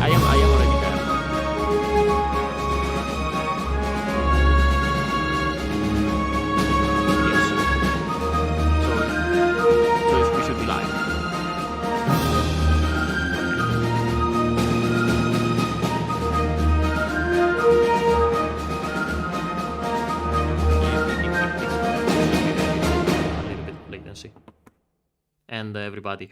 I am already there. Yes. So we should be live. A little bit of latency. And everybody.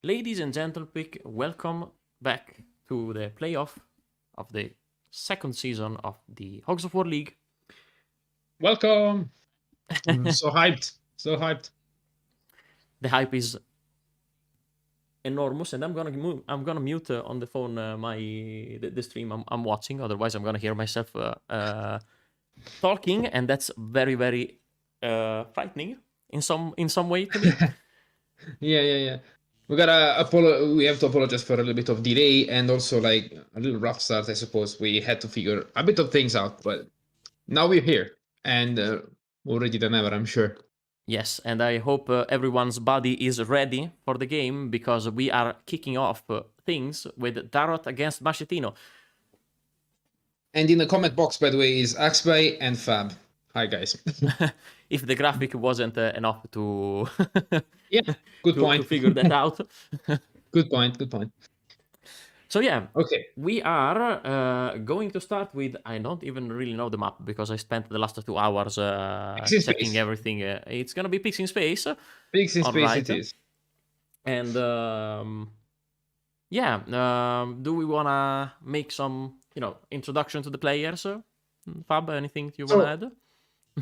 Ladies and gentlemen, welcome back to the playoff of the second season of the Hogs of War League. Welcome! I'm so hyped. So hyped. The hype is enormous, and I'm gonna mute on the phone the stream I'm watching. Otherwise, I'm gonna hear myself talking, and that's very, very frightening in some way to me. Yeah. We have to apologize for a little bit of delay and also like a little rough start. I suppose we had to figure a bit of things out, but now we're here and more ready than ever, I'm sure. Yes, and I hope everyone's body is ready for the game, because we are kicking off things with Darot against Machetino. And in the comment box, by the way, is Axby and Fab. Hi, guys. If the graphic wasn't enough to yeah, good point. To figure that out. Good point. So yeah, okay. We are going to start with, I don't even really know the map because I spent the last 2 hours checking everything. It's gonna be Pigs in Space. Pigs in Space it is. And do we wanna make some, introduction to the players? Fab, anything you wanna add?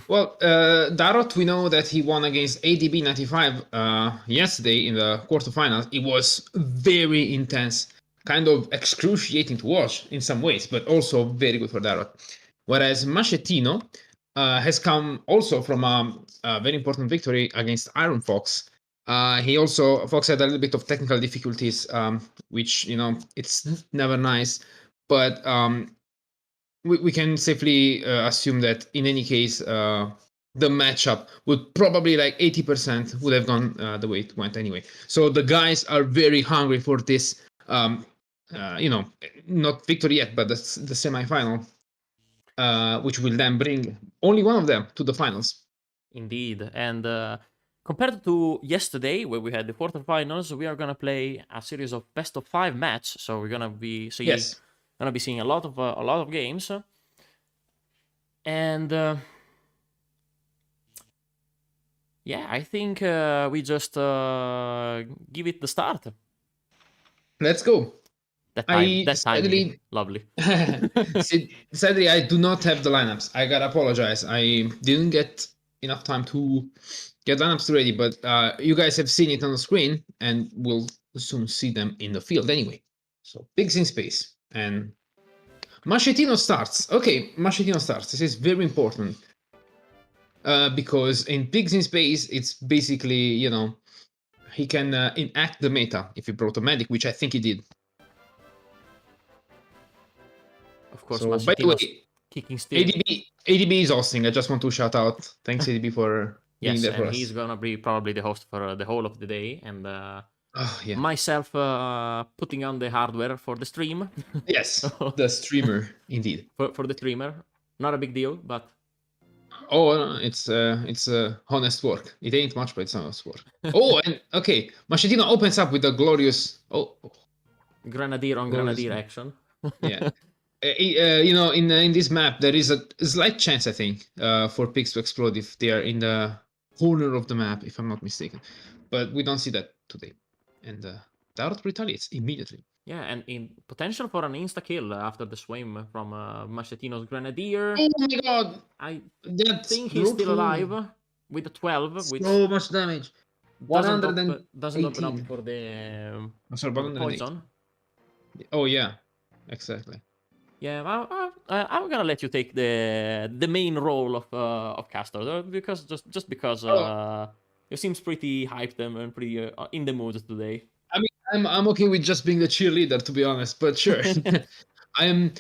Well, Darot, we know that he won against ADB 95 yesterday in the quarterfinals. It was very intense, kind of excruciating to watch in some ways, but also very good for Darot. Whereas Machetino has come also from a very important victory against Iron Fox. Fox had a little bit of technical difficulties, which, it's never nice, but we can safely assume that in any case, the matchup would probably like 80% would have gone the way it went anyway. So the guys are very hungry for this, not victory yet, but the semifinal, which will then bring only one of them to the finals. Indeed. And compared to yesterday, where we had the quarterfinals, we are going to play a series of best of 5 match. So we're going to be seeing a lot of games, and I think we just give it the start. Let's go. That time, lovely. Sadly, I do not have the lineups. I gotta apologize. I didn't get enough time to get lineups ready, but you guys have seen it on the screen, and we'll soon see them in the field anyway. So Pigs in Space and Machetino starts. Okay, Machetino starts. This is very important because in Pigs in Space, it's basically, he can enact the meta if he brought a medic, which I think he did. Of course, So, by the Macetino's way, kicking still. ADB is hosting. I just want to shout out. Thanks, ADB, for being Yes, there for and us. he's gonna be probably the host for the whole of the day, and Yeah. myself putting on the hardware for the stream. Yes, the streamer, indeed. For the streamer, not a big deal, but Oh, it's honest work. It ain't much, but it's honest work. Oh, and okay, Machetino opens up with a glorious. Oh, Grenadier on glorious. Grenadier action. Yeah. You know, in this map, there is a slight chance, I think, for pigs to explode if they are in the corner of the map, if I'm not mistaken. But we don't see that today. And Darot retaliates immediately. Yeah, and in potential for an insta kill after the swim from Machetino's Grenadier. Oh my god! I That's think he's still alive with a 12, which so much damage. doesn't 118. open up for the, sorry, for the poison. Oh yeah, exactly. Yeah, I'm gonna let you take the main role of Castor because just because you seems pretty hyped and pretty in the mood today. I mean, I'm okay with just being the cheerleader, to be honest. But sure, I am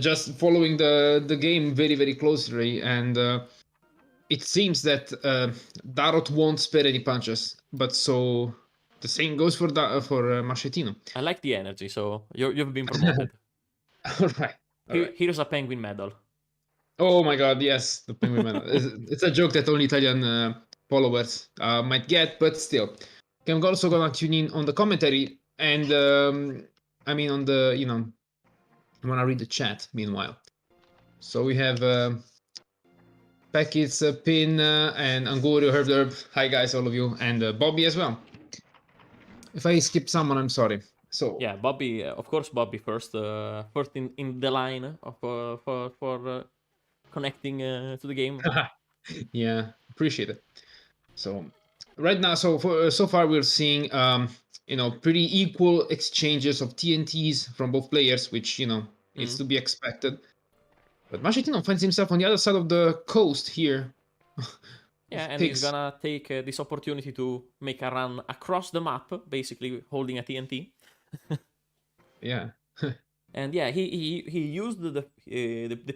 just following the game very very closely, and it seems that Darot won't spare any punches. But so the same goes for Machetino. I like the energy, so you've been promoted. All right. Here's a penguin medal. Oh my god, yes, the penguin medal. It's a joke that only Italian followers might get, but still. I'm also gonna tune in on the commentary, and I mean on the, you know, I'm gonna read the chat meanwhile. So we have Packets, Pin, and Angurio, Herb. Hi guys, all of you, and Bobby as well. If I skip someone, I'm sorry. So yeah, Bobby, of course, Bobby first in the line of for connecting to the game. Yeah, appreciate it. So right now, so far we're seeing you know, pretty equal exchanges of TNTs from both players, which, you know, is to be expected. But Machetino finds himself on the other side of the coast here. Yeah, and Pigs. he's gonna take this opportunity to make a run across the map, basically holding a TNT. Yeah. And yeah, he used the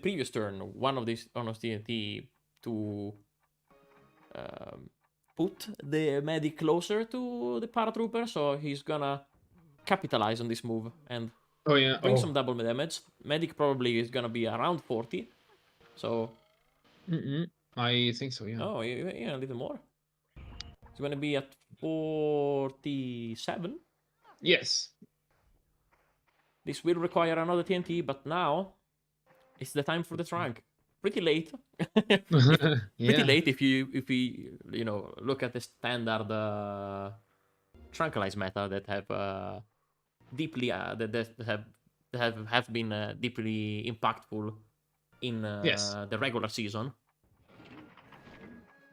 previous turn, one of these on TNT to put the medic closer to the paratrooper, so he's gonna capitalize on this move and bring some double damage. Medic probably is gonna be around 40, so I think so, yeah. Oh, yeah, a little more. It's gonna be at 47. Yes. This will require another TNT, but now it's the time for the trunk. Pretty late. Pretty late if you you know, look at the standard tranquilize meta that have deeply that have been deeply impactful in the regular season.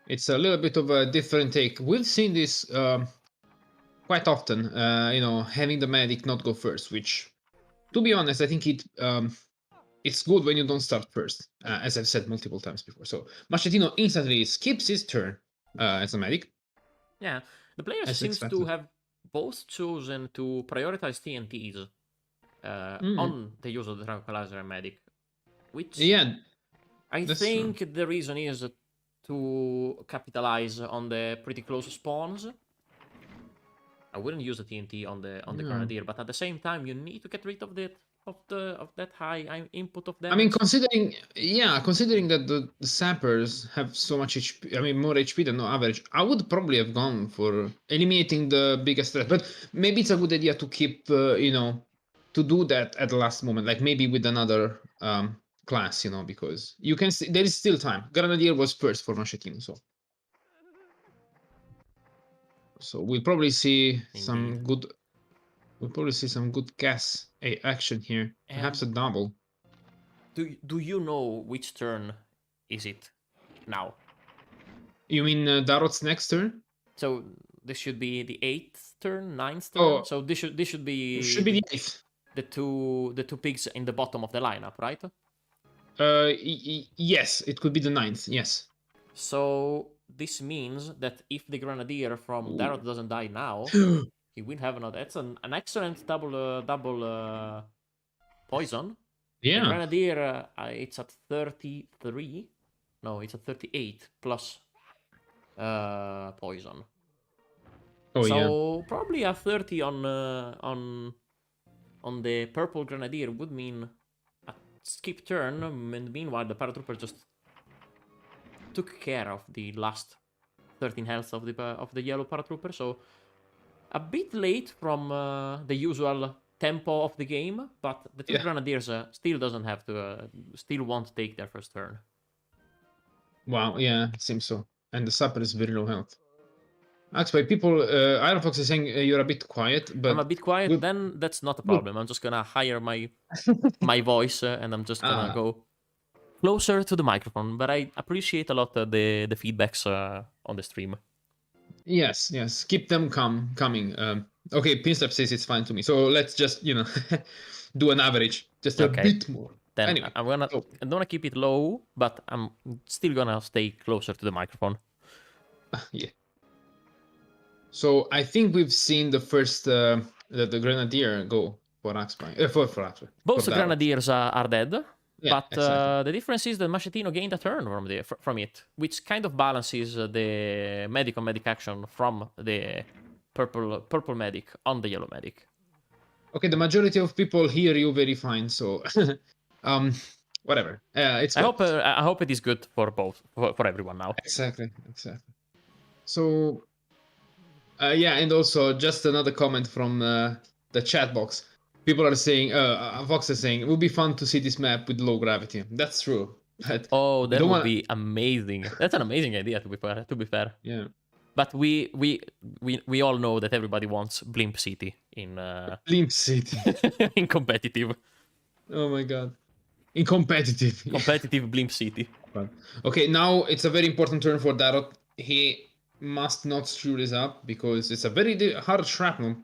It's a little bit of a different take. We've seen this quite often, you know, having the medic not go first, which, to be honest, I think it's good when you don't start first, as I've said multiple times before. So Machetino instantly skips his turn as a medic. Yeah, the players seems to have both chosen to prioritize TNTs on the use of the tranquilizer and medic, which I think the reason is to capitalize on the pretty close spawns. I wouldn't use the TNT on the Grenadier, but at the same time, you need to get rid of that high input of damage. I mean, considering that the sappers have so much HP, I mean, more HP than no average, I would probably have gone for eliminating the biggest threat. But maybe it's a good idea to keep, you know, to do that at the last moment, like maybe with another class, you know, because you can see there is still time. Grenadier was first for Machetino, so we'll probably see some good. We'll probably see some good gas action here. Perhaps a double. Do you know which turn is it now? You mean Darot's next turn? So this should be the 8th turn, 9th turn. Oh, so this should be the 8th. The two pigs in the bottom of the lineup, right? Yes, it could be the 9th. Yes. So this means that if the Grenadier from Darrot doesn't die now, he will have another. That's an excellent double poison. The Yeah. Grenadier, it's at 33. No, it's at 38 plus poison. Oh yeah. So probably a 30 on the purple Grenadier would mean a skip turn, and meanwhile the paratrooper just took care of the last 13 health of the yellow paratrooper. So a bit late from the usual tempo of the game, but the two Grenadiers still doesn't have to, still won't take their first turn. Wow, yeah, it seems so. And the Sapper is very low health. Actually, people, Iron Fox is saying you're a bit quiet, but I'm a bit quiet, then that's not a problem. I'm just gonna hire my voice and I'm just gonna go closer to the microphone. But I appreciate a lot the feedbacks on the stream. Yes, keep them coming. Okay, Pinstep says it's fine to me. So let's just, do an average, just a bit more. Then anyway, I'm gonna keep it low, but I'm still gonna stay closer to the microphone. Yeah. So I think we've seen the first the Grenadier go for Axby. For Axby. Both the Grenadiers are dead. Yeah, but exactly. the difference is that Machetino gained a turn from it, which kind of balances the medic on medic action from the purple medic on the yellow medic. Okay, the majority of people hear you very fine, so whatever. It's good. I hope it is good for both for everyone now. Exactly. So yeah, and also just another comment from the chat box. People are saying, Vox is saying, it would be fun to see this map with low gravity. That's true. But that would be amazing. That's an amazing idea, to be fair. Yeah. But we all know that everybody wants Blimp City in Blimp City in competitive. Oh my god. In competitive. Competitive Blimp City. Okay, now it's a very important turn for Darrot. He must not screw this up because it's a very hard shrapnel.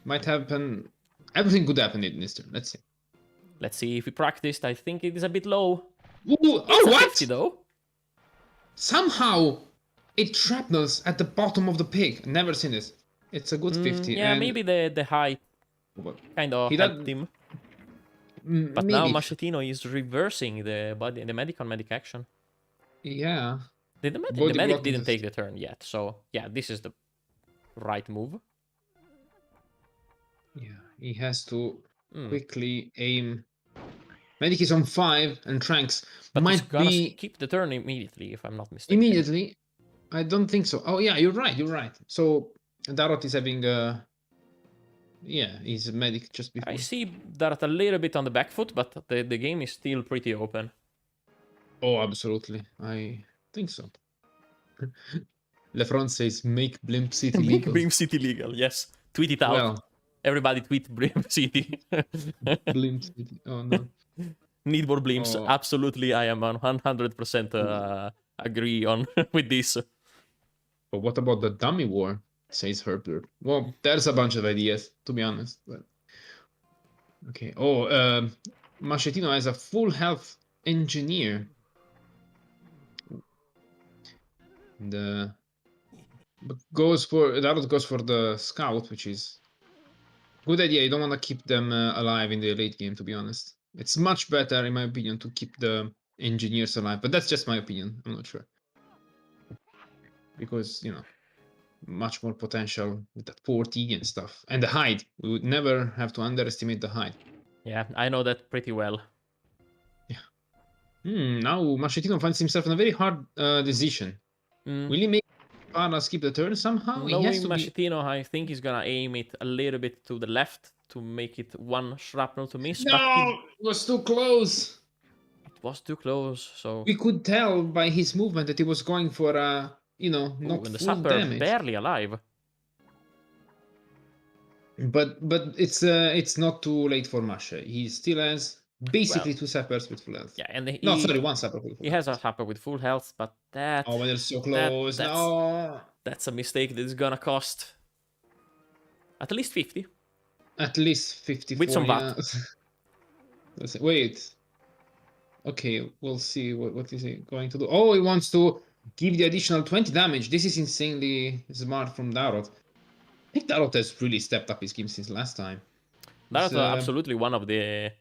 Might happen. Everything could happen in this turn. Let's see. Let's see if we practiced. I think it is a bit low. Ooh, oh, what? 50 though. Somehow it shrapnels at the bottom of the pig. Never seen this. It's a good 50. Yeah, and maybe the height kind of helped him. But maybe. Now Machetino is reversing the medic on medic action. Yeah. The medic didn't take the turn yet, so yeah, this is the right move. Yeah, he has to quickly aim. Medic is on 5, and Tranks but might be keep the turn immediately, if I'm not mistaken. Immediately? I don't think so. Oh yeah, you're right. So Darrot is having he's a medic just before. I see Darrot a little bit on the back foot, but the game is still pretty open. Oh, absolutely. I think so. Lefron says, make Blimp City legal. Make Blimp City legal, yes. Tweet it out. Well, everybody tweet Blimp City. Blimp City, oh no. Need more blimps. Oh. Absolutely, I am 100% agree on with this. But what about the dummy war? Says Herbert. Well, there's a bunch of ideas, to be honest. But okay. Oh, Machetino has a full health engineer. Darrot goes for the scout, which is good idea. You don't want to keep them alive in the late game, to be honest. It's much better, in my opinion, to keep the engineers alive. But that's just my opinion. I'm not sure. Because, much more potential with that 40 and stuff. And the hide. We would never have to underestimate the hide. Yeah, I know that pretty well. Yeah. Now Machetino finds himself in a very hard decision. Will he make Parra skip the turn somehow? Knowing Machetino, I think he's gonna aim it a little bit to the left to make it one shrapnel to miss. No! But it was too close! It was too close, so... We could tell by his movement that he was going for not the full damage. Barely alive. But it's not too late for Masha. He still has basically 2 sappers with full health. Yeah, and 1 sapper with full health. He has a sapper with full health, but that... Oh, but they're so close. No! That's a mistake that is gonna cost at least 50. At least 54. With some VAT. Wait. Okay, we'll see what is he going to do. Oh, he wants to... give the additional 20 damage. This is insanely smart from Darot. I think Darot has really stepped up his game since last time. That's absolutely one of the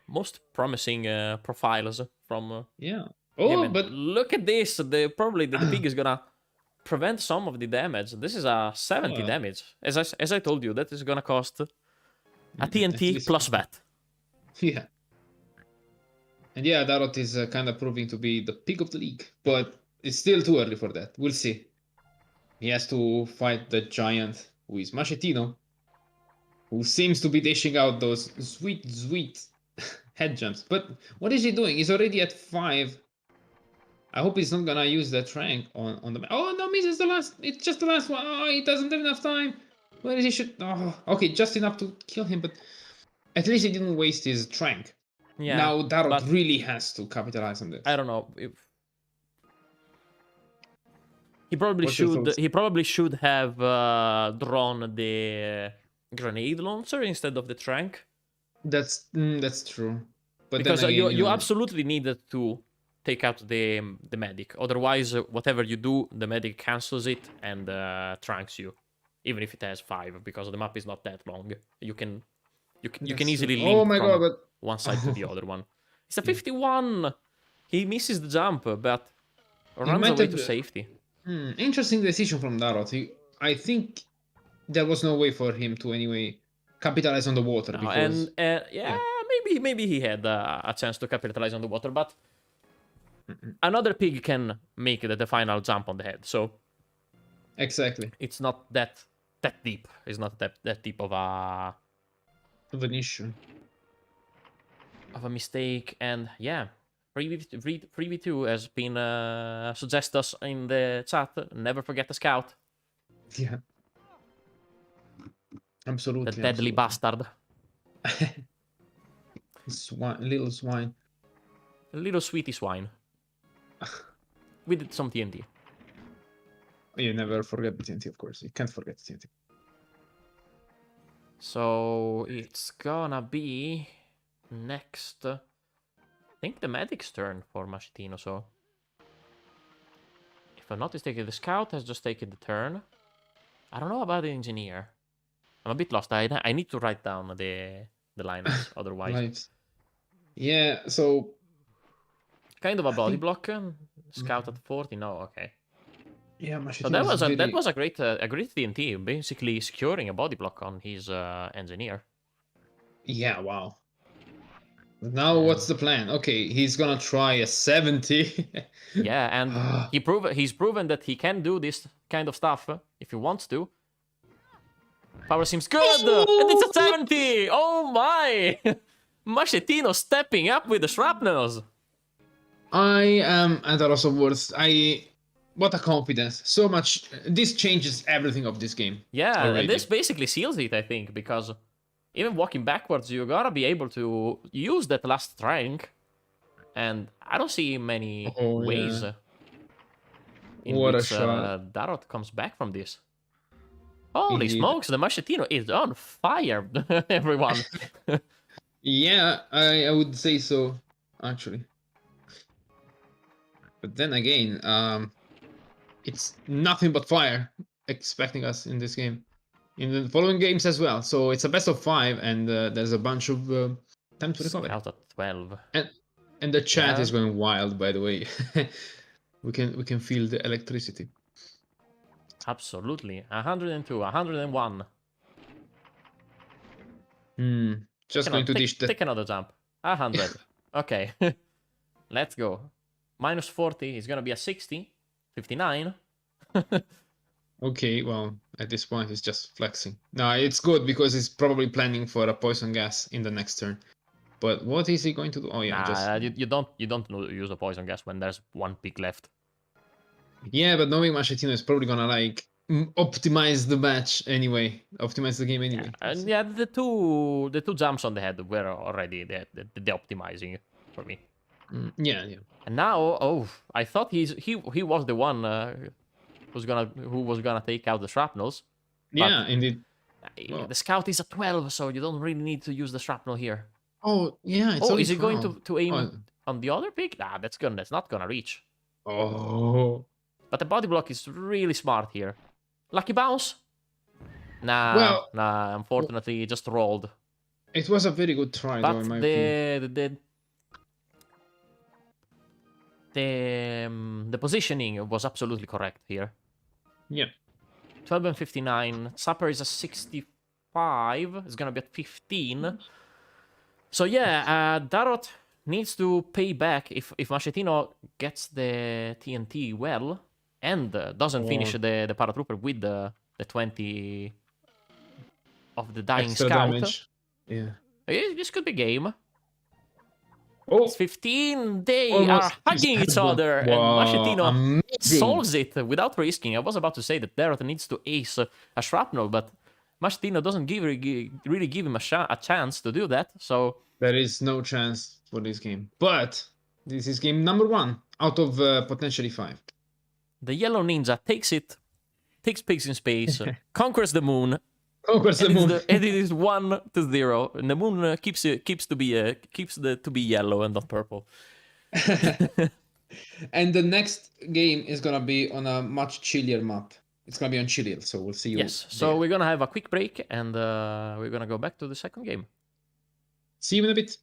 most promising profiles from yeah. him. Oh, And but look at this. Probably the pig is gonna prevent some of the damage. This is a 70 damage. As I told you, that is gonna cost a at TNT least plus VAT. Yeah. And yeah, Darot is kind of proving to be the pick of the league, but it's still too early for that. We'll see. He has to fight the giant, who is Machetino, who seems to be dishing out those sweet, sweet head jumps. But what is he doing? He's already at 5. I hope he's not gonna use that rank on the. Oh no, misses the last. It's just the last one. Oh, he doesn't have enough time. Where is he? Should. Oh, okay, just enough to kill him, but at least he didn't waste his trank. Yeah, Now Darot but really has to capitalize on this. I don't know. He probably What's your should. thoughts? He probably should have drawn the grenade launcher instead of the trank. That's true. But Because then again, you absolutely needed to take out the medic. Otherwise, whatever you do, the medic cancels it and tranks you, even if it has 5, because the map is not that long. You can easily true. link Oh my from god! But one side to the other one. It's a 51. He misses the jump, but he runs might away have. to safety. Interesting decision from Darot. I think there was no way for him to anyway capitalize on the water No, because and yeah, maybe he had a chance to capitalize on the water, but another pig can make the final jump on the head. So exactly it's not that deep. It's not that deep of a of an issue. mistake. And yeah, 3v2 has been suggested us in the chat. Never forget the scout. Yeah, absolutely. The deadly bastard. Little swine. A little sweetie swine. We did some TNT. You never forget the TNT, of course. You can't forget the TNT. So it's gonna be next. I think the medic's turn for Machetino. So if I'm not mistaken, the scout has just taken the turn. I don't know about the engineer. I'm a bit lost. I need to write down the lineups, otherwise. Lives. Yeah, so kind of a body block. Scout at 40. No, okay. Yeah, so that was a great TNT, basically securing a body block on his engineer. Yeah, wow. Now what's the plan? Okay, he's gonna try a 70. Yeah, and he's proven that he can do this kind of stuff if he wants to. Power seems good, and it's a 70. Oh my! Machetino stepping up with the shrapnels. I am at a loss of words. What a confidence. So much. This changes everything of this game. Yeah, already. And this basically seals it, I think, because even walking backwards, you gotta be able to use that last rank. And I don't see many ways in which Darot comes back from this. Holy smokes, the Machetino is on fire, everyone. Yeah, I would say so, actually. But then again, it's nothing but fire expecting us in this game. In the following games as well. So it's a best of 5, and there's a bunch of time to recover. Out at 12. And the chat is going wild, by the way. we can feel the electricity. Absolutely. 102, 101. Just going to dish that. Take another jump. 100. Okay. Let's go. Minus 40 is gonna be a 60. 59. Okay, well, at this point, it's just flexing. No, it's good because he's probably planning for a poison gas in the next turn. But what is he going to do? Oh yeah, you don't use a poison gas when there's one pig left. Yeah, but knowing Machetino is probably gonna like optimize the match anyway, optimize the game anyway. Yeah, the two jumps on the head were already the optimizing for me. Yeah. And now, I thought he was the one who was gonna take out the shrapnels. Yeah, indeed. The scout is at 12, so you don't really need to use the shrapnel here. Oh yeah. Is he going to aim on the other pig? Nah, that's not gonna reach. Oh. But the body block is really smart here. Lucky bounce? Nah, Well, unfortunately, it just rolled. it was a very good try, though, But in my opinion. the positioning was absolutely correct here. Yeah. 12 and 59. Supper is a 65. It's gonna be at 15. So yeah, Darot needs to pay back if Machetino gets the TNT well and doesn't finish Or the paratrooper with the 20 of the dying extra scout. damage. Yeah. This could be game. It's Oh, 15. They are almost hugging each other, and Wow, Machetino amazing. solves it without risking. I was about to say that Darot needs to ace a shrapnel, but Machetino doesn't really give him a chance to do that. So There is no chance for this game. But this is game number 1 out of potentially 5. the yellow ninja takes pigs in space, conquers the moon, Conquers the and moon. it is 1-0. And the moon keeps to be yellow and not purple. And the next game is gonna be on a much chillier map. It's gonna be on Chiliel, so we'll see you Yes. So there. we're gonna have a quick break, and we're gonna go back to the second game. See you in a bit.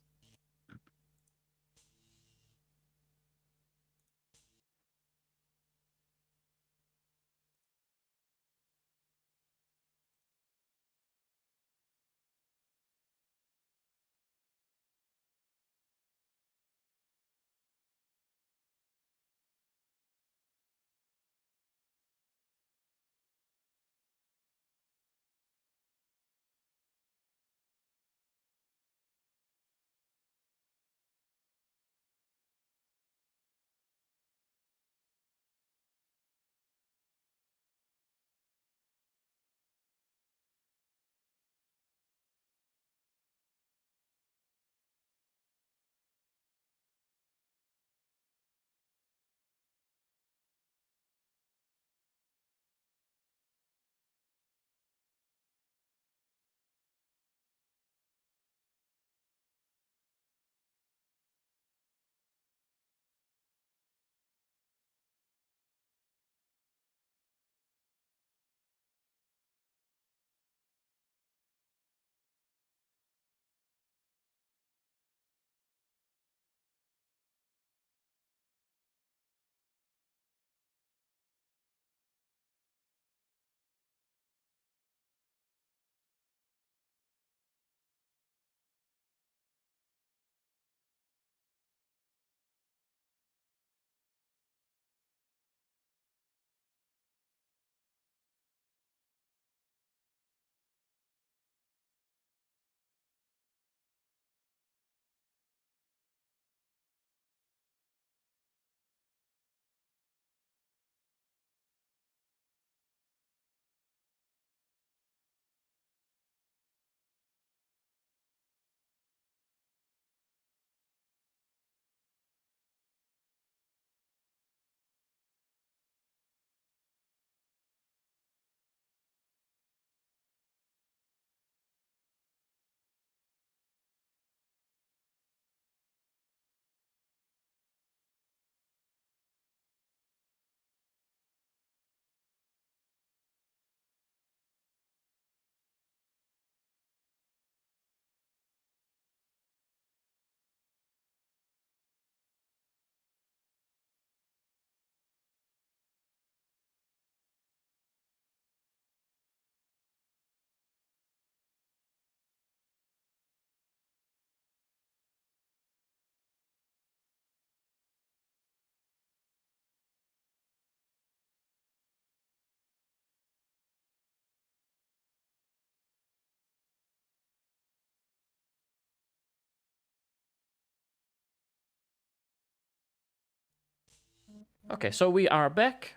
Okay, so we are back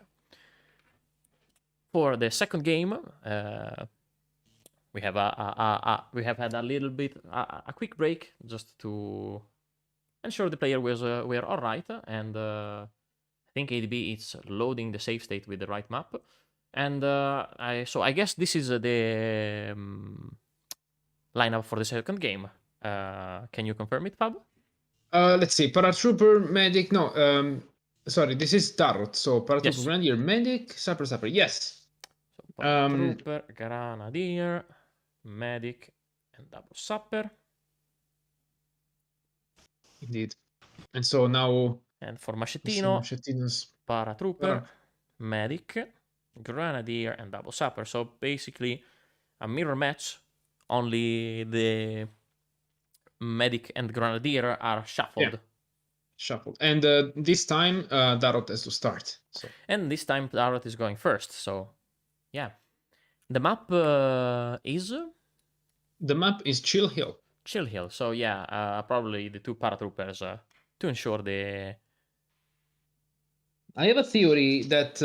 for the second game. We have we have had a little bit a quick break just to ensure the player was were all right, and I think ADB is loading the save state with the right map. And I guess this is the lineup for the second game. Can you confirm it, Fab? Let's see. Paratrooper, medic. No. Sorry, this is Tarot. So Paratrooper, Yes. Grenadier, Medic, Sapper. Yes. So Paratrooper, Grenadier, Medic, and Double Sapper. Indeed. And so now... And for Macchettino, Machettino's Paratrooper, Medic, Grenadier, and Double Sapper. So basically a mirror match, only the Medic and Grenadier are shuffled. Yeah. Shuffled. And this time, Darot has to start. So. And this time, Darot is going first. So, yeah. The map is... The map is Chill Hill. Chill Hill. So, yeah, probably the two paratroopers to ensure the... I have a theory that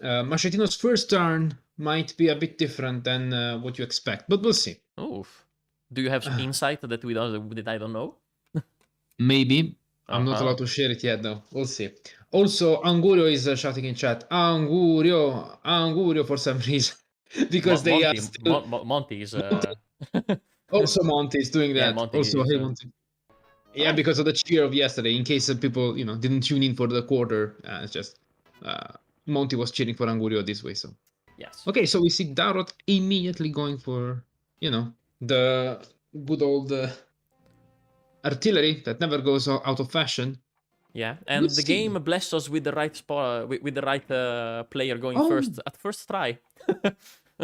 Machettino's first turn might be a bit different than what you expect, but we'll see. Oof. Do you have some insight that I don't know? Maybe. I'm not allowed to share it yet, though. We'll see. Also, Angurio is shouting in chat. Angurio for some reason. Because they are still... Monty is... Also, Monty is doing that. Yeah, Monty also, is, hey, Monty. Yeah, because of the cheer of yesterday. In case people, didn't tune in for the quarter, it's just Monty was cheering for Angurio this way. So yes. Okay, so we see Darot immediately going for the good old artillery that never goes out of fashion. Yeah, and the game blessed us with the right spot, with the right player going first at first try.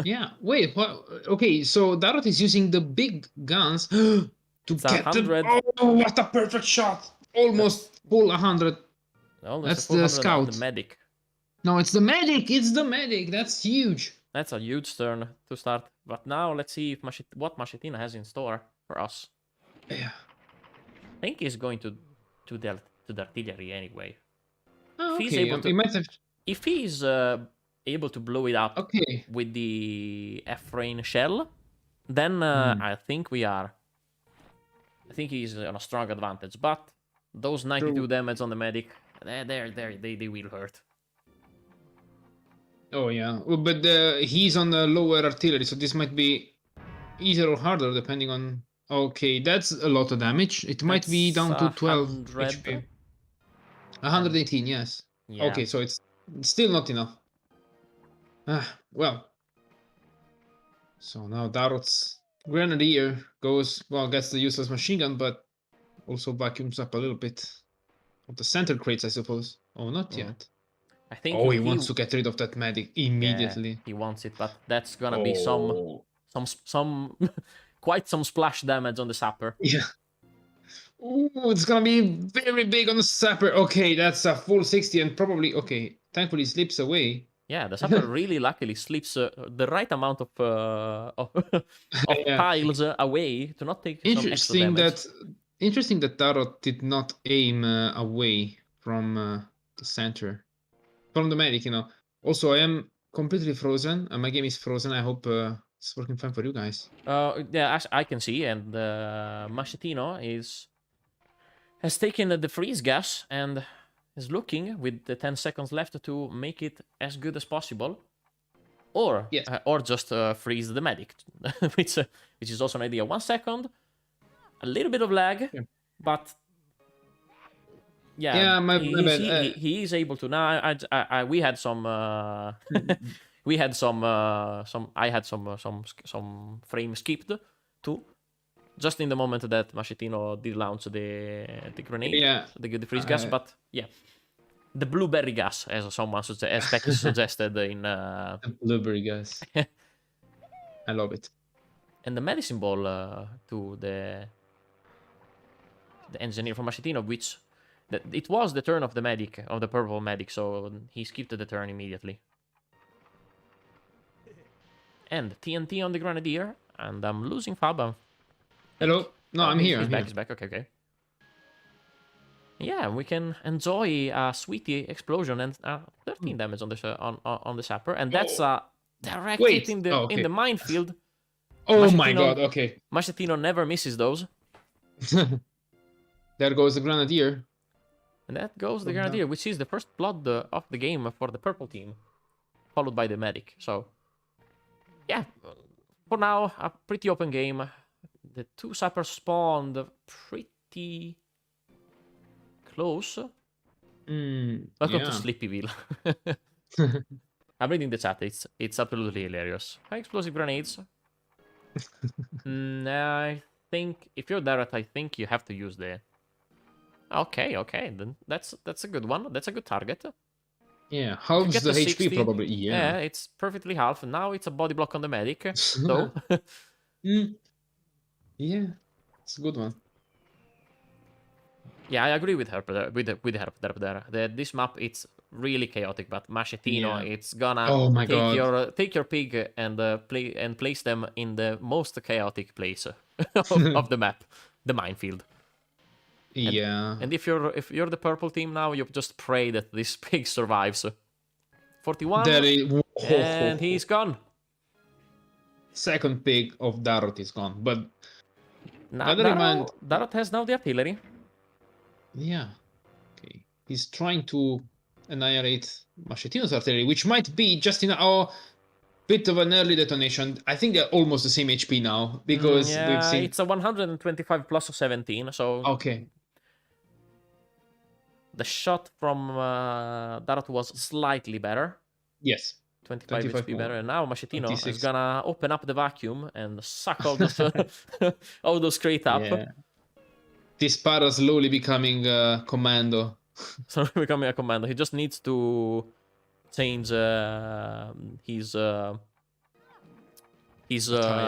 Yeah, wait, what? Okay, so Darot is using the big guns to get the... Oh, what a perfect shot! Almost full 100. That's the scout. The medic. No, it's the medic! It's the medic! That's huge! That's a huge turn to start. But now let's see if what Machettina has in store for us. Yeah. I think he's going to the artillery anyway. Oh, okay. If he's able to blow it up with the F-rain shell, then I think he's on a strong advantage. But those 92 damage on the medic, they will hurt. Oh yeah, but he's on the lower artillery, so this might be easier or harder depending on... Okay, that's a lot of damage. It might be down to 12 HP. 118, yes. Yeah. Okay, so it's still not enough. Well. So now Darot's Grenadier gets the useless machine gun, but also vacuums up a little bit of the center crates, I suppose. Oh, not yet. I think he wants to get rid of that medic immediately. Yeah, he wants it, but that's gonna be some quite some splash damage on the sapper. Yeah. Ooh, it's gonna be very big on the sapper. Okay, that's a full 60 and probably... Okay, thankfully slips away. Yeah, the sapper really luckily slips the right amount of tiles away to not take some extra damage. Interesting that Darot did not aim away from the center. From the medic, Also, I am completely frozen. My game is frozen. I hope it's working fine for you guys. Yeah, as I can see, and Machettino has taken the freeze gas and is looking with the 10 seconds left to make it as good as possible, or just freeze the medic, which is also an idea. 1 second, a little bit of lag, but. Yeah, my bad. He is able to now. We had some. I had some frame skipped too, just in the moment that Machettino did launch the grenade, the freeze gas. But yeah, the blueberry gas, as Becky suggested in the blueberry gas. I love it. And the medicine ball to the engineer from Machettino, which. It was the turn of the medic, of the purple medic, so he skipped the turn immediately. And TNT on the Grenadier, and I'm losing Fab. Hello? No, I'm here. He's back, okay. Yeah, we can enjoy a sweetie explosion and 13 damage on the sapper, and that's a direct hit in the minefield. Oh my god, okay. Machettino never misses those. There goes the Grenadier. And that goes the Grenadier, which is the first blood of the game for the purple team, followed by the medic. So, yeah, for now, a pretty open game. The two sappers spawned pretty close. Welcome to Yeah. Sleepyville. I'm reading the chat. It's absolutely hilarious. High explosive grenades. I think if you're Dart, I think you have to use the. Okay, then that's a good one. That's a good target. Yeah, If you halves get the to HP 60, probably. Yeah. it's perfectly half. Now it's a body block on the medic, though. Mm, yeah, it's a good one. Yeah, I agree with her. With her there. This map it's really chaotic, but Machetino Yeah. it's gonna Oh my god. take your pig and place them in the most chaotic place of the map, the minefield. And Yeah. and if you're the purple team now, you just pray that this pig survives. 41, There is. and he's gone. Second pick of Darot is gone, but Now other remind. Darot has now the artillery. Yeah. Okay. He's trying to annihilate Machetino's artillery, which might be just in a bit of an early detonation. I think they're almost the same HP now because we've Yeah, seen. it's a 125 plus 17, so Okay. the shot from Darot was slightly better. Yes. 25 25 HP more. better. And now Machetino is 26. gonna open up the vacuum and suck all those all those straight up. Yeah. This para slowly becoming commando. So becoming a commander. He just needs to change his Attire.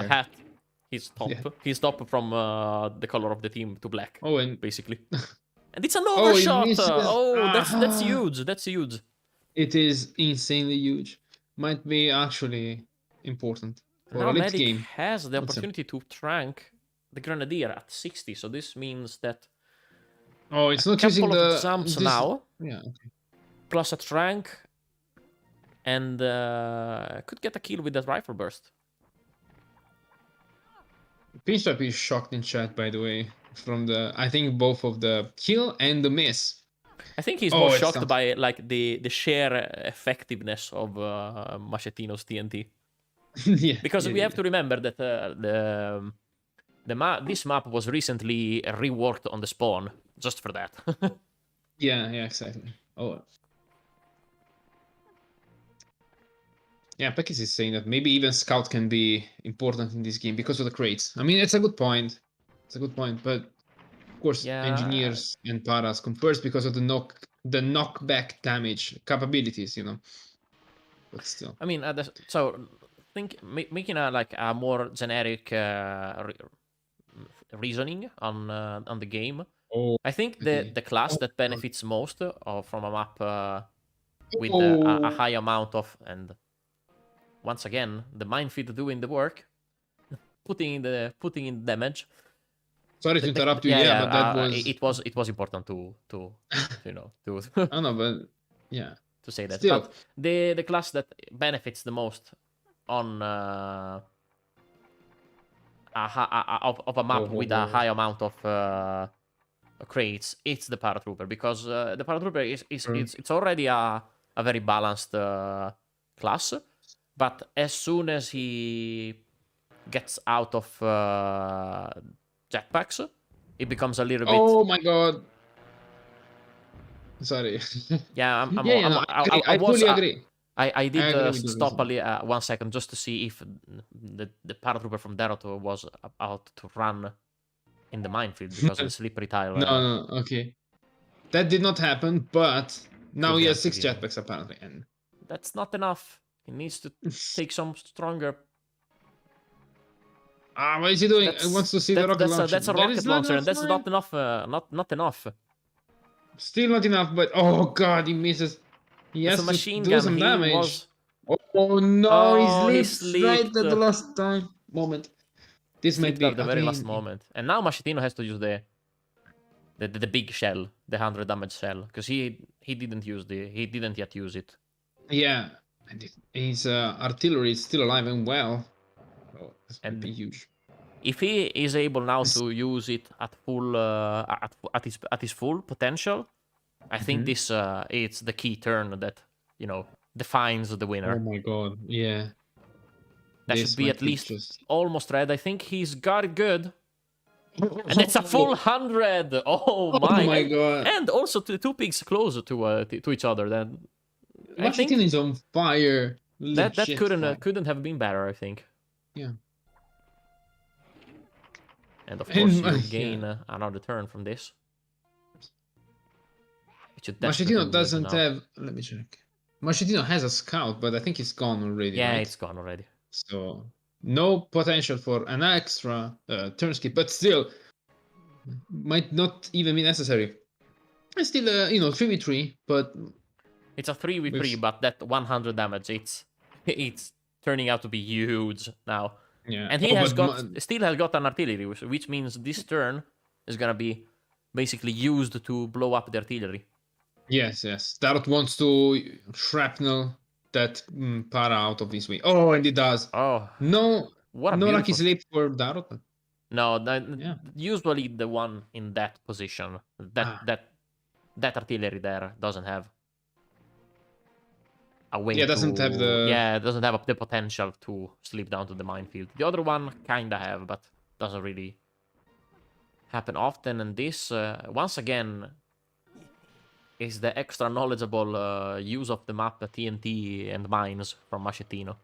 hat, his top, Yeah. his top from the color of the team to black. Oh, and basically. And it's an oh, it overshot. misses. That's Ah. huge. That's huge. It is insanely huge. Might be actually important for Now a late Medic game. has the Let's see. opportunity to trank the Grenadier at 60. So this means that Oh, it's a not using couple of the jumps this, now, Yeah. Okay. plus a trank, and could get a kill with that rifle burst. Pinstripe is shocked in chat, by the way, from the I think both of the kill and the miss. I think he's more shocked by like the sheer effectiveness of Machetino's TNT. Yeah. Because we have to remember that this map was recently reworked on the spawn, just for that. Yeah, exactly. Oh. Yeah, Pekis is saying that maybe even Scout can be important in this game because of the crates. I mean, it's a good point. It's a good point, but of course, Yeah. engineers and paras come first because of the knockback damage capabilities, you know. But still. I mean, so making a more generic reasoning on the game. Oh, I think okay. the class that benefits most from a map with a high amount of, and once again the minefield doing the work, putting in damage. Sorry to interrupt you. Yeah, but that was it was important to you know to I don't know, but yeah, to say that. Still. But the class that benefits the most on of a map with a high amount of crates, it's the paratrooper, because the paratrooper is it's already a very balanced class, but as soon as he gets out of jetpacks, it becomes a little bit. Oh my god! Sorry. Yeah, I fully agree. I did agree stop 1 second just to see if the paratrooper from Derato was about to run in the minefield because of the slippery tile. No, okay. That did not happen, but now he has 6 jetpacks apparently, and that's not enough. He needs to take some stronger. What is he doing? He wants to see the rocket launcher. That's a rocket launcher, and that's not enough. Not enough. Still not enough, but oh god, he misses. He has to do some damage. Oh no, he slipped right at the last time moment. This might be the very last moment, and now Machetino has to use the big shell, the 100 damage shell, because he didn't yet use it. Yeah, and his artillery is still alive and well. Oh, this would be huge. If he is able now to use it at full at his full potential, I think this it's the key turn that defines the winner. Oh my god, yeah. That should be at least almost red. I think he's got it good. And that's a full 100. Oh my and, god. and also the two pigs closer to each other. Then I think Machitino is on fire. that Legit fire. couldn't have been better. I think. Yeah. And of course, you Yeah. gain another turn from this, which you desperately Machitino need doesn't now. have. Let me check. Machitino has a scout, but I think it's gone already, Yeah, right? it's gone already. So no potential for an extra turn skip, but still might not even be necessary. It's still 3v3, but It's a 3v3, but that 100 damage, it's turning out to be huge now. yeah. And he still has got an artillery, which means this turn is gonna be basically used to blow up the artillery. Yes. Darot wants to shrapnel that para out of his way. Oh, and it does. Oh, No, what a no lucky beautiful. sleep for Darot. But No, yeah. usually the one in that position, that artillery there doesn't have a way Yeah, doesn't have the. Yeah, it doesn't have the potential to slip down to the minefield. The other one kinda have, but doesn't really happen often. And this, once again, is the extra knowledgeable use of the map, TNT and mines from Machetino.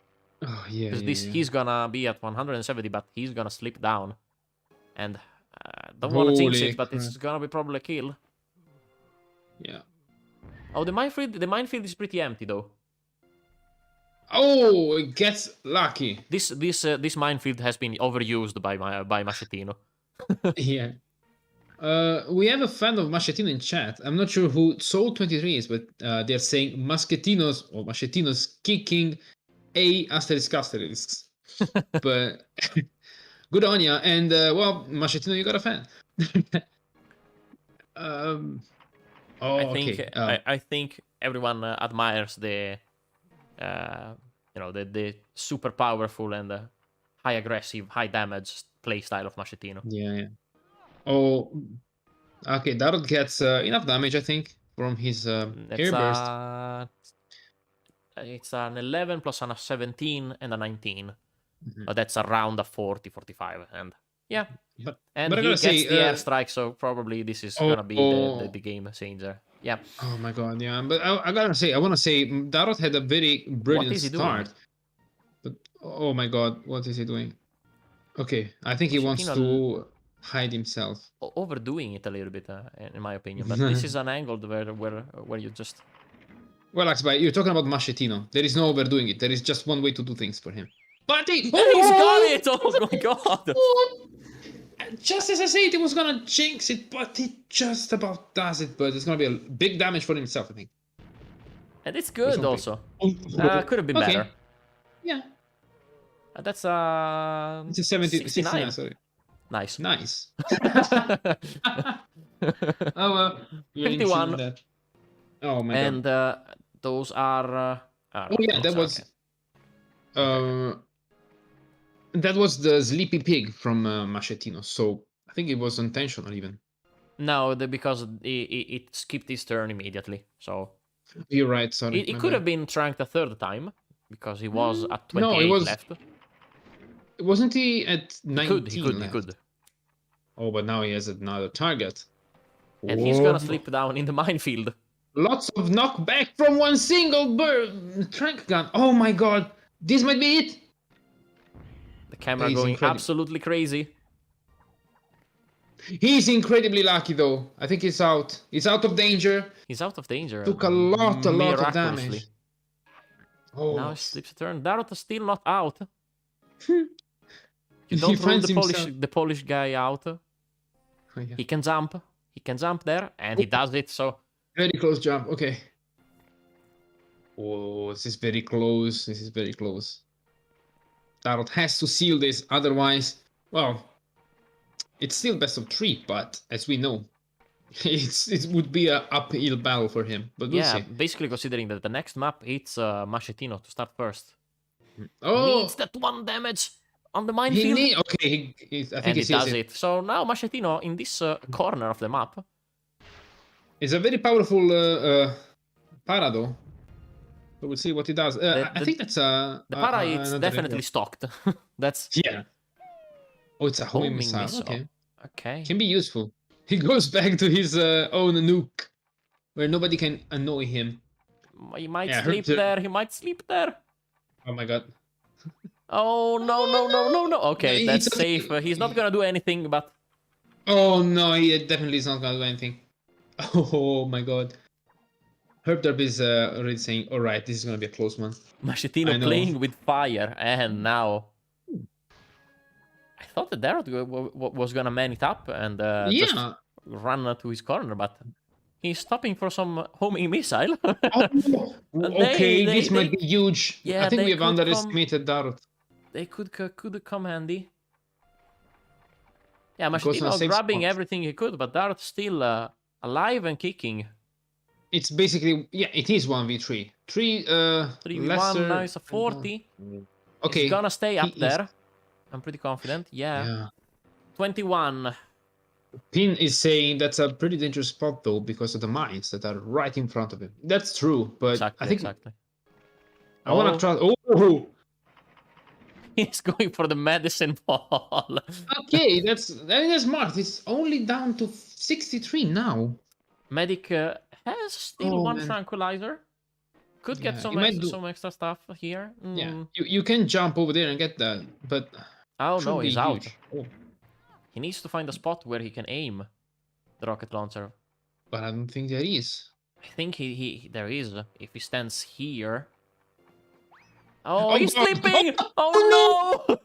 Oh yeah. Because he's gonna be at 170, but he's gonna slip down. And don't want to jinx Holy it, but crap. it's gonna be probably a kill. Yeah. Oh, the minefield is pretty empty though. Oh, it gets lucky. This minefield has been overused by Machetino. Yeah. We have a fan of Machetino in chat. I'm not sure who Soul23 is, but they're saying Machetino's kicking A asterisks. But good on ya. And well, Machetino, you got a fan. I think everyone admires the the super powerful and high aggressive, high damage playstyle of Machetino. Yeah. Oh, okay. Darot gets enough damage, I think, from his hair burst. It's an 11 plus a 17 and a 19. But that's around a 40, 45. And yeah. But he gets the airstrike, so probably this is gonna be the game changer. Yeah. Oh my god, yeah. But I want to say, Darot had a very brilliant start. Doing? But oh my god, what is he doing? Okay, I think he wants to hide himself. Overdoing it a little bit, in my opinion. But this is an angle where you just. Well, Axby, you're talking about Machetino. There is no overdoing it. There is just one way to do things for him. But he's got it! Oh my god! Just as I said, it was gonna jinx it, but he just about does it. But it's gonna be a big damage for himself, I think. And it's good also. Could have been better. Yeah. That's it's a 69. Sorry. Nice. Oh well. 51. Oh my god. And those are. Oh yeah, that was. That was the sleepy pig from Machetino, so I think it was intentional even. No, because it skipped his turn immediately, so. You're right, sorry. It could have been tranked a third time, because he was at 28 left. Wasn't he at 19 He could. Oh, but now he has another target. And he's gonna slip down in the minefield. Lots of knockback from one single trank gun. Oh my god, this might be it. The camera going absolutely crazy. He's incredibly lucky though. I think he's out. He's out of danger. He's out of danger. Took a lot of damage. Oh. Now he slips a turn. Darot is still not out. You don't rule the Polish guy out. Oh, yeah. He can jump. He can jump there, and he does it, so... Very close jump, okay. Oh, this is very close. Darot has to seal this, otherwise, well, it's still best of 3, but as we know, it would be an uphill battle for him. But we'll see. Basically considering that the next map, it's Machetino to start first. Oh! Needs that 1 damage on the minefield. I think he does it. So now Machetino in this corner of the map. It's a very powerful parado. So we'll see what he does. I think that's the para is definitely stocked. That's yeah. Oh, it's a homing missile. Okay. Okay. Can be useful. He goes back to his own nuke, where nobody can annoy him. He might Yeah, sleep Herb. there. He might sleep there. Oh my god. Oh, no, no, no, no, no. Okay, It's that's safe. okay. He's not gonna do anything, but... Oh no, he definitely is not gonna do anything. Oh my god. Herb Derby is already saying, alright, this is gonna be a close one. I Machetino know. playing with fire, and now... I thought that Darrot was gonna man it up and just Yeah. run to his corner, but he's stopping for some homing missile. Oh, And okay, this might be huge. yeah, I think they we have could underestimated Darut. They could come handy. Yeah, It goes on a Machetino safe grabbing spot. everything he could, but Dart's still alive and kicking. It's basically, yeah, it is 1v3. 3v1, lesser. now it's a 40. Okay. He's gonna stay up he there. I'm pretty confident. Yeah. Yeah. 21. Pin is saying that's a pretty dangerous spot though because of the mines that are right in front of him. That's true, but Exactly, I think exactly. I want to try. Oh, he's going for the medicine ball. okay, that's smart. It's only down to 63 now. Medic has still one tranquilizer. Could get some extra stuff here. Yeah, you can jump over there and get that, but oh no, he's out. Oh. He needs to find a spot where he can aim the rocket launcher. But I don't think there is. I think there is. If he stands here. Oh, he's slipping! Oh no!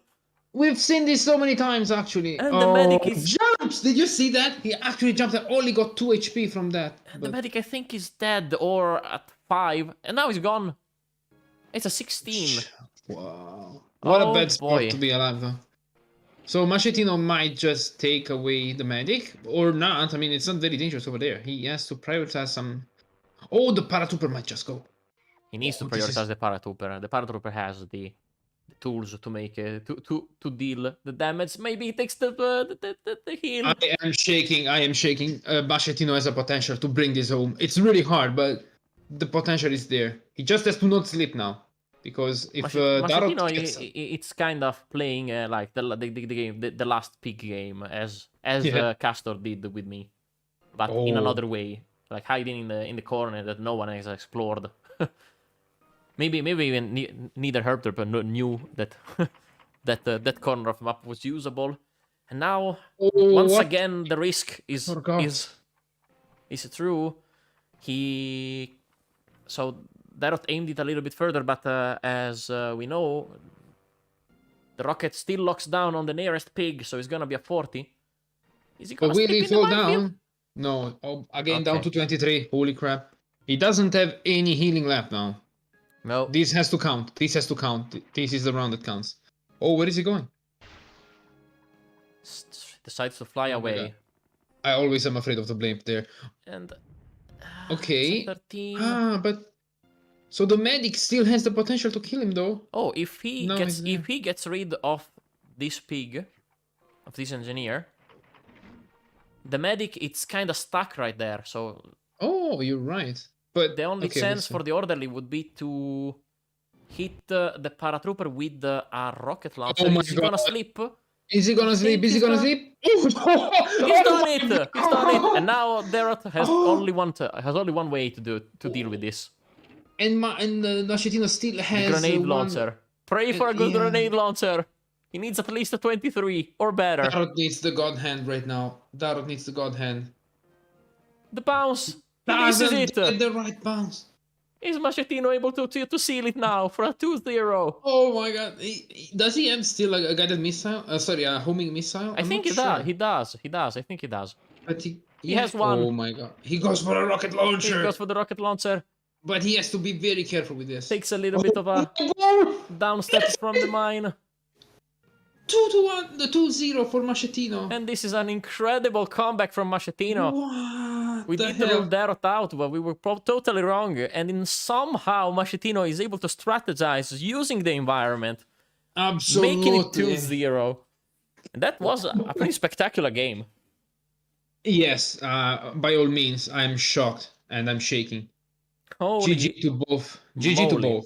We've seen this so many times actually. And the medic is jumps. Did you see that? He actually jumped and only got 2 HP from that. And the medic, I think, is dead or at 5, and now he's gone. It's a 16. Wow. What a bad spot to be alive though. So Machetino might just take away the medic or not. I mean, it's not very dangerous over there. He has to prioritize some. Oh, the paratrooper might just go. He needs to prioritize the paratrooper. The paratrooper has the tools to make to deal the damage. Maybe he takes the heal. I am shaking. Machetino has a potential to bring this home. It's really hard, but the potential is there. He just has to not sleep now. Because if Machetino, it's kind of playing like the game, the last pig game, as Castor did with me, but in another way, like hiding in the corner that no one has explored. maybe even neither Herb knew that that corner of the map was usable, and now once again the risk is true. Darot aimed it a little bit further, but as we know, the rocket still locks down on the nearest pig, so it's gonna be a 40. Is he gonna will he fall down? No. Oh, again down to 23. Holy crap. He doesn't have any healing left now. No. This has to count. This has to count. This is the round that counts. Oh, where is he going? Decides to fly away. I always am afraid of the blimp there. And okay. 13. But so the medic still has the potential to kill him though. Oh, if he gets rid of this pig, of this engineer, the medic, it's kind of stuck right there. So. Oh, you're right. But the only chance for the orderly would be to hit the paratrooper with a rocket launcher. Oh my Is he gonna sleep? Is he gonna sleep? He's done it! He's done it! And now Darot has only one way to deal with this. And Machetino still has the grenade launcher. Pray for a good grenade launcher. He needs at least a 23 or better. Darot needs the god hand right now. Darot needs the god hand. The bounce. He misses it. The right bounce. Is Machetino able to seal it now for a 2-0? Oh my god. Does he have still a guided missile? Sorry, a homing missile? I think he does. He does. I think he does. But he has one. Oh my god. He goes for a rocket launcher. He goes for the rocket launcher. But he has to be very careful with this. Takes a little bit of a down step from the mine. 2-1, the 2-0 for Machetino. And this is an incredible comeback from Machetino. What we did rule Darot out, but we were totally wrong. And somehow Machetino is able to strategize using the environment. Absolutely. Making it 2-0. And that was a pretty spectacular game. Yes, by all means. I'm shocked and I'm shaking. GG to both. GG to both.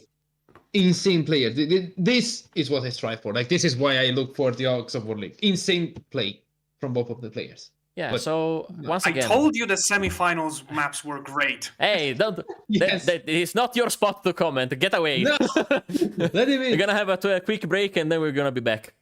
Insane player. This is what I strive for. Like, this is why I look for the Hogs of World League. Insane play. from both of the players. Yeah, But, so once again, I told you the semifinals maps were great. Hey, don't. Yes. It's not your spot to comment. Get away. No! Let him in. We're gonna have a quick break and then we're gonna be back.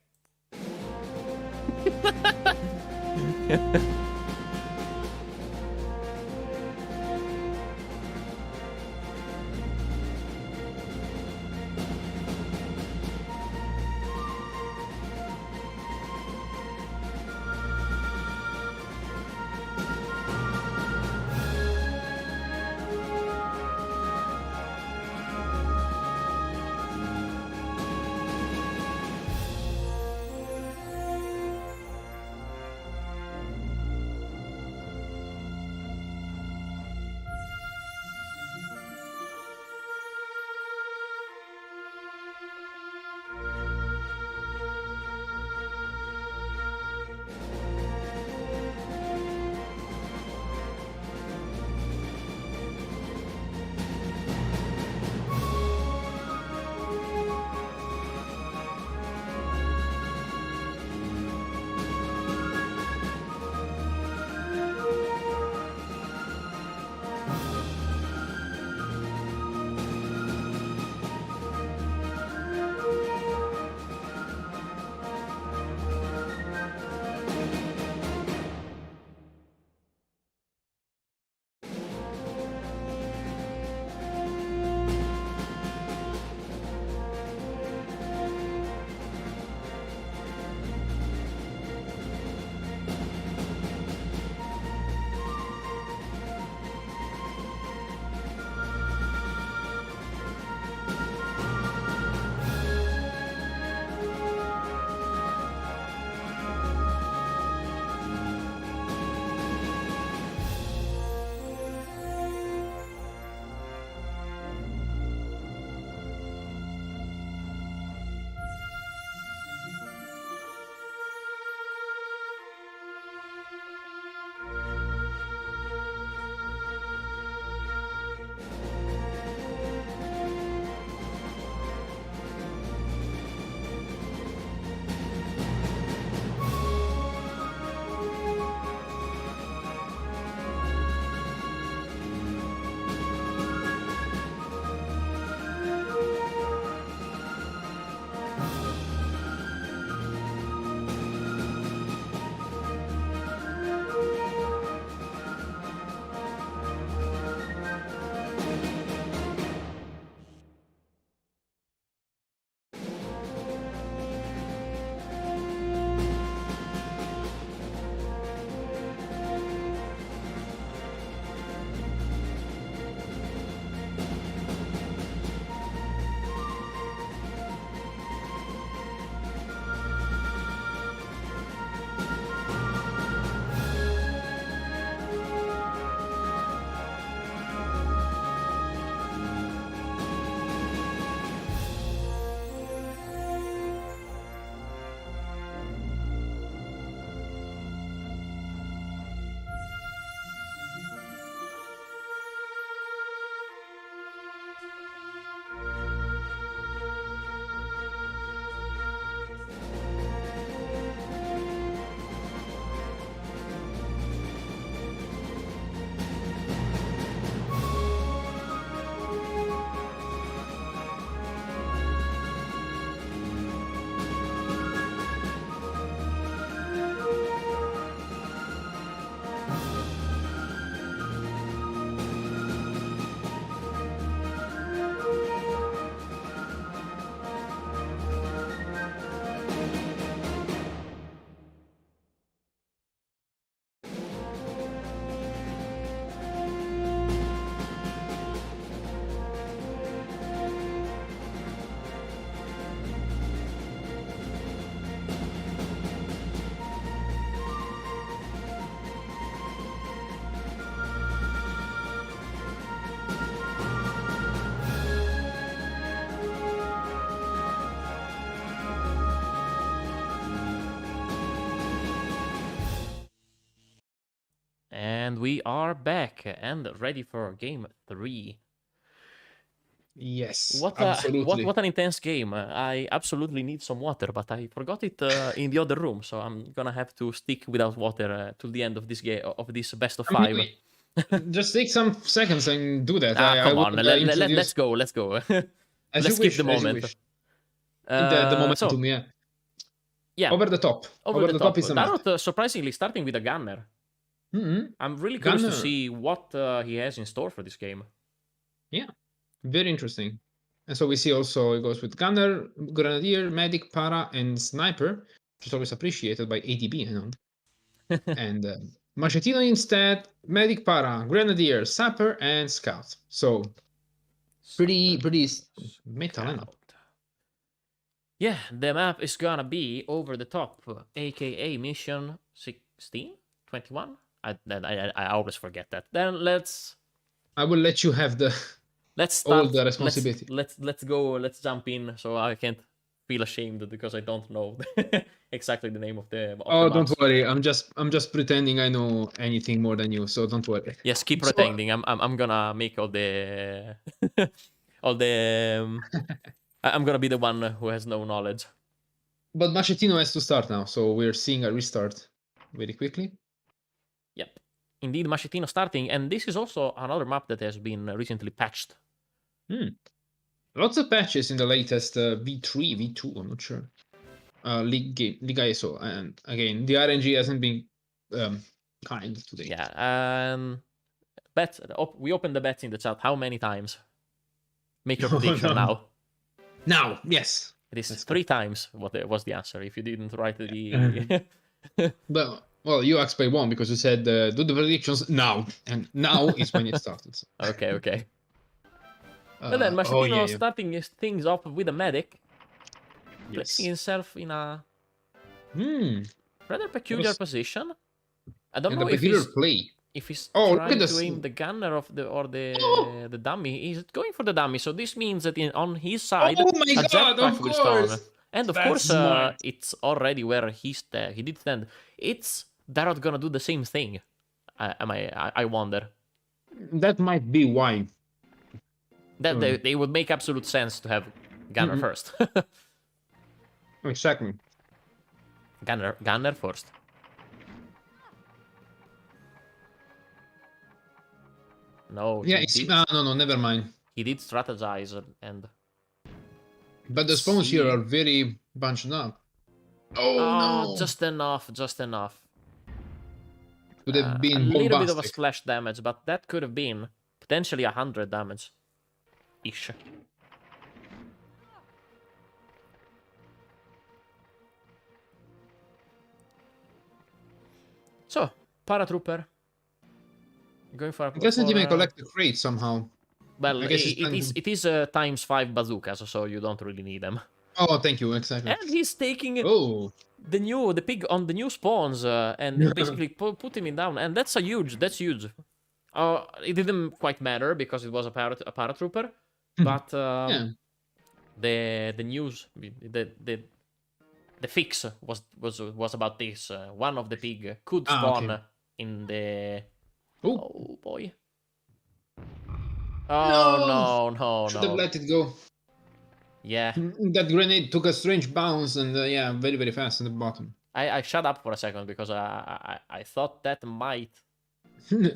And we are back and ready for game 3. Yes, What absolutely. what an intense game. I absolutely need some water, but I forgot it in the other room, so I'm gonna have to stick without water till the end of this game of this best of I mean, 5. just take some seconds and do that. Ah, I come will on. introduce Let's go. Let's go. as you Let's keep wish, the as you moment. wish. The momentum, So, yeah. yeah, Over the top. over Over the the top top. is the map. Darot surprisingly starting with a gunner. Mm-hmm. I'm really curious to Gunner. see what he has in store for this game. Yeah, very interesting. And so we see also it goes with Gunner, Grenadier, Medic, Para, and Sniper, which is always appreciated by ADB, you know. And Machetino instead, Medic, Para, Grenadier, Sapper, and Scout. So pretty meta lineup. Yeah, the map is gonna be over the top, aka mission 16, 21. I always forget that. Then I will let you have the let's all start. the responsibility. Let's go. Let's jump in. So I can't feel ashamed because I don't know exactly the name of the Oh, don't maps. worry. I'm just pretending I know anything more than you, so don't worry. Yes, keep So, pretending. I'm gonna make all the all the. I'm gonna be the one who has no knowledge. but Machetino has to start now, so we're seeing a restart very quickly. Yep. Indeed, Machetino starting, and this is also another map that has been recently patched. Lots of patches in the latest V3, V2, I'm not sure. League game, League ISO, and again, the RNG hasn't been kind today. Yeah. We opened the bets in the chat. How many times? Make your prediction now. Now, yes. It is That's 3 times. What was the answer? If you didn't write the. Well, you asked by one because you said do the predictions now, and now is when it started. So. Okay. And then Machetino starting his things off with a medic, placing himself in a rather peculiar position. I don't know if he's trying to aim the gunner of the dummy. He's going for the dummy, so this means that on his side, a jetpack will spawn. And of course, it's already where he did stand. It's Darot gonna do the same thing. I wonder. That might be why. That they would make absolute sense to have gunner first. Exactly. Gunner first. No. Yeah. No. Never mind. He did strategize and. But the spawns here are very bunched up. Oh no! Just enough. Could have been a little bombastic. bit of a splash damage, but that could have been potentially 100 damage. Ish. So, paratrooper. Going for. I guess he may collect the crate somehow. Well, it is times 5 bazookas, so you don't really need them. Oh, thank you, exactly. And he's taking the pig on the new spawns and basically putting him down, and that's huge. It didn't quite matter because it was a paratrooper, but the news, the fix was about this. One of the pig could spawn in the. Oh boy. Oh no! Should have let it go. Yeah. That grenade took a strange bounce and very very fast in the bottom. I shut up for a second because I thought that might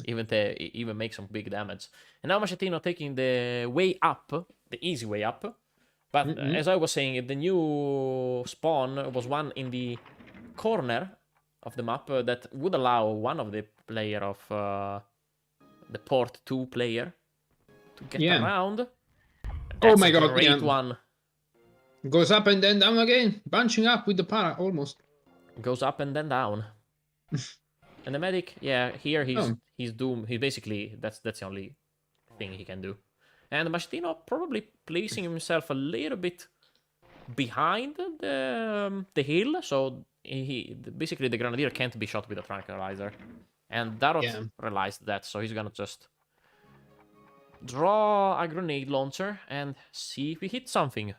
even make some big damage. And now Machetino taking the way up, the easy way up. But as I was saying, the new spawn was one in the corner of the map that would allow one of the player of the port 2 player to get around. That's my god, great one. Goes up and then down again, bunching up with the para almost. Goes up and then down. And the medic, here he's doomed. He basically that's the only thing he can do. And Machetino probably placing himself a little bit behind the hill, so basically the grenadier can't be shot with a tranquilizer. And Darot realized that, so he's gonna just draw a grenade launcher and see if he hits something.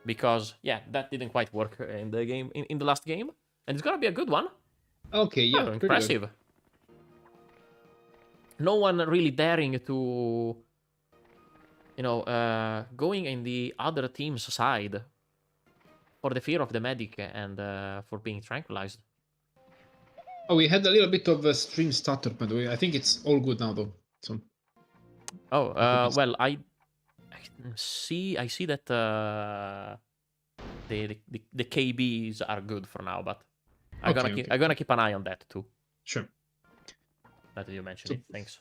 Because that didn't quite work in the game in the last game, and it's gonna be a good one. Okay, impressive. No one really daring to going in the other team's side for the fear of the medic and for being tranquilized. Oh, we had a little bit of a stream stutter, but I think it's all good now, though. So. Oh, well, I see that the KBs are good for now, but I'm gonna keep an eye on that too. Sure. That you mentioned it. Thanks.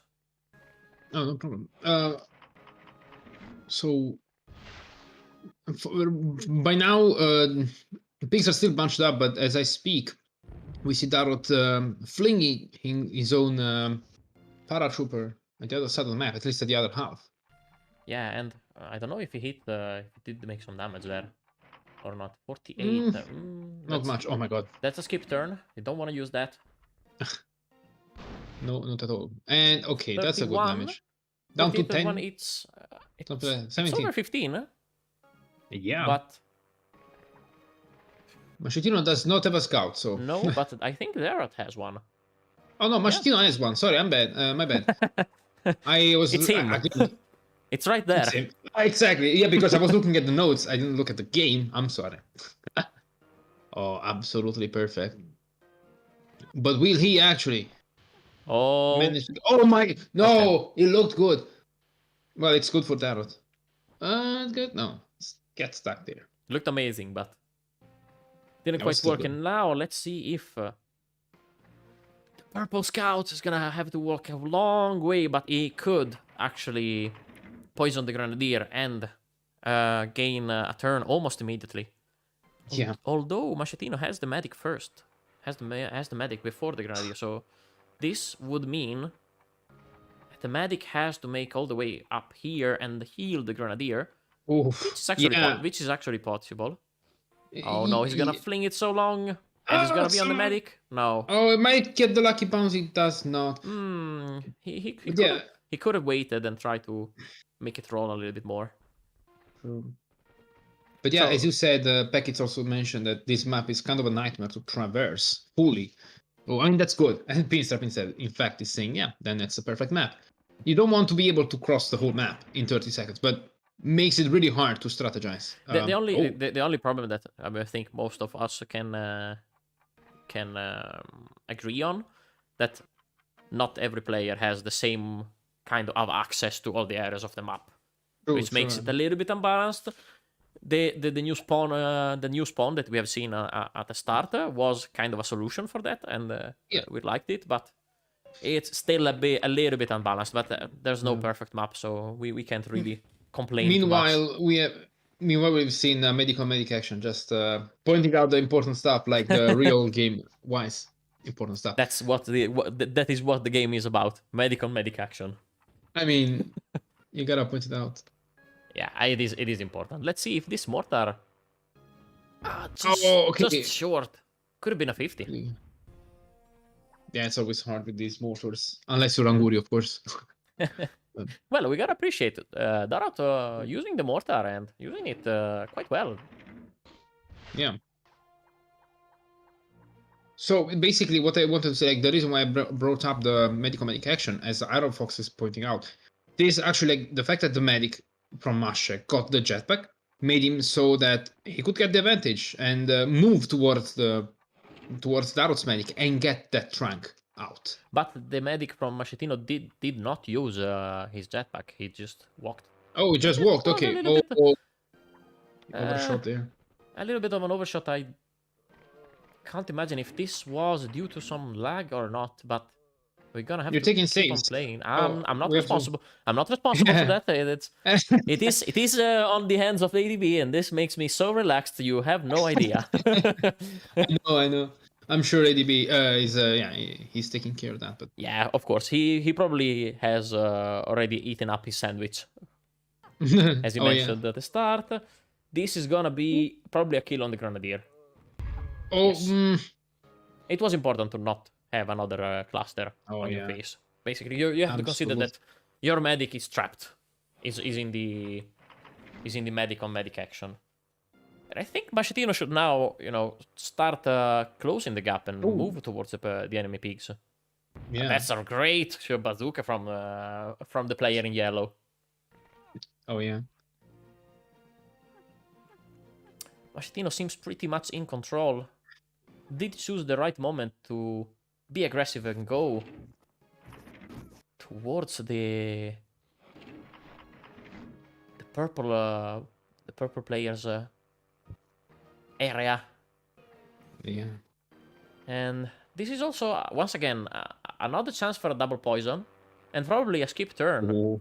Oh, no problem. So by now, the pigs are still bunched up, but as I speak, we see Darrot flinging his own paratrooper at the other side of the map, at least at the other half. Yeah, and I don't know if he did make some damage there or not. 48. Not much. Oh my god. That's a skip turn. You don't want to use that. No, not at all. And okay, 31, that's a good damage. Down to 10. It's it's over 15. Yeah. But Machitino does not have a scout, so no. But I think Darrot has one. Oh no, Machitino has one. Sorry, I'm bad. My bad. I was. It's him. It's right there. It's exactly. Yeah, because I was looking at the notes. I didn't look at the game. I'm sorry. Oh, absolutely perfect. But will he actually? Oh. Manage to... Oh my! No, okay. It looked good. Well, it's good for Darrot. Good. No, get stuck there. Looked amazing, but didn't quite work. And now let's see if the Purple Scout is gonna have to walk a long way, but he could actually poison the Grenadier and gain a turn almost immediately. Yeah. Although Machitino has the medic first, has the medic before the Grenadier, so this would mean that the medic has to make all the way up here and heal the Grenadier, which is actually possible. Oh no, he's gonna fling it so long, and he's gonna be on the medic. No. Oh, it might get the lucky bounce. It does not. He could have waited and tried to make it roll a little bit more. But yeah, as you said, Pekits also mentioned that this map is kind of a nightmare to traverse fully. Oh, I mean, that's good. And Pinstrap said, in fact, is saying, yeah, then it's a perfect map. You don't want to be able to cross the whole map in 30 seconds, but makes it really hard to strategize. The only problem that I think most of us can agree on, that not every player has the same kind of access to all the areas of the map, which makes it a little bit unbalanced. The new spawn that we have seen at the start was kind of a solution for that, and we liked it, but it's still a little bit unbalanced. But there's no perfect map, so we can't really complain. Meanwhile, we've seen medic action, just pointing out the important stuff, like the real game-wise important stuff. That's that is what the game is about. Medic action. I mean, you gotta point it out. Yeah, it is important. Let's see if this mortar... just short. Could have been a 50. Yeah, it's always hard with these mortars. Unless you're Anguri, of course. Well, we gotta appreciate it. Darrot using the mortar and using it quite well. Yeah. So basically what I wanted to say, like, the reason why I brought up the medic action, as Iron Fox is pointing out, this actually, like, the fact that the medic from Mashek got the jetpack made him so that he could get the advantage and move towards Darrot's medic and get that trunk out. But the medic from Machitino did not use his jetpack. He just walked. Oh, he just walked. Okay. Overshot there. A little bit of an overshot. I can't imagine if this was due to some lag or not, but we're gonna have to keep on playing. I'm not responsible. I'm not responsible for that. It is on the hands of ADB, and this makes me so relaxed. You have no idea. I know. I'm sure ADB he's taking care of that. But yeah, of course, he probably has already eaten up his sandwich, as you mentioned at the start. This is gonna be probably a kill on the Grenadier. Oh, yes. It was important to not have another cluster on your face. Basically, you have to consider that your medic is trapped. Is in the medic on medic action. And I think Machitino should now, start closing the gap and move towards the enemy pigs. Yeah, that's a great bazooka from the player in yellow. Oh yeah. Machetino seems pretty much in control. Did choose the right moment to be aggressive and go towards the purple players area. Yeah. And this is also once again another chance for a double poison, and probably a skip turn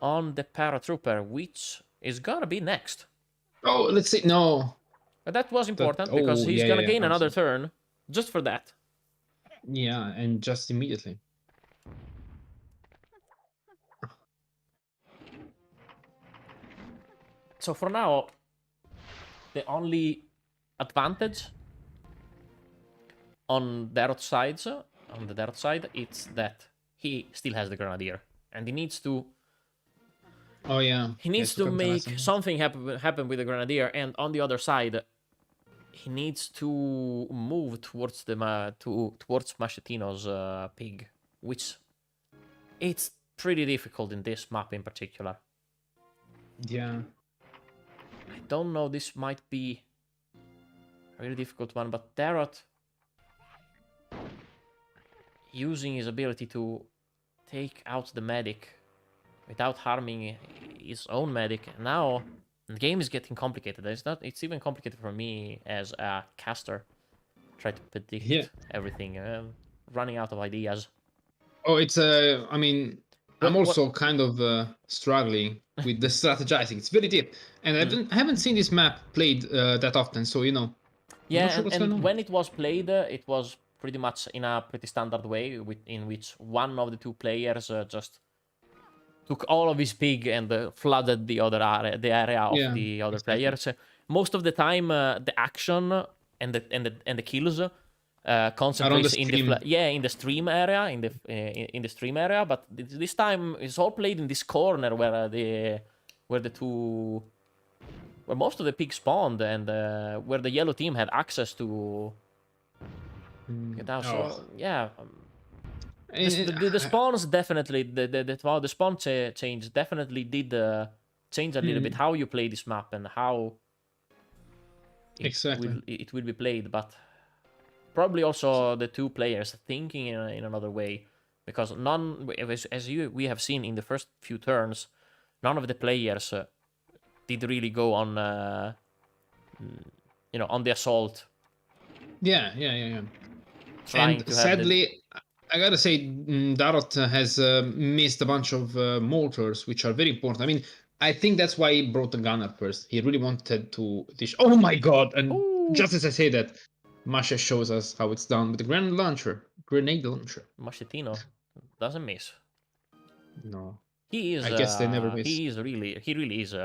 on the paratrooper, which is gonna be next. Oh, let's see. No. But that was important because he's yeah, gonna yeah, gain another absolutely. turn just for that. Yeah, and just immediately. So for now, the only advantage on Darrow's sides, on the Darrow side, it's that he still has the Grenadier, and he needs to. Oh yeah. He needs to make something happen with the Grenadier, and on the other side, he needs to move towards towards Machetino's pig, which it's pretty difficult in this map in particular. Yeah. I don't know, this might be a really difficult one, but Darrow using his ability to take out the medic without harming his own medic. Now the game is getting complicated. It's even complicated for me as a caster. Try to predict everything. Running out of ideas. Oh, it's I mean, I'm also kind of struggling with the strategizing. It's very deep, and I haven't seen this map played that often, so you know. Yeah, sure and when it was played, it was pretty much in a pretty standard way, in which one of the two players just took all of his pig and flooded the area of the other players. Most of the time, the action and the kills concentrates in the stream area, in the stream area. But this time it's all played in this corner where most of the pigs spawned and where the yellow team had access to. So yeah. The spawns definitely the spawn change definitely did change a little bit how you play this map and how it will be played, but probably also the two players thinking in another way, because we have seen in the first few turns, none of the players did really go on on the assault. Yeah. And sadly, I gotta say, Darrow has missed a bunch of mortars, which are very important. I mean, I think that's why he brought the gunner first. He really wanted to dish. Oh my god! And just as I say that, Masha shows us how it's done with the grenade launcher. Machetino doesn't miss. No. He is. I guess they never miss. He really is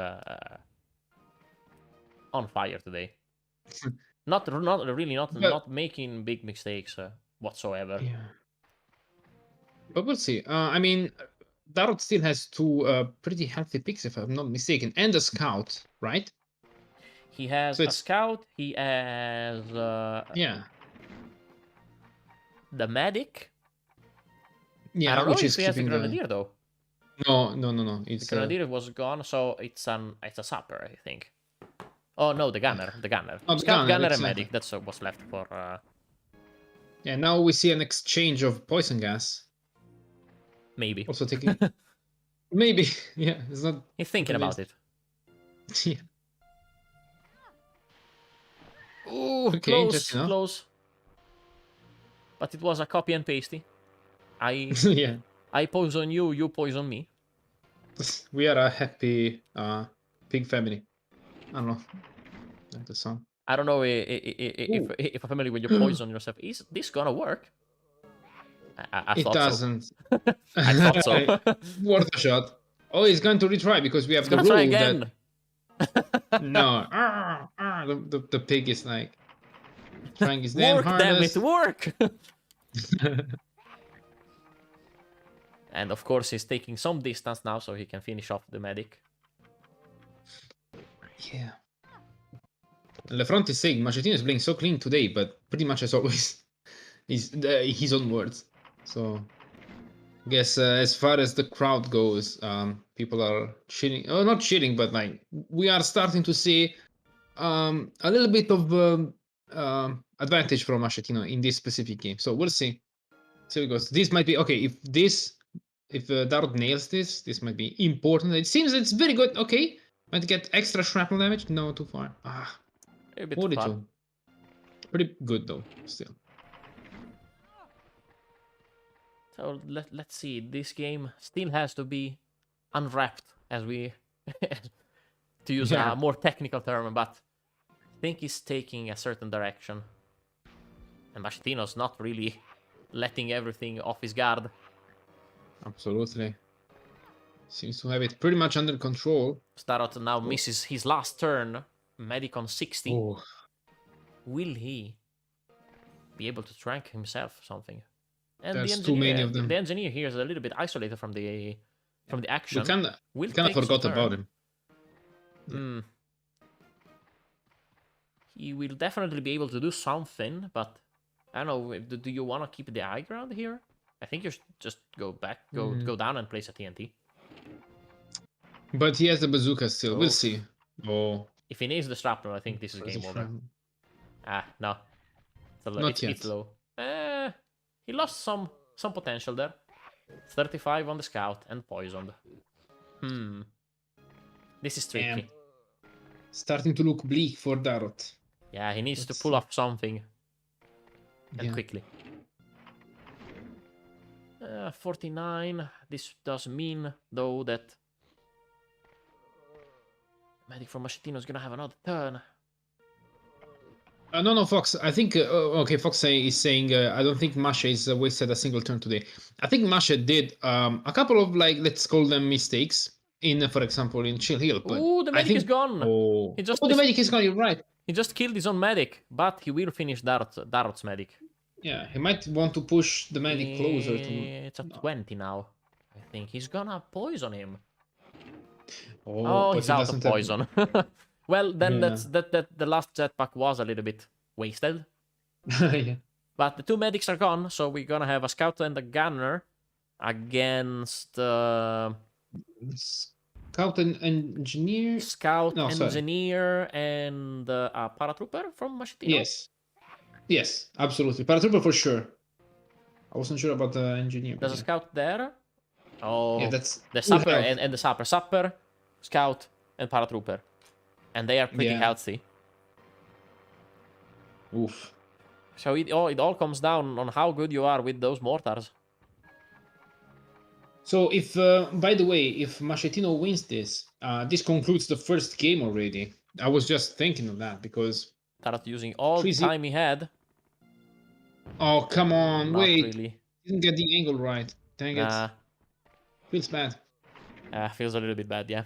on fire today. not making big mistakes whatsoever. Yeah. But we'll see. I mean, Darrow still has two pretty healthy picks, if I'm not mistaken, and a scout, right? He has a scout. He has the medic. Yeah, I don't know if he has the grenadier though. No. It's the grenadier was gone, so it's a sapper, I think. Oh no, the gunner. Oh, Scout, gunner, and medic. That's what's left for. Yeah, now we see an exchange of poison gas. Maybe. Also taking. Maybe. Yeah, it's not. He's thinking about it. Yeah. Ooh, okay, close. But it was a copy and pasty. I poison you, you poison me. We are a happy pig family. I don't know. Like the song. I don't know if a family when you poison yourself, is this gonna work? I thought doesn't. So. I thought so. Worth a shot. Oh, he's going to retry because we have the rule try again. That... No. The pig is like trying his damn hardest. Work! And of course he's taking some distance now so he can finish off the medic. Yeah. Lefront is saying Machetino is playing so clean today, but pretty much as always, he's his own words. So I guess as far as the crowd goes, people are cheering. Oh, not cheering, but like we are starting to see a little bit of advantage from Machetino in this specific game. So we'll see. So it goes. This might be okay. If Darut nails this, this might be important. It seems it's very good. Okay, might get extra shrapnel damage. No, too far. A bit too far. 42. Pretty good though, still. So let's see. This game still has to be unwrapped, as we to use Yeah. a more technical term, but I think he's taking a certain direction. And Machetino's not really letting everything off his guard. Absolutely. Seems to have it pretty much under control. Starot now misses his last turn. Medic on 60. Oh, Will he be able to trank himself something? And there's the too engineer, many of them. the engineer here is a little bit isolated from the action. We kind of forgot about him. Hmm. He will definitely be able to do something, but I don't know. Do you want to keep the high ground here? I think you should just go back, go down and place a TNT. But he has the bazooka still. We'll see. Oh, If he nails the shrapnel, I think this is there's game a over. shrapnel. No. Not yet. It's low. He lost some potential there. 35 on the scout and poisoned. This is tricky. Damn. Starting to look bleak for Darot. Yeah, he needs to Let's pull see. off something. And Yeah. quickly. 49. This does mean, though, that Medic from Machetino is gonna have another turn. No, Fox. I think okay. Fox is saying I don't think Masha is wasted a single turn today. I think Masha did a couple of like let's call them mistakes in, for example, in Chill Hill. But Ooh, the I medic think, is gone. Oh, He just the medic is gone. You're right. He just killed his own medic, but he will finish Darot's medic. Yeah, he might want to push the medic closer to. It's at 20 now. I think he's gonna poison him. Oh, but He's he out of doesn't have- poison. Well, then Yeah. that the last jetpack was a little bit wasted. Yeah. But the two medics are gone, so we're gonna have a scout and a gunner against Scout and engineer. scout, No, sorry. engineer, and a paratrooper from Machetino. Yes, absolutely. Paratrooper for sure. I wasn't sure about the engineer. but There's a yeah. scout there. Oh, Yeah, that's the full sapper health. and the sapper. Sapper, scout, and paratrooper. And they are pretty Yeah. healthy. Oof. So it all comes down on how good you are with those mortars. So if, by the way, if Machetino wins this, this concludes the first game already. I was just thinking of that because. Started using all the Crazy. time he had. Oh, come on, Not wait. really. Didn't get the angle right. Dang it. Nah, Feels bad. feels a little bit bad, yeah.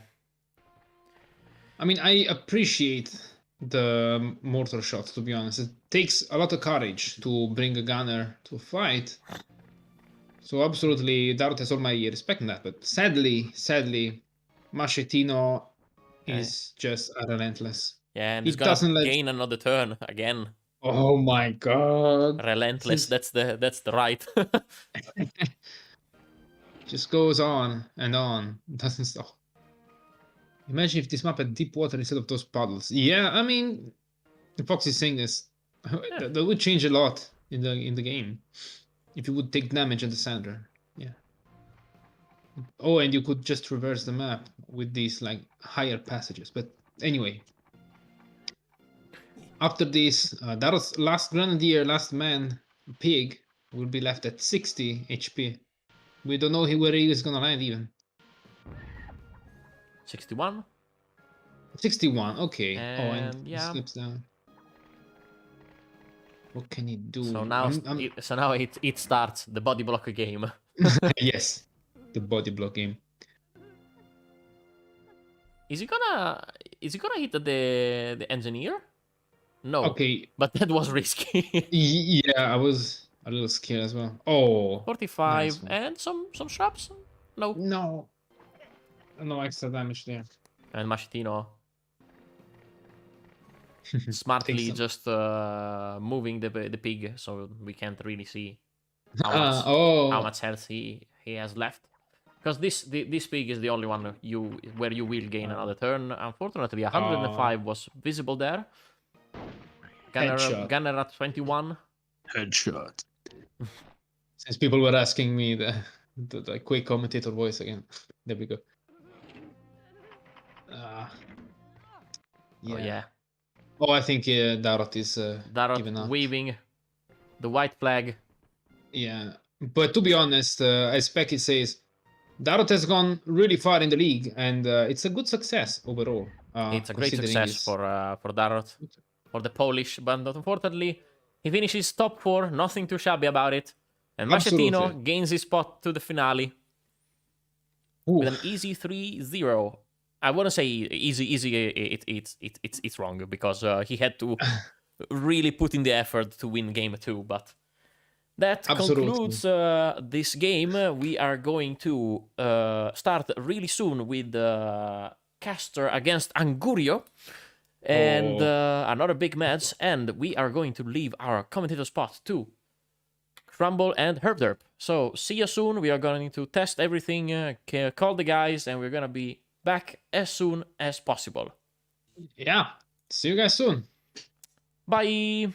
I mean, I appreciate the mortar shot, to be honest. It takes a lot of courage to bring a gunner to a fight. So absolutely, Darut has all my respect in that. But sadly, Machetino is just relentless. Yeah, and He he's gonna doesn't let- gain another turn again. Oh my god. Relentless. That's the right. Just goes on and on. Doesn't stop. Imagine if this map had deep water instead of those puddles. Yeah, I mean, Fox is saying this. That would change a lot in the game. If you would take damage at the center. Yeah. Oh, and you could just reverse the map with these like higher passages. But anyway. After this, Darot's last grenadier, last man, pig, will be left at 60 HP. We don't know where he is gonna land even. 61. 61, okay. And, he yeah. slips down. What can he do? So now, it starts the body blocker game. Yes, the body block game. Is he gonna hit the engineer? No. Okay, But that was risky. yeah, I was a little scared as well. Oh, 45 nice one. and some shrubs. No. no extra damage there. And Machetino smartly Takes some- just moving the pig, so we can't really see how much Oh, health he he has left. Because this pig is the only one where you will gain another turn. Unfortunately, 105 was visible there. Gunner at 21. Headshot. Since people were asking me the quick commentator voice again. There we go. Oh yeah. Oh, I think Darot is Darot waving the white flag. Yeah, but to be honest, as Pecky says, Darot has gone really far in the league, and it's a good success overall. It's a great success for Darot, for the Polish, but unfortunately, he finishes top 4, nothing too shabby about it. And Machetino gains his spot to the finale with an easy 3-0. I wouldn't say easy. It's wrong because he had to really put in the effort to win game 2. But that concludes this game. We are going to start really soon with Caster against Angurio. And another big match. And we are going to leave our commentator spot to Crumble and Herb. So see you soon. We are going to test everything, call the guys, and we're going to be back as soon as possible. Yeah. See you guys soon. Bye.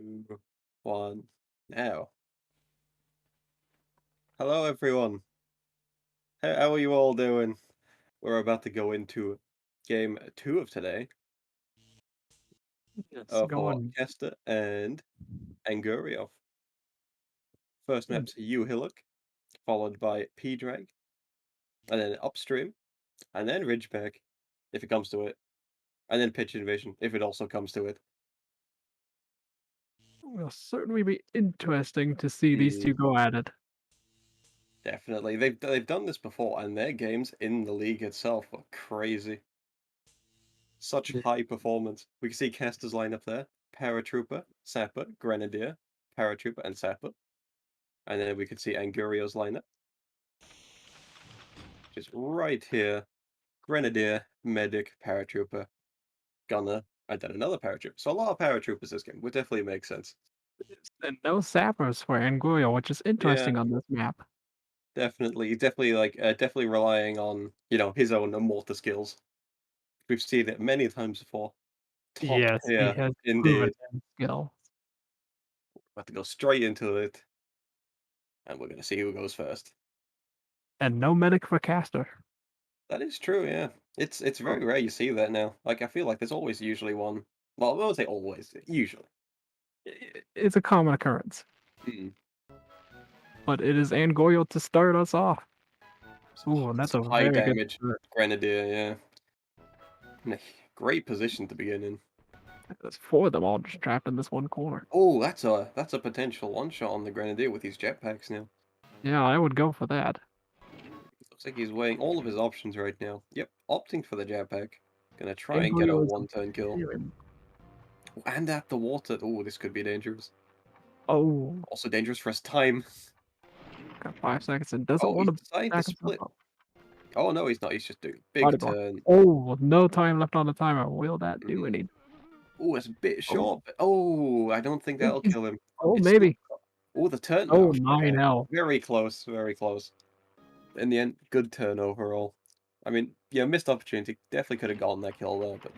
2, 1, now. Hello, everyone. How are you all doing? We're about to go into game 2 of today It's for going. Kester and Anguriov. First map's U-Hillock, followed by P-Drag, and then Upstream, and then Ridgeback, if it comes to it, and then Pitch Invasion, if it also comes to it. Will certainly be interesting to see these two go at it. Definitely. They've done this before, and their games in the league itself are crazy. Such Yeah. high performance. We can see Kester's lineup there. Paratrooper, Sapper, Grenadier, Paratrooper, and Sapper. And then we could see Angurio's lineup. Just right here. Grenadier, Medic, Paratrooper, Gunner, and then another Paratrooper. So a lot of Paratroopers this game. Would definitely make sense. And no sappers for Angurio, which is interesting on this map. Definitely definitely relying on, his own mortar skills. We've seen it many times before. Top Yes, he tier, has indeed. proven his skill. About to go straight into it. And we're gonna see who goes first. And no medic for caster. That is true, yeah. It's very rare you see that now. Like I feel like there's always usually one. Well, I won't say always, usually. It's a common occurrence. Hmm. But it is Angorio to start us off. Ooh, that's a Some high very good damage start. Grenadier, yeah. In a great position to begin in. There's 4 of them all just trapped in this one corner. Oh, that's a potential one shot on the Grenadier with these jetpacks now. Yeah, I would go for that. Looks like he's weighing all of his options right now. Yep, opting for the jetpack. Gonna try and get a Angorio is one-turn kill. And at the water. Oh, this could be dangerous. Oh, Also dangerous for his time. got 5 seconds and doesn't Oh, want he's to deciding to back himself split. up. Oh no, he's not. He's just doing a Body big block. turn. Oh, no time left on the timer. Will that do any? Oh, it's a bit short. Oh, I don't think that'll kill him. Oh, It's maybe. Oh, the turn. Oh, No, 9L. very close. Very close. In the end, good turn overall. I mean, yeah, missed opportunity. Definitely could have gotten that kill there, but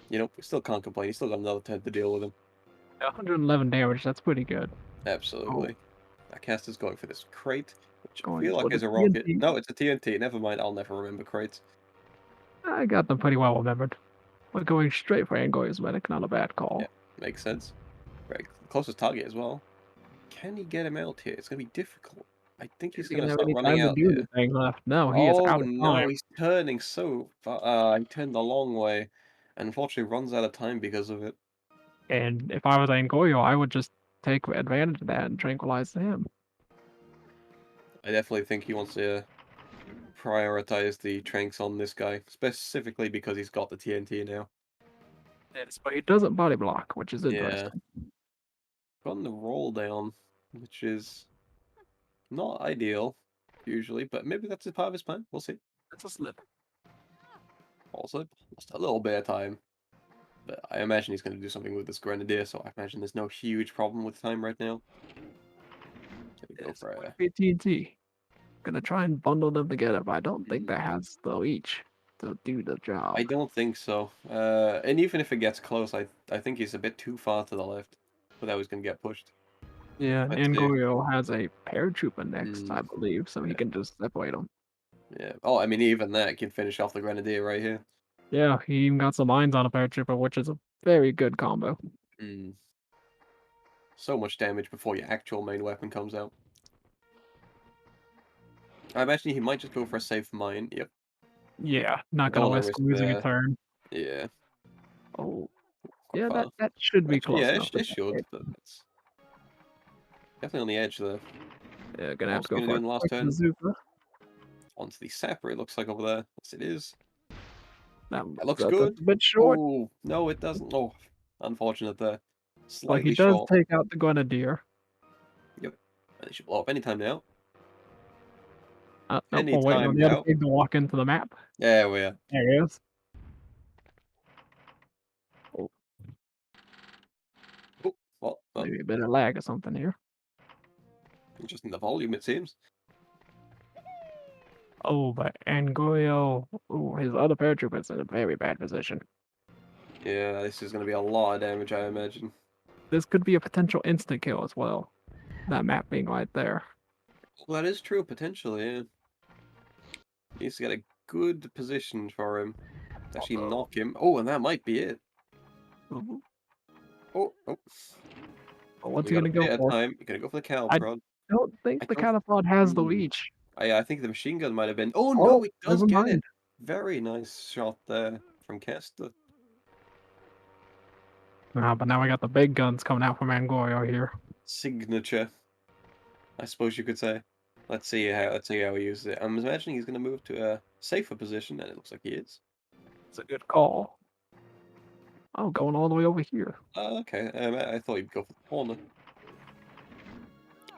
we still can't complain. He's still got another turn to deal with him. 111 damage. That's pretty good. Absolutely. That caster's going for this crate, which I Going feel like for is the a rocket. TNT. No, it's a TNT. Never mind. I'll never remember crates. I got them pretty well remembered. We're going straight for Angoya's medic. Not a bad call. Yeah, makes sense. Very closest target as well. Can he get him out here? It's gonna be difficult. I think he's Is he gonna gonna have start any running time to out do here. anything left? No, he is Oh out of no, time. he's turning so far. He turned the long way, and unfortunately runs out of time because of it. And if I was Angoyo, I would just take advantage of that and tranquilize him. I definitely think he wants to prioritize the tranks on this guy, specifically because he's got the TNT now. Yes, but he doesn't body block, which is Yeah. interesting. Gotten the roll down, which is not ideal, usually, but maybe that's a part of his plan. We'll see. It's a slip. Also, lost a little bit of time. But I imagine he's going to do something with this Grenadier, so I imagine there's no huge problem with time right now. Gonna go It's for going to be TNT. Gonna try and bundle them together, but I don't think that has the each to do the job. I don't think so. And even if it gets close, I think he's a bit too far to the left. But that was going to get pushed. Yeah, Let's see. Angorio has a paratrooper next, I believe, so he Yeah. can just separate them. Yeah. Oh, I mean, even that can finish off the Grenadier right here. Yeah, he even got some mines on a paratrooper, which is a very good combo. So much damage before your actual main weapon comes out. I imagine he might just go for a safe mine. Yep. Yeah, not Don't gonna wanna risk risk losing a the- turn. Yeah. Oh, Quite yeah, far. that should be Actually, close yeah, enough. it should, but it's definitely on the edge there. Yeah, gonna have What's to go gonna for do a in the last quick turn? bazooka. Onto the Sapper, it looks like over there. Yes, it is. That looks that's good. a bit short. Oh, no, it doesn't. Oh, unfortunate there. But Slightly he does short. take out the Grenadier. Yep. And it should blow up anytime now. Nope, we're waiting on the other pig to walk into the map. Yeah, we are. There he is. Oh, well, Maybe a bit of lag or something here. just in the volume, it seems. Oh, but Angoyo, his other paratrooper is in a very bad position. Yeah, this is going to be a lot of damage, I imagine. this could be a potential instant kill as well. That map being right there. Well, that is true, potentially, yeah. Needs to get a good position for him to actually knock him. Oh, and that might be it. Ooh, Oh. but what's You he got a gonna go bit of for? time. You're gonna go for the cow I prod. don't think I the don't. catapult has the Hmm. reach. I think the machine gun might have been. Oh Oh, no, it does never get it. mind. Very nice shot there from Kester. Nah, but now we got the big guns coming out from Angorio here. Signature, I suppose you could say. Let's see how he uses it. I'm imagining he's gonna move to a safer position, and it looks like he is. It's a good call. Oh, going all the way over here. Okay. I thought he'd go for the corner,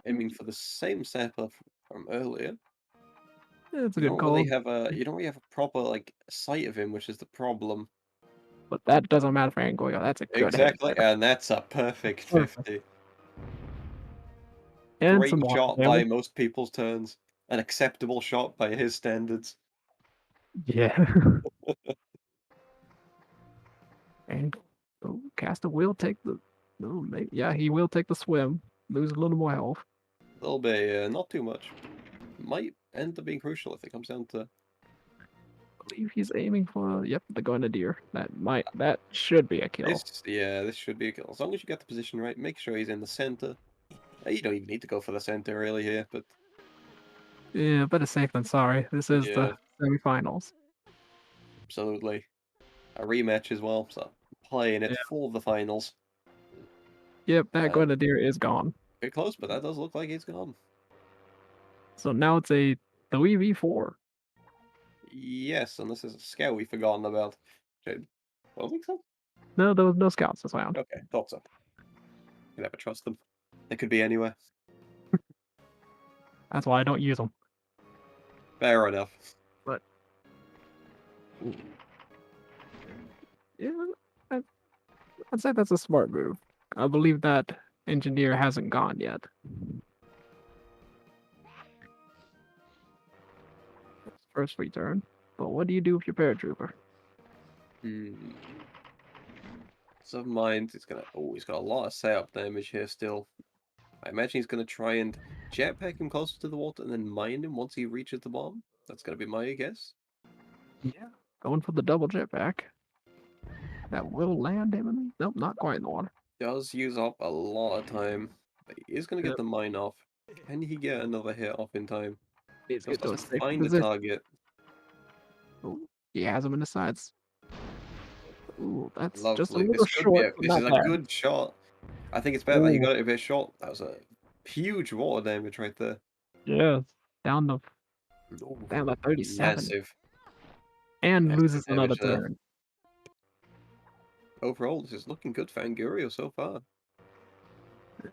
aiming for the same setup from earlier. Yeah, it's a You good don't call. really have a proper like sight of him, which is the problem. But that doesn't matter for Angorio. That's a good hit. Exactly, There. and that's a perfect Perfect. 50. And Great some more shot by damage. most people's turns. An acceptable shot by his standards. Yeah. And Caster will take the. No, maybe, yeah, he will take the swim. Lose a little more health. A little bit, not too much. Might end up being crucial if it comes down to. I believe he's aiming for. Yep, the Grenadier. That should be a kill. This should be a kill. As long as you get the position right, make sure he's in the center. You don't even need to go for the center really here, but Yeah, better safe than sorry. This is yeah, the semifinals. absolutely. A rematch as well, so playing it Yeah. for the finals. Yep, that Uh, Grenadier is gone. Bit close, but that does look like it's gone. So now it's a 3v4. Yes, and this is a scout we've forgotten about. I don't think so. No, there was no scouts around. Okay, thought so. You never trust them. They could be anywhere. That's why I don't use them. Fair enough. But yeah, I'd say that's a smart move. I believe that engineer hasn't gone yet. First return. But what do you do with your paratrooper? So mind, he's got a lot of setup damage here still. I imagine he's gonna try and jetpack him closer to the water and then mine him once he reaches the bomb. That's gonna be my guess. Yeah, going for the double jetpack. That will land him. Nope, not quite in the water. Does use up a lot of time, but he is gonna get Yep. the mine off. Can he get another hit off in time? Needs to Just get to a has to safe find the position. target. Ooh, he has him in the sides. Ooh, that's just a Lovely. little short, but This not is a bad. good shot. I think it's better that he Ooh, got it a bit short. That was a huge water damage right there. yeah, down to Ooh, 37, massive, and massive loses another damage there. turn. Overall, this is looking good for Angurio so far.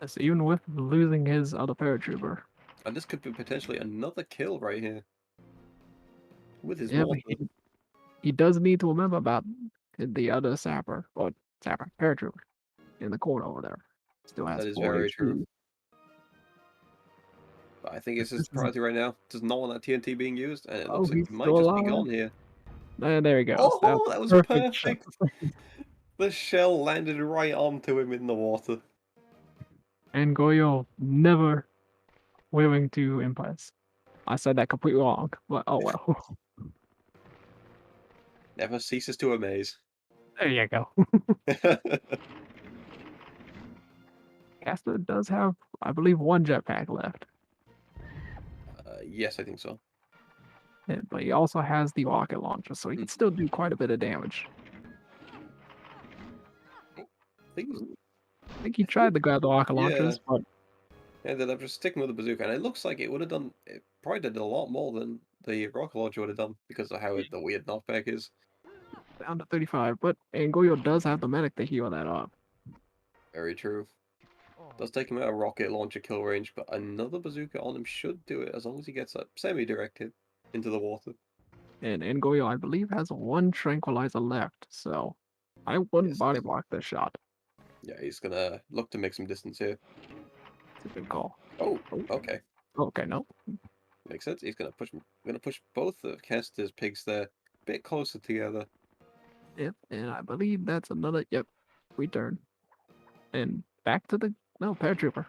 Yes, even with losing his other paratrooper. And this could be potentially another kill right here. With his Yeah, but water. he does need to remember about the other paratrooper in the corner over there. Still has That is 4 very HP. true. But I think it's his priority right now. Does not want that TNT being used, and it Oh, looks like he's he might still just be alive. gone here. And there he goes. Oh, that was Perfect shot. perfect! The shell landed right onto him in the water. And Goyo never willing to impress. I said that completely wrong, but oh well. Never ceases to amaze. There you go. Caster does have, I believe, 1 jetpack left. Yes, I think so. But he also has the rocket launcher, so he can still do quite a bit of damage. I He tried to grab the rocket Yeah. launchers, but Ended up just sticking with the bazooka, and it looks like it would have done. It probably did a lot more than the rocket launcher would have done because of how the weird knockback is. down to 35. But Angoyo does have the medic to heal that up. Very true. Does take him out of rocket launcher kill range, but another bazooka on him should do it as long as he gets a semi-directed into the water. And Angoyo, I believe, has 1 tranquilizer left, so I wouldn't Yes. body block this shot. Yeah, he's gonna look to make some distance here. It's a good call. Oh, okay, Okay, no. makes sense. He's gonna push both of Kester's pigs there a bit closer together. Yep, and I believe that's another, yep, return. And back to the paratrooper.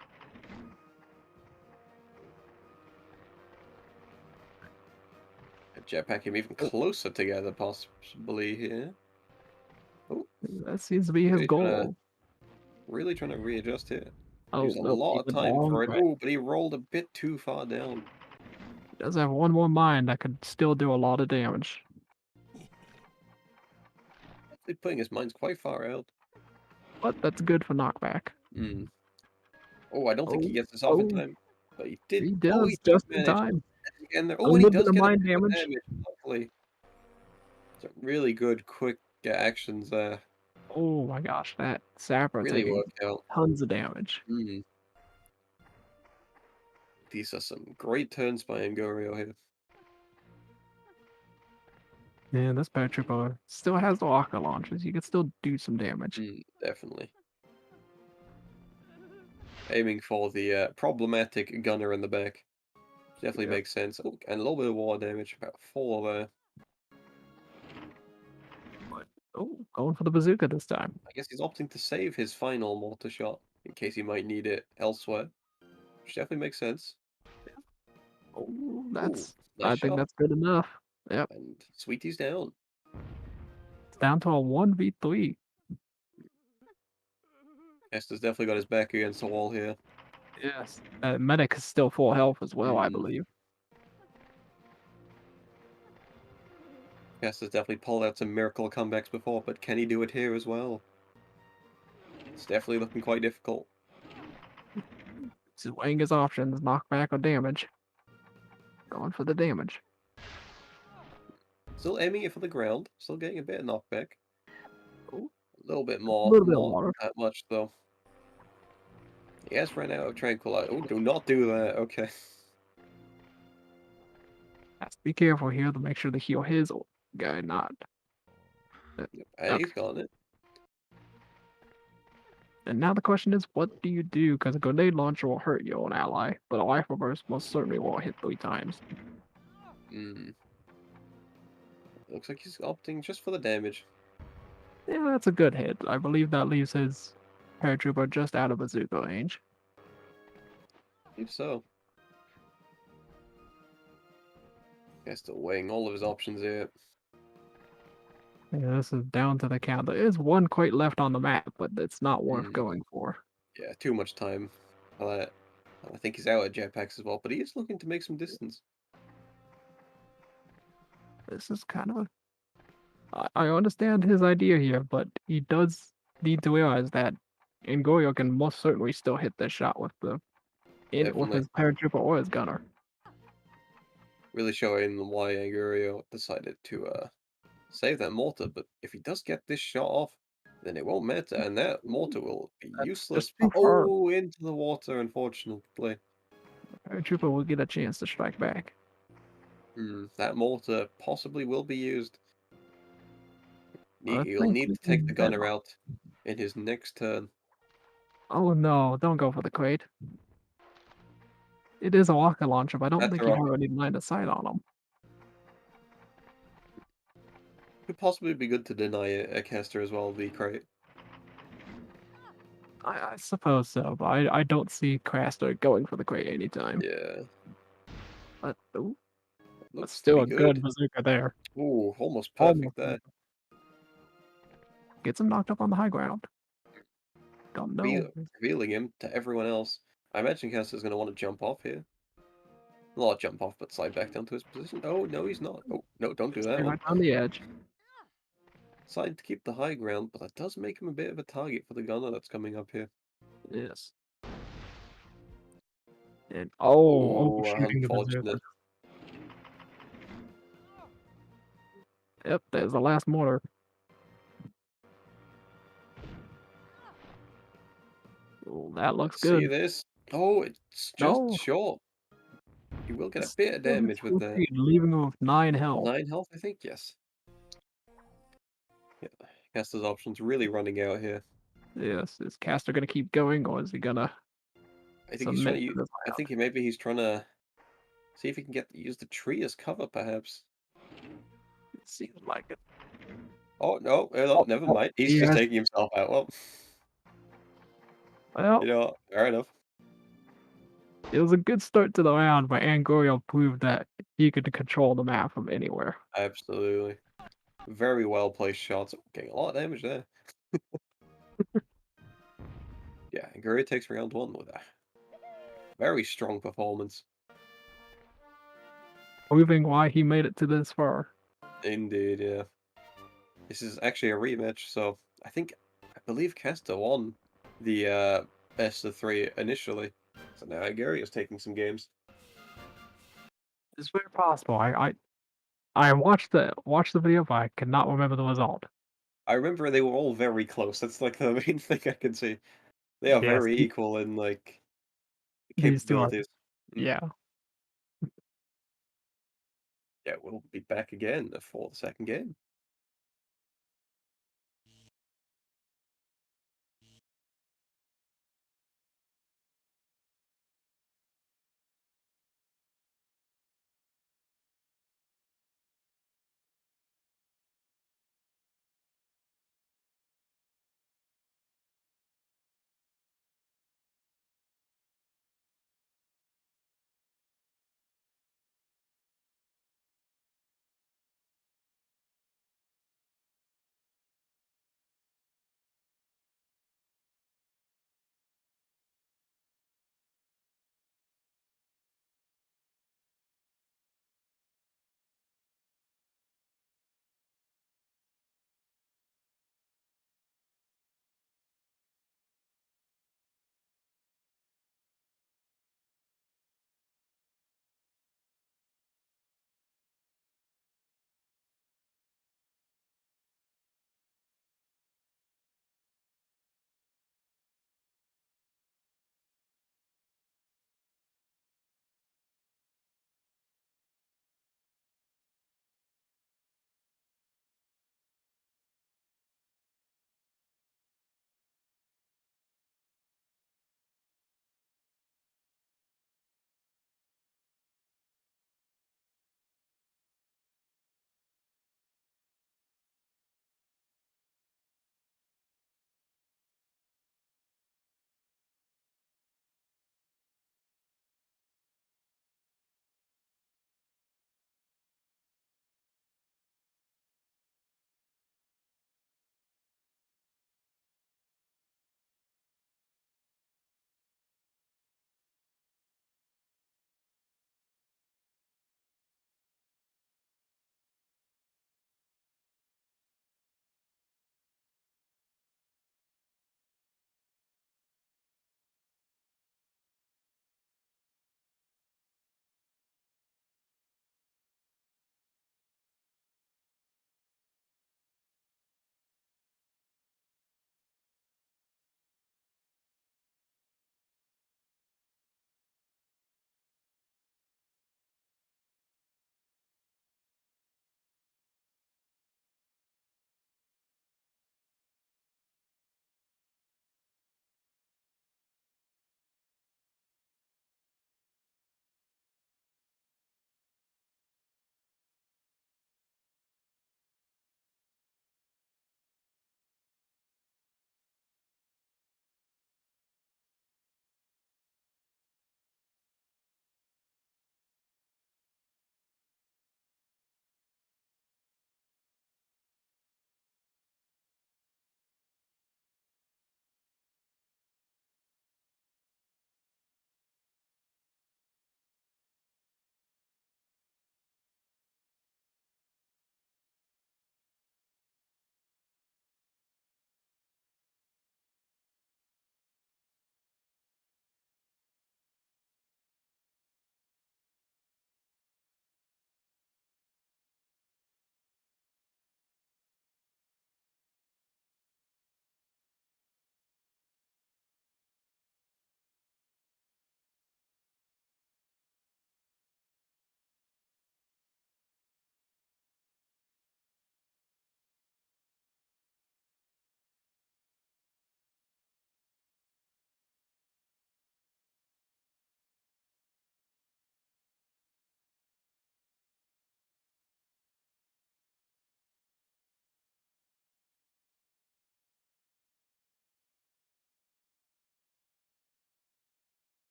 Jetpack him even closer together, possibly here. Oh, That seems to be his goal. really trying to readjust here. Oh, Use a no, lot of even time long for it. way. Oh, but he rolled a bit too far down. He does have one more mine that could still do a lot of damage. Actually putting his mines quite far out. But that's good for knockback. Hmm. Oh, I don't think he Oh, gets this off in oh, time. But he did. he Oh, does he did just in manage. time. And there. A Oh, and he little bit does of get a mine bit of damage. damage, luckily. Some really good, quick actions there. Oh my gosh, that sapper Really taking worked out. tons of damage. Hmm. These are some great turns by Angorio here. Yeah, this paratrooper still has the rocket launchers. You can still do some damage. Definitely. Aiming for the problematic gunner in the back. Definitely makes sense. Oh, and a little bit of war damage, about 4 there. Oh, going for the bazooka this time. I guess he's opting to save his final mortar shot in case he might need it elsewhere. Which definitely makes sense. Oh, Ooh, nice nice think shot. that's good enough. Yep. And Sweetie's down. It's down to a 1v3. Esther's definitely got his back against the wall here. Yes. Medic is still full health as well, I Mhm. believe. Esther's definitely pulled out some miracle comebacks before, but can he do it here as well? It's definitely looking quite difficult. He's weighing his options, knockback or damage. Going for the damage. Still aiming it for the ground. Still getting a bit of knockback. Oh, A little bit a more. little bit Not more. that much, though. He has run out of tranquilizer. Oh, do not do that. Okay. Has to be careful here to make sure to heal his guy, not. And Okay. he's got it. And now the question is, what do you do? Because a grenade launcher will hurt your own ally, but a rifle burst most certainly won't hit 3 times. Looks like he's opting just for the damage. Yeah, that's a good hit. I believe that leaves his paratrooper just out of bazooka range. I believe so. He's still weighing all of his options here. Yeah, this is down to the count. There is one quite left on the map, but it's not worth going for. Yeah, too much time for that. I think he's out at jetpacks as well, but he is looking to make some distance. This is kind of I understand his idea here, but he does need to realize that Ngoyo can most certainly still hit this shot with with Definitely. his paratrooper or his gunner. Really showing why Angurio decided to save that mortar, but if he does get this shot off, then it won't matter, and that mortar will be That's useless. just too far. Oh, into the water, unfortunately. Paratrooper will get a chance to strike back. That mortar possibly will be used. I He'll think need this to take is the gunner better. out in his next turn. Oh no, don't go for the crate. It is a rocket launcher, but I don't That's think a you rocket. have any line of sight on him. Could possibly be good to deny a caster as well, the crate. I suppose so, but I don't see Craster going for the crate anytime. Yeah, But ooh, that's looks to still be a good good. bazooka there. Ooh, almost Almost perfect there. gets him knocked up on the high ground. Don't know. Revealing him to everyone else. I imagine caster's going to want to jump off here. Not jump off, but slide back down to his position. Oh, no, he's not. Oh, no, don't do that Stay one. right on the edge. Decided to keep the high ground, but that does make him a bit of a target for the gunner that's coming up here. Yes. And Oh, overshooting the bazooka. unfortunate. Yep, there's the last mortar. Oh, that looks See good. this? Oh, it's just No, short. You will get a it's bit of still hits damage with full that. speed, leaving him with 9 health. 9 health, I think, yes. Yeah, caster's options really running out here. Yes, is Caster gonna keep going, or is he gonna I think he's trying to. submit to this I round? think maybe he's trying to see if he can use the tree as cover, perhaps. It seems like it. Oh no, no, never mind. He's just yes. taking himself out. Well, Well, Fair enough. it was a good start to the round, but Angorio proved that he could control the map from anywhere. Absolutely. Very well placed shots. Getting a lot of damage there. Yeah, Anguria takes round 1 with a very strong performance. Proving why he made it to this far. Indeed, yeah. This is actually a rematch, so I believe Kesta won the best of 3 initially. So now Anguria is taking some games. It's very possible. I watched the video, but I cannot remember the result. I remember they were all very close. That's like the main thing I can see. They are Yes, very equal in like these two are. capabilities. Yeah. Yeah, we'll be back again for the second game.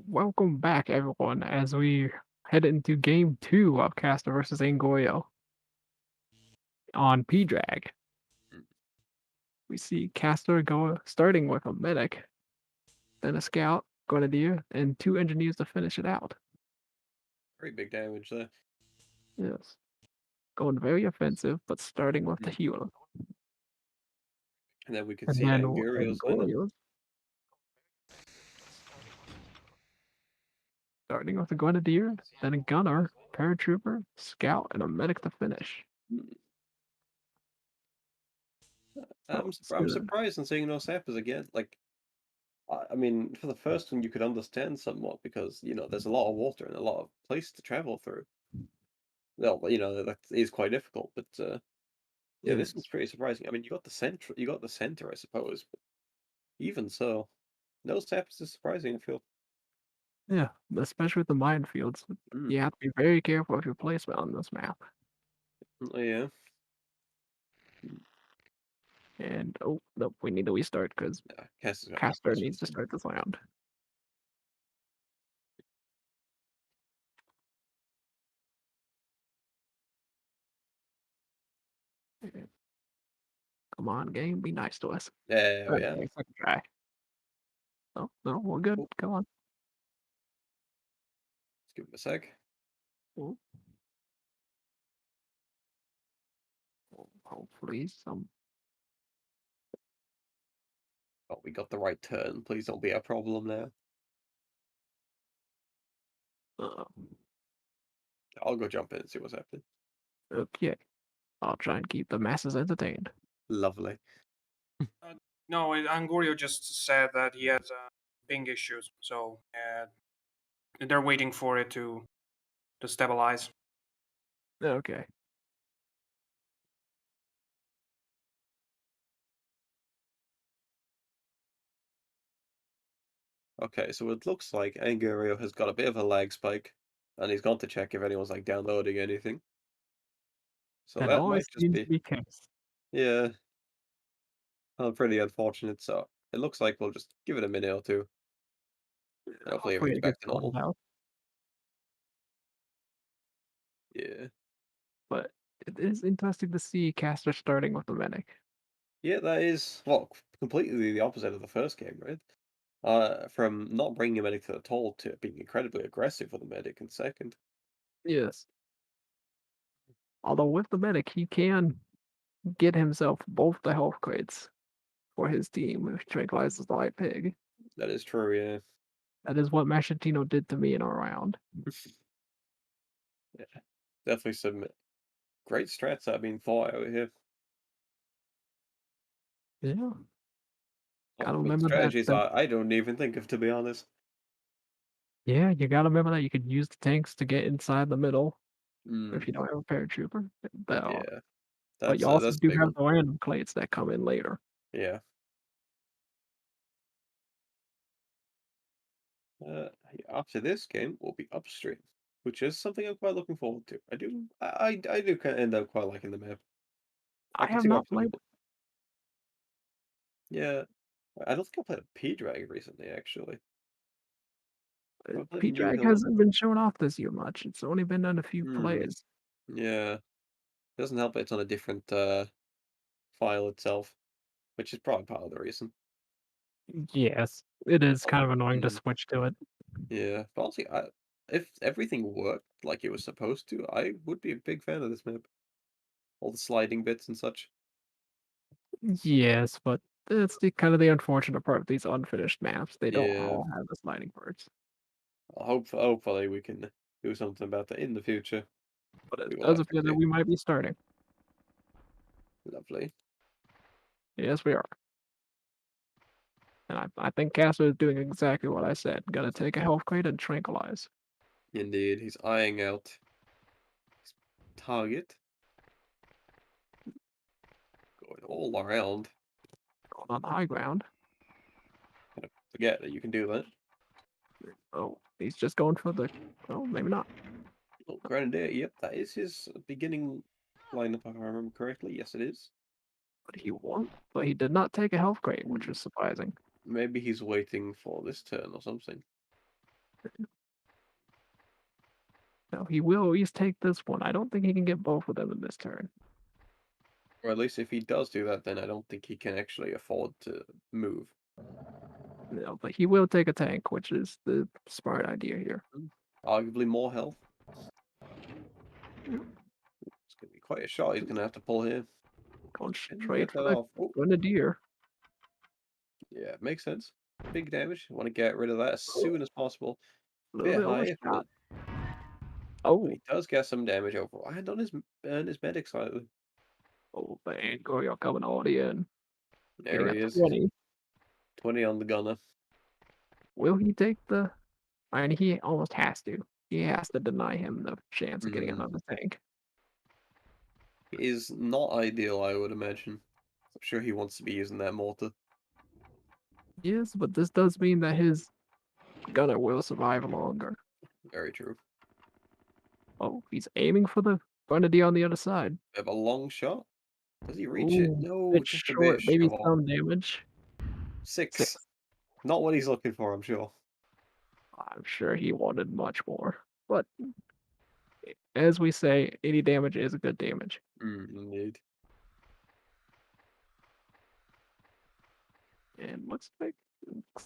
welcome back, everyone, as we head into Game 2 of Caster versus Angoyo on P-Drag. We see Caster starting with a medic, then a scout, grenadier, and 2 engineers to finish it out. Pretty big damage there. Yes. Going very offensive, but starting with the Mm. healer. And then we can And see then Angurio's lineup. Angoyo starting with a grenadier, then a gunner, paratrooper, scout, and a medic to finish. Mm. So, I'm surprised in seeing no sappers again. Like, I mean, for the first one, you could understand somewhat because there's a lot of water and a lot of place to travel through. Well, that is quite difficult, but yeah, this one's pretty surprising. I mean, you got the center, I suppose, but even so, no sappers is surprising. I feel. yeah, especially with the minefields. Mm. You have to be very careful with your placement on this map. Yeah. And oh no, we need to restart because Caster's got Caster questions. needs to start this round. Come on, game, be nice to us. Yeah, Okay, yeah. second try. Oh no, we're good. Oh. Come on. Let's give him a sec. Oh. Hopefully some. Oh, we got the right turn. Please don't be a problem now. I'll go jump in and see what's happening. Okay, I'll try and keep the masses entertained. Lovely. No, Angorio just said that he has ping issues, so they're waiting for it to stabilize. Okay. Okay, so it looks like Angurio has got a bit of a lag spike, and he's gone to check if anyone's like downloading anything. So That that always might just seems be, to be case. yeah, pretty unfortunate. So it looks like we'll just give it a minute or two, and hopefully Hopefully everything's it back gets to normal. sorted out. Yeah, But it is interesting to see Caster starting with the medic. yeah, that is completely the opposite of the first game, right? From not bringing a medic to the toll to being incredibly aggressive with a medic in second. Yes. Although with the medic, he can get himself both the health crates for his team if he tranquilizes the light pig. That is true, yeah. That is what Mashentino did to me in our round. Yeah, definitely some great strats that are being thought out here. Yeah. Oh, Gotta I mean, remember strategies that. I don't even think of, to be honest. Yeah, you gotta remember that you could use the tanks to get inside the middle Mm, if you don't have a paratrooper. yeah, But you also that's a do big have one. the random clates that come in later. Yeah. After this game, we'll be upstream, which is something I'm quite looking forward to. I do end up quite liking the map. I I can have see why not some played. people. Yeah, I don't think I played a P-Drag recently, actually. I played a New P-Drag Hill. hasn't been shown off this year much. It's only been on a few plays. Yeah, it doesn't help that it's on a different file itself, which is probably part of the reason. Yes, it is Oh, kind of annoying to mm, switch to it. yeah, but honestly, if everything worked like it was supposed to, I would be a big fan of this map. All the sliding bits and such. Yes, but it's the kind of the unfortunate part of these unfinished maps. They don't Yeah, all have the sliding parts. hopefully we can do something about that in the future. But We it will does have to appear that see. we might be starting. Lovely. Yes, we are. And I think Caster is doing exactly what I said. Gonna take a health crate and tranquilize. Indeed, he's eyeing out his target. Going all around. Going on the high ground. Kind of forget that you can do that. Oh, he's just going for the. Oh, maybe not. Oh, Grenadier, yep, that is his beginning lineup, if I remember correctly. Yes, it is. But he won. But he did not take a health crate, which Hmm. is surprising. Maybe he's waiting for this turn or something. No, he will at least take this one. I don't think he can get both of them in this turn. Or at least if he does do that, then I don't think he can actually afford to move. No, but he will take a tank, which is the smart idea here. Arguably more health. Mm. It's going to be quite a shot he's going to have to pull here. Going Can he straight get for that the off? Oh, Grenadier. yeah, makes sense. Big damage. Want to get rid of that as soon as possible. A little Bit bit high, overshot. but Oh, he does get some damage overall. And on his medic slightly. oh man, Goryeo coming all in. There Getting a he is. 20. 20 on the gunner. Will he take the... I mean, he almost has to. He has to deny him the chance of getting another tank. Is not ideal, I would imagine. I'm sure he wants to be using that mortar. Yes, but this does mean that his gunner will survive longer. Very true. Oh, he's aiming for the Grenadier on the other side. We have a long shot. Does he reach it? Ooh, No, bit just a short, bit maybe short. some damage. 6. Not what he's looking for, I'm sure. I'm sure he wanted much more. But as we say, 80 damage is a good damage. Indeed. And looks like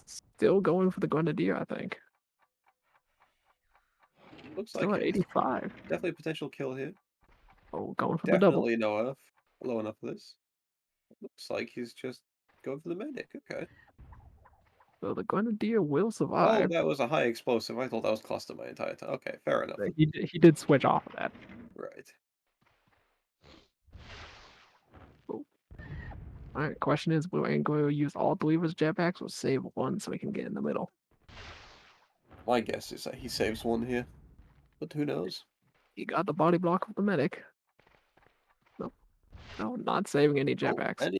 still going for the Grenadier, I think. Looks Still like at it. 85. Definitely a potential kill here. Oh, going for the double. Definitely low enough for this. Looks like he's just going for the medic. Okay. So the Grenadier will Oh, survive. that was a high explosive. I thought that was cluster my entire time. Okay, fair enough. He did switch off of that. Right. Oh. Alright, question is, will Angoyo use all three of his jetpacks or save one so he can get in the middle? My guess is that he saves one here. But who knows? He got the body block of the medic. No, no, not saving any Oh, jetpacks. and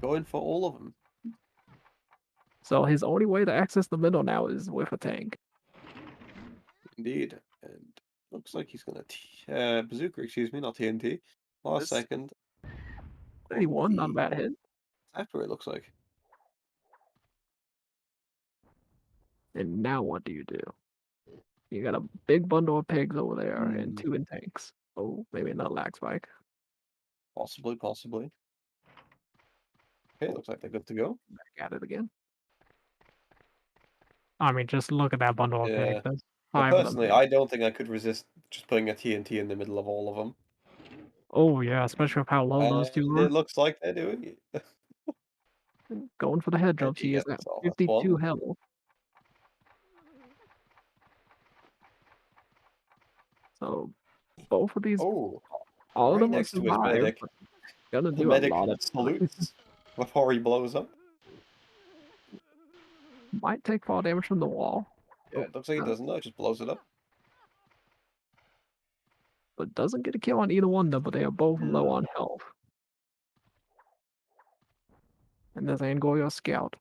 going for all of them. So his only way to access the middle now is with a tank. Indeed. And looks like he's going to... bazooka, excuse me, not TNT. Last This- second. 31, not a bad hit. After it looks like. And now what do? You got a big bundle of pigs over there and 2 in tanks. Oh, maybe another lag spike. Possibly. Okay, looks like they're good to go. Back at it again. I mean, just look at that bundle of Yeah. pigs. That's Now, 5 of them. personally, I don't think I could resist just putting a TNT in the middle of all of them. Oh yeah, especially with how low those two And are. it looks like they're doing it. Going for the head And drops, he he is gets at off. That's 52 one. health. So both of these, Oh, all of right them will next to his survive. medic. But gonna The do a medic lot of salutes before he blows up. might take fall damage from the wall. Yeah, it looks like he doesn't though, it just blows it up. But doesn't get a kill on either one though, but they are both low on health. And there's Angoyo Scout.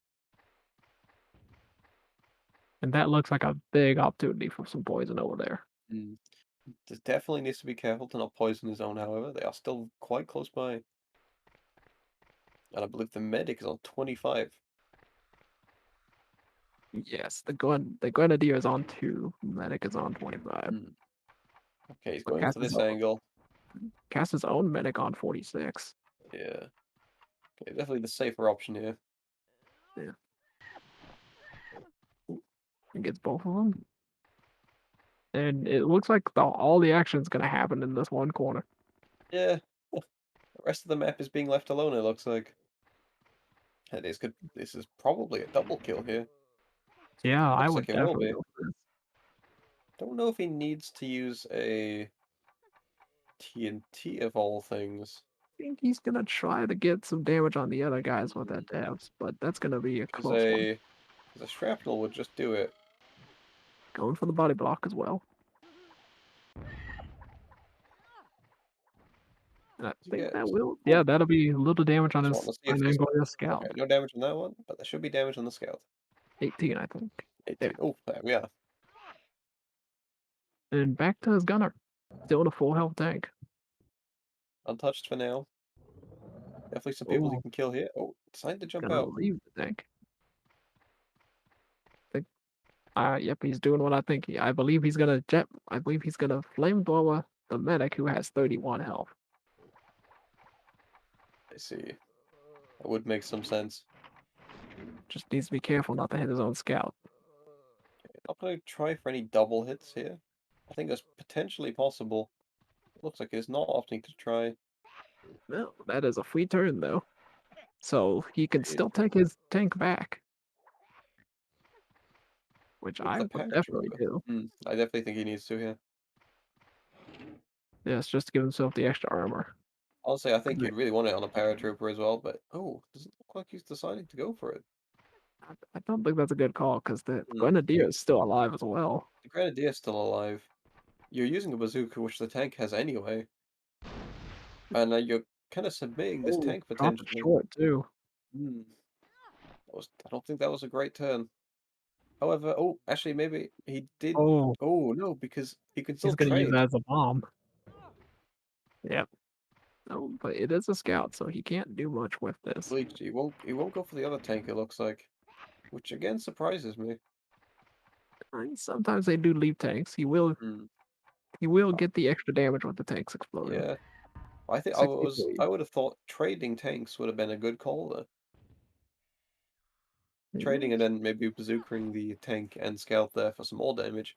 And that looks like a big opportunity for some poison over there. There definitely needs to be careful to not poison his own, however. They are still quite close by. And I believe the medic is on 25. Yes, the Grenadier is on 2, Medic is on 25. Okay, he's But going for this angle. Cast his own Medic on 46. Yeah. Okay, definitely the safer option here. Yeah. He gets both of them. And it looks like all the action is going to happen in this one corner. Yeah. The rest of the map is being left alone, it looks like. And this is probably a double kill here. Yeah, I Looks would like it will definitely be. go for this. Don't know if he needs to use a TNT of all things. I think he's going to try to get some damage on the other guys with that devs, but that's going to be a Because close one. a shrapnel would just do it. Going for the body block as well. And I think that will... Yeah, that'll be a little damage on his Angoyo Scout. Okay, no damage on that one, but there should be damage on the Scout. 18, I think. 18. There. Oh, there we are. And back to his gunner. Still in a full health tank. Untouched for now. Definitely some people he Oh, can kill here. Oh, decided to jump gonna out. leave the tank. Yep, he's doing what I think. I believe he's gonna I believe he's gonna flamethrower the medic who has 31 health. I see. That would make some sense. Just needs to be careful not to hit his own scout. Not gonna try for any double hits here. I think that's potentially possible. Looks like it's not opting to try. Well, that is a free turn though, so he can It still take his tank back, which with I the would definitely paratrooper. do. I definitely think he needs to here. Yes, just to give himself the extra armor. Honestly, I think you'd really want it on a paratrooper as well, but doesn't look like he's deciding to go for it. I don't think that's a good call because the Mm. Grenadier is still alive as well. The Grenadier's still alive. You're using a bazooka, which the tank has anyway, and you're kind of submitting this Oh, tank dropped it potentially. short too. I don't think that was a great turn. However, actually, maybe he did. Oh, Oh no, because he can he's still gonna use trade. that as a bomb. Yep. No, but it is a scout, so he can't do much with this. He won't go for the other tank. It looks like, which again surprises me. Sometimes they do leave tanks. He will Hmm. get the extra damage with the tanks exploding. Yeah, I think 63. I would have thought trading tanks would have been a good call there. Trading and then maybe bazookaing the tank and scout there for some more damage.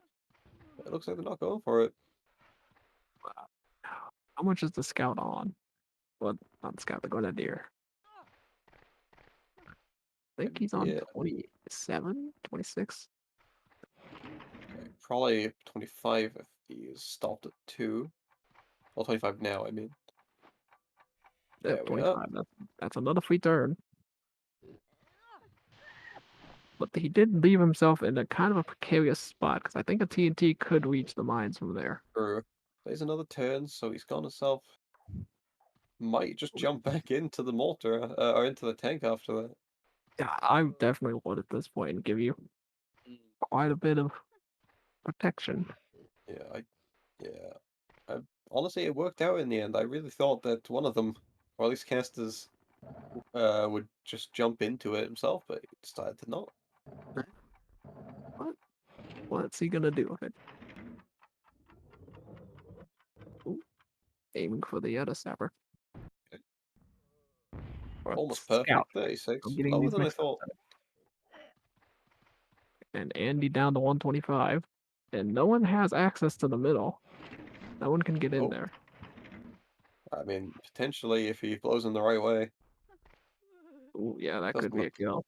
It looks like they're not going for it. How much is the scout on? Well, not the scout, the Grenadier. I think he's on Yeah, 27, 26. okay, probably 25 if he stopped at 2. Well, 25 now, I mean. There Yep, we are. 25. That's another free turn. But he did leave himself in a kind of a precarious spot because I think a TNT could reach the mines from there. True. There's another turn, so he's gone himself. Might just jump back into the mortar or into the tank after that. Yeah, I definitely would at this point and give you quite a bit of protection. Yeah. Honestly, it worked out in the end. I really thought that one of them, or at least casters, would just jump into it himself, but he decided to not. What? What's he gonna do with it? Ooh, aiming for the other sapper. Or Almost scout. perfect. 36. I'm getting Lower these than I mixed up. thought. And Andy down to 125. And no one has access to the middle. No one can get in Oh, there. I mean, potentially if he blows in the right way. Ooh, yeah, that Doesn't could be look. a kill.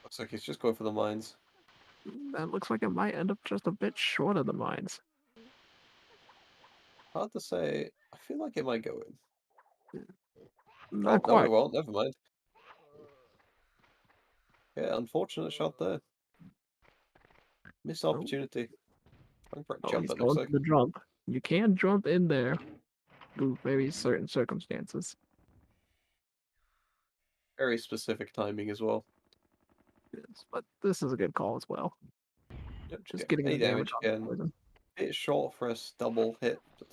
Looks like he's just going for the mines. That looks like it might end up just a bit short of the mines. Hard to say. I feel like it might go in. Not No, it quite. won't. Never mind. Yeah, unfortunate shot there. Missed Oh, opportunity. Going for a oh, jump, he's it looks going for like. the jump. You can jump in there through very certain circumstances. Very specific timing as well. Yes, but this is a good call as well. Yep, Just okay. getting the Any damage damage on the again. poison. Bit short for a double hit, but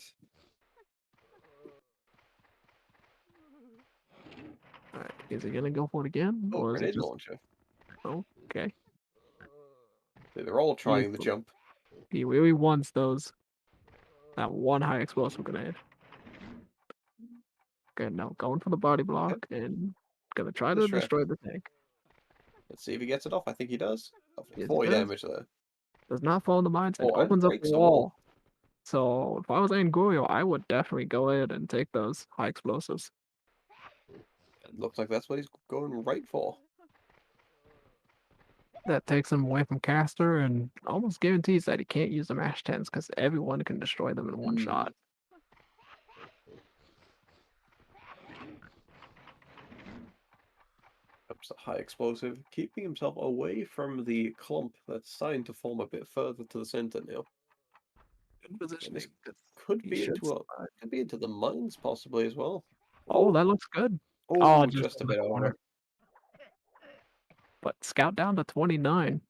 Alright, is he gonna go for it again? oh, Or is it grenade just launcher. okay? They're all He, is, trying the jump. he really wants that one high explosive grenade. Okay, now going for the body block Okay, and gonna try to distract. destroy the tank. Let's see if he gets it off. I think he does. Yes, he 40 does. damage there. Does not fall in the mines and Oh, and opens up the breaks a wall. wall. So if I was Angurio, I would definitely go ahead and take those high explosives. It looks like that's what he's going right for. That takes him away from Caster and almost guarantees that he can't use the mash 10s because everyone can destroy them in one shot. That's a high explosive, keeping himself away from the clump that's starting to form a bit further to the center now. Good And positioning. this could He be should survive. into the mines possibly as well. Oh, Oh, that looks good. oh, Just just a in the bit corner. over. But Scout down to 29.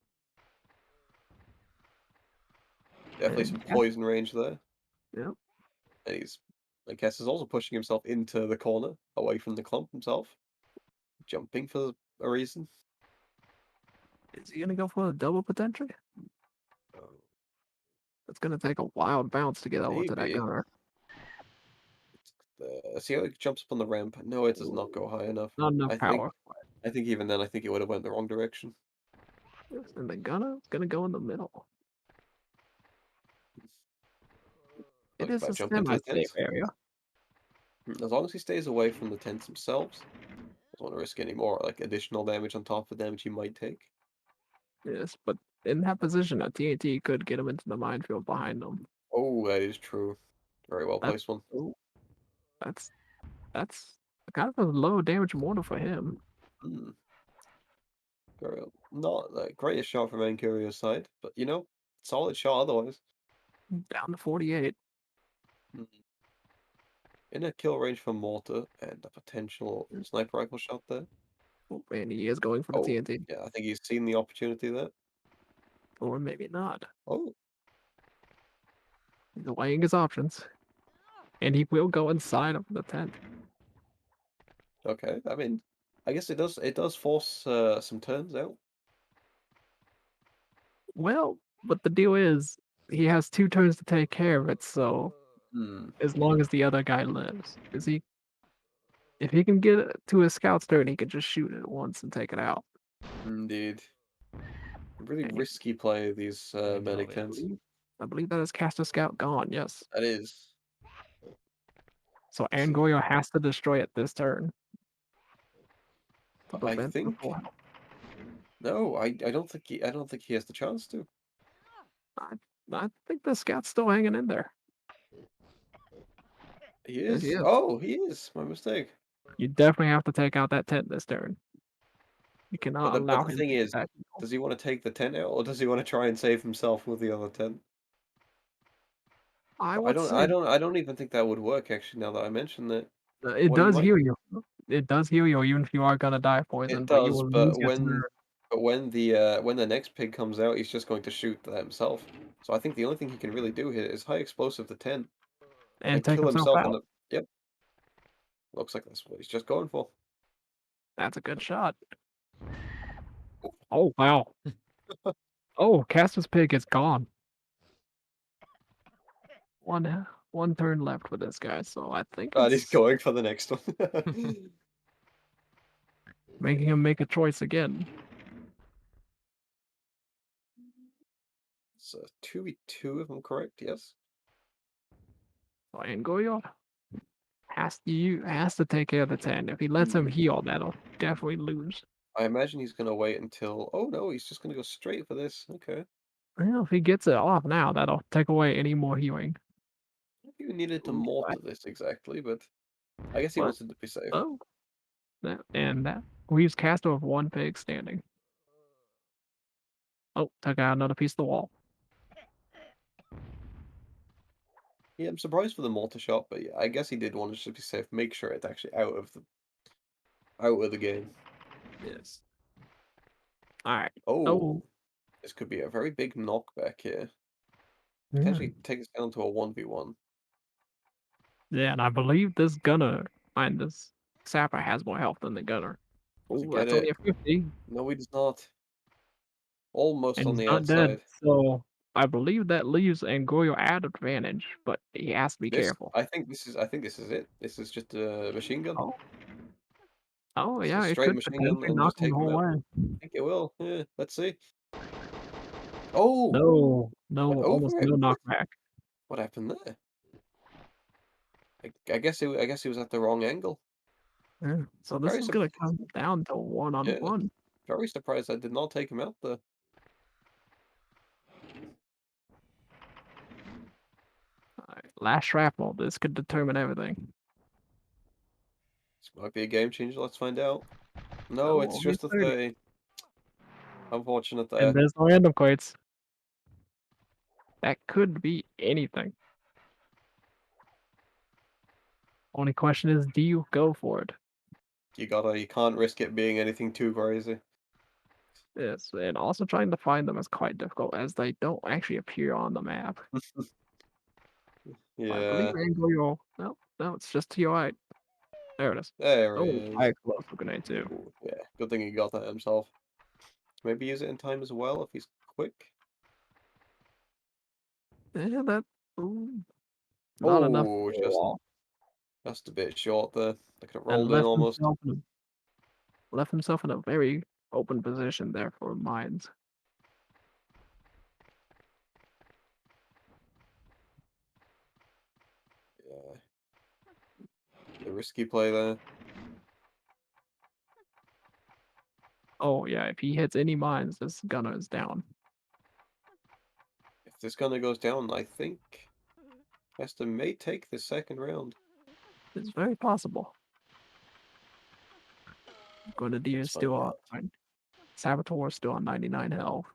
Definitely And some yeah, poison range there. yep. And I guess, is also pushing himself into the corner, away from the clump himself. Jumping for a reason. Is he gonna go for a double potentially? It's gonna take a wild bounce to get over to that Maybe. gunner. See how it jumps up on the ramp? No, it does not go high enough. Not enough I power. think even then, I think it would have went the wrong direction. And the gunner is gonna go in the middle. It Like is if I a jump into the semi-safe tents. area. As long as he stays away from the tents themselves, I don't want to risk any more like additional damage on top of the damage you might take. Yes, but in that position, a TNT could get him into the minefield behind them. Oh, that is true. Very well That's placed one. ooh, that's kind of a low damage mortar for him. Hmm. Very not the greatest shot from Ankuria's side, but you know, solid shot otherwise. Down to 48. Hmm. In a kill range for mortar and a potential sniper rifle shot there. Oh, and he is going for the Oh, TNT. yeah, I think he's seen the opportunity there. Or maybe not. Oh, He's weighing his options. And he will go inside of the tent. okay. I mean, I guess it does force some turns out. Well, but the deal is, he has 2 turns to take care of it, so Hmm. as long as the other guy lives. If he can get it to his scout's turn, he can just shoot it once and take it out. Indeed. Really And risky play, these medic I tents. believe that is Caster Scout gone, yes. That is. So Let's see. Angoyo has to destroy it this turn to But I prevent the think full health. no, I don't think he has the chance to. I, I think the Scout's still hanging in there. He Yes, he is. is. Oh, he is. My mistake. You definitely have to take out that tent this turn. You cannot But allow the him thing to get is, that kill. does he want to take the tent out, or does he want to try and save himself with the other tent? I But would say I don't even think that would work. Actually, now that I mention that, it what he does might heal you. It does heal you, even if you are gonna die of poison, it but you does, will lose your turn. but when the next pig comes out, he's just going to shoot that himself. So I think the only thing he can really do here is high explosive the tent And and take kill himself himself on out. the. Yep, looks like that's what he's just going for. That's a good shot. Oh wow. Oh, Caster's pig is gone. One turn left with this guy, so I think And he's it's going for the next one. making him make a choice again. It's a 2v2 if I'm correct. Yes. So Angoyo has to take care of the 10. If he lets him Hmm. heal, that'll definitely lose. I imagine he's gonna wait until. Oh no, he's just gonna go straight for this. Okay. Well, if he gets it off now, that'll take away any more healing. I don't think he needed to Ooh, mortar this exactly, but I guess he But wanted to be safe. oh, that leaves Caster with 1 pig standing. Oh, took out another piece of the wall. Yeah, I'm surprised for the mortar shot, but yeah, I guess he did want to just be safe. Make sure it's actually out of the game. Yes. All right. Oh, Oh, this could be a very big knockback here. Potentially take us down to a 1v1. yeah, and I believe this gunner, and this sapper has more health than the gunner. To Oh, get that's only it. a 50, No, he does not. Almost and on he's the not dead. outside. So I believe that leaves Angoyo at advantage, but he has to be careful. I think this is it. This is just a machine gun. Oh, oh It's a yeah, it straight could machine gun potentially and knock just him the take him whole out. way. I think it will. Yeah, let's see. Oh, No, went no, almost over it. no What? knockback. What happened there? I guess he was at the wrong angle. Yeah. So this Very is sup gonna come down to one on yeah, one. very surprised I did not take him out there. Last shrapnel. This could determine everything. This might be a game changer. Let's find out. No, Oh, it's only just a 30. 30. Unfortunate And there. there's no random quates. That could be anything. Only question is, do you go for it? You can't risk it being anything too crazy. Yes, and also trying to find them is quite difficult as they don't actually appear on the map. I believe Yeah, Angoyo. No, no, it's just to your right. There it is. there he Oh, I is. explosive grenade too. Ooh, yeah, good thing he got that himself. Maybe use it in time as well if he's quick. Yeah, that. Ooh, not enough. Oh, just a bit short there. They could have And rolled in almost. left himself in a very open position there for mines. Yeah. A risky play there. Oh yeah, if he hits any mines, this gunner is down. If this gunner goes down, I think Hester may take the second round. It's very possible. Grenadier is Let's still find on. out. Saboteur is still on 99 health.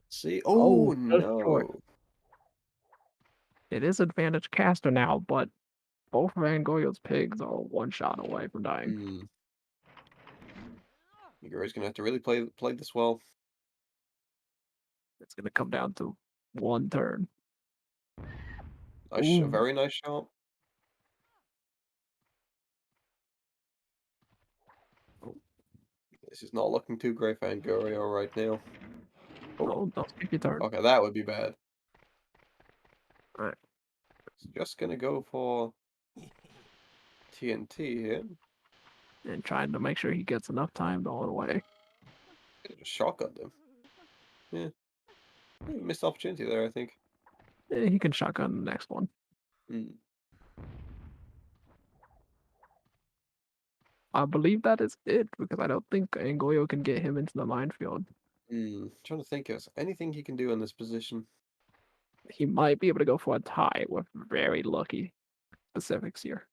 See? Oh, Oh, just short. no. It is advantage caster now, but both Van Goyo's pigs are one shot away from dying. Hmm. Igor's gonna have to really play this well. It's gonna come down to one turn. A Ooh. very nice shot. This is not looking too great for Angurio right now. Oh, Oh, don't skip your turn. okay, that would be bad. Alright. He's just gonna go for TNT here. And trying to make sure he gets enough time all the way. Just shotgunned him. Yeah. Missed opportunity there, I think. He can shotgun the next one. Hmm. I believe that is it because I don't think Angoyo can get him into the minefield. Trying to think of anything he can do in this position. He might be able to go for a tie with very lucky specifics here.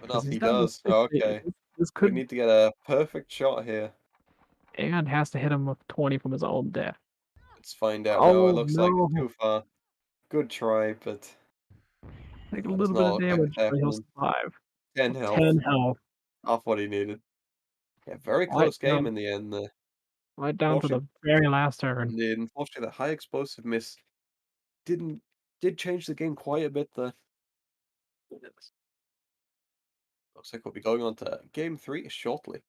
Enough, He's he down to does. 60. Okay. This We could need to get a perfect shot here. and has to hit him with 20 from his own death. Let's find out. No, it Oh looks like it's no! too far. Good try, but Take a that does little bit not of look like damage, it's but he'll happening. survive. 10 health. 10 health. Half what he needed. Yeah, very Right close game down, in the end there. right down to the Unfortunately, very last turn. indeed. Unfortunately, that high explosive miss did change the game quite a bit there. Looks like we'll be going on to game 3 shortly.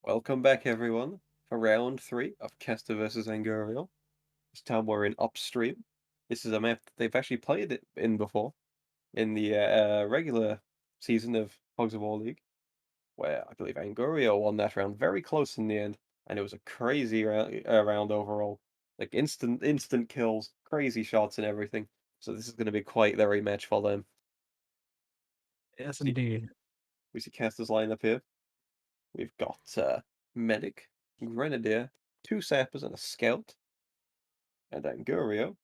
Welcome back, everyone, for round 3 of Kester versus Angurio. This time we're in Upstream. This is a map that they've actually played it in before, in the regular season of Hogs of War League, where I believe Angurio won that round very close in the end, and it was a crazy round overall. Like instant kills, crazy shots and everything. So this is going to be quite the rematch for them. Yes, See, indeed. we see Kester's lineup here. We've got Medic, Grenadier, 2 Sappers, and a Scout. And Angurio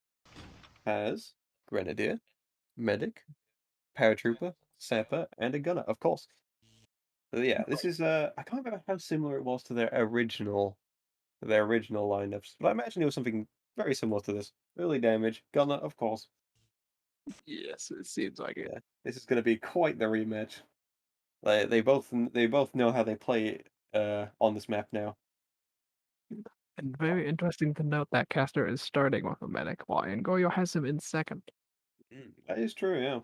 has Grenadier, Medic, Paratrooper, Sapper, and a Gunner, of course. So yeah, this is I can't remember how similar it was to their original lineups, but I imagine it was something very similar to this. Early damage, Gunner, of course. Yes, it seems like it. Yeah, this is going to be quite the rematch. They both know how they play on this map now. And very interesting to note that Caster is starting with a medic, while Angoyo has him in second. That is true, yeah.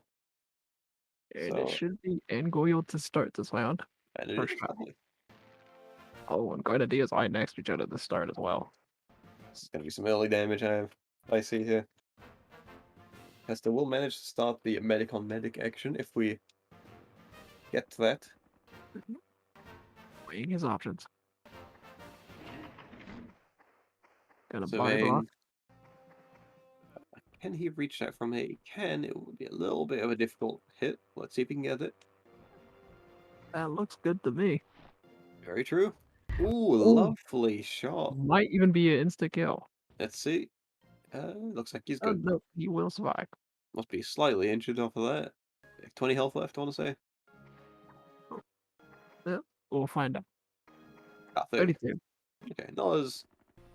And it So, should be Angoyo to start this round. and it First is try. lovely. Oh, and Grenadier is right next to each other to start as well. This is going to be some early damage I see here. Hester will manage to start the medic on medic action if we get to that. Weighing his options. Gonna body block. Surveying. Can he reach that from here? He can. It would be a little bit of a difficult hit. Let's see if he can get it. That looks good to me. Very true. Ooh, Ooh. lovely shot. Might even be an insta kill. Let's see. Looks like he's Oh good. no, he will survive. Must be slightly injured off of that. 20 health left, I want to say. Yeah, we'll find out. Ah, 30. 32. Okay, not as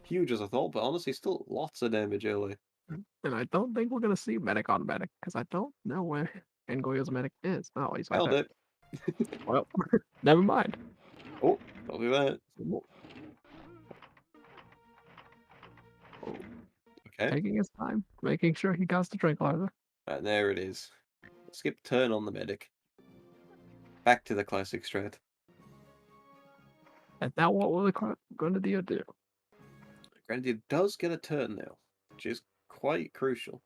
huge as I thought, but honestly, still lots of damage early. And I don't think we're gonna see medic on medic, because I don't know where Angoyo's medic is. Oh, he's right Found there. it. Well, never mind. Oh, don't do that. Oh, Okay. taking his time, making sure he got the tranquilizer. And there it is. Skip turn on the medic. Back to the classic strat. And now what will the Grenadier do? Grenadier does get a turn now, which is quite crucial.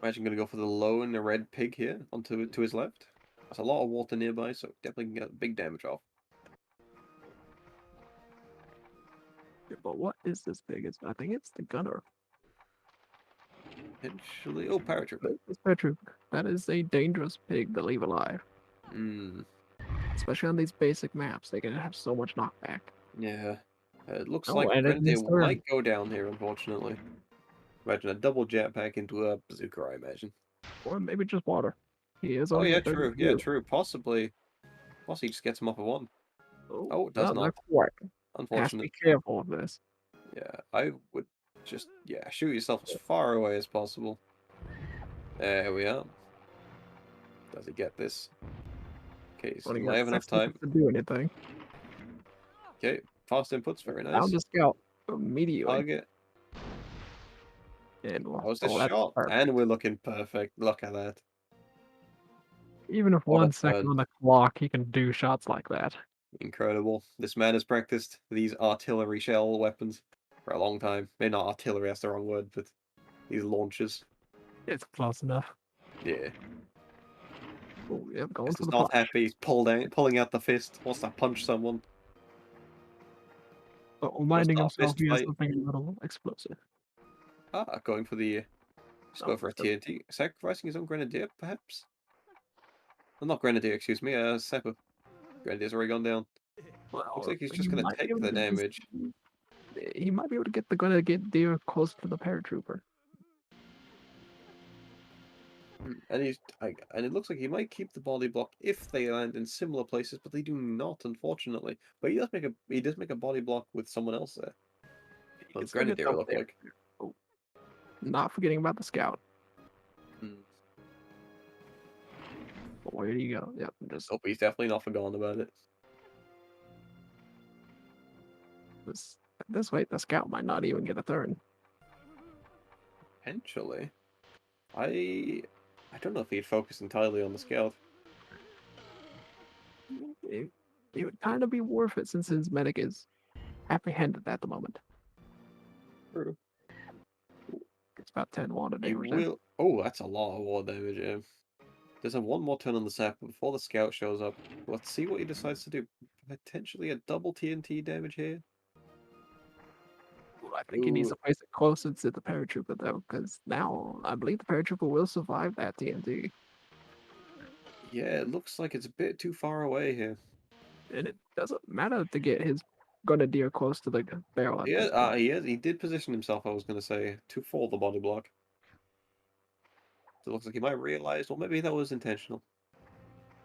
Imagine going to go for the lone red pig here to his left. There's a lot of water nearby, so definitely can get big damage off. But what is this pig? I think it's the gunner. Potentially. Oh, paratrooper. It's Petru. That is a dangerous pig to leave alive. Hmm. Especially on these basic maps. They can have so much knockback. Yeah. It looks Oh, like and it Grenadier is turn. might go down here, unfortunately. Imagine a double jetpack into a bazooka, I imagine. Or maybe just water. He is Oh, only yeah, at true. 32. Yeah, true. Possibly he just gets him off of one. Oh, it does not. Not quite. Has to Unfortunate. be careful of this. Yeah, I would just, shoot yourself as far away as possible. There we are. Does he get this? Okay, so When he he might got have enough 6 time. seconds to do anything. Okay, fast inputs, very Found nice. the scout immediately. Target. And How's the that's shot? perfect. And we're looking perfect. Look at that. Even if What a 1 second turn. on the clock, he can do shots like that. Incredible. This man has practiced these artillery shell weapons for a long time. Maybe not artillery, that's the wrong word, but these launchers. It's close enough. Yeah. Oh, yep, going This for is the not punch. happy. He's pulling out the fist. Wants to punch someone. But Just reminding not a himself fist he has fight. something a little explosive. Going for the... Just go for a TNT. Sacrificing his own grenadier, perhaps? Well, not grenadier, excuse me. Sepper. Grenadier's already gone down. Looks Well, like he's he just going to might be take able the to get this. damage. He might be able to get the Grenadier close to the paratrooper. And and it looks like he might keep the body block if they land in similar places, but they do not, unfortunately. But he does make a body block with someone else there. He Well, can still get Grenadier double look damage. like. Oh, not forgetting about the scout. Hmm. But where do you go? Yep, just Oh, he's definitely not forgotten about it. this way. The scout might not even get a turn. Potentially. I don't know if he'd focus entirely on the scout. it would kind of be worth it since his medic is apprehended at the moment. True. It's about 10 water He damage there. will. Oh, that's a lot of war damage. There's a one more turn on the sap before the scout shows up. Let's see what he decides to do. Potentially a double TNT damage here. I think he needs Ooh, to place it closer to the paratrooper though, because now I believe the paratrooper will survive that TNT, yeah, it looks like it's a bit too far away here. and it doesn't matter to get his grenadier close to the barrel at this point. He did position himself, I was going to say, to fall the body block. So it looks like he might have realized, well, maybe that was intentional.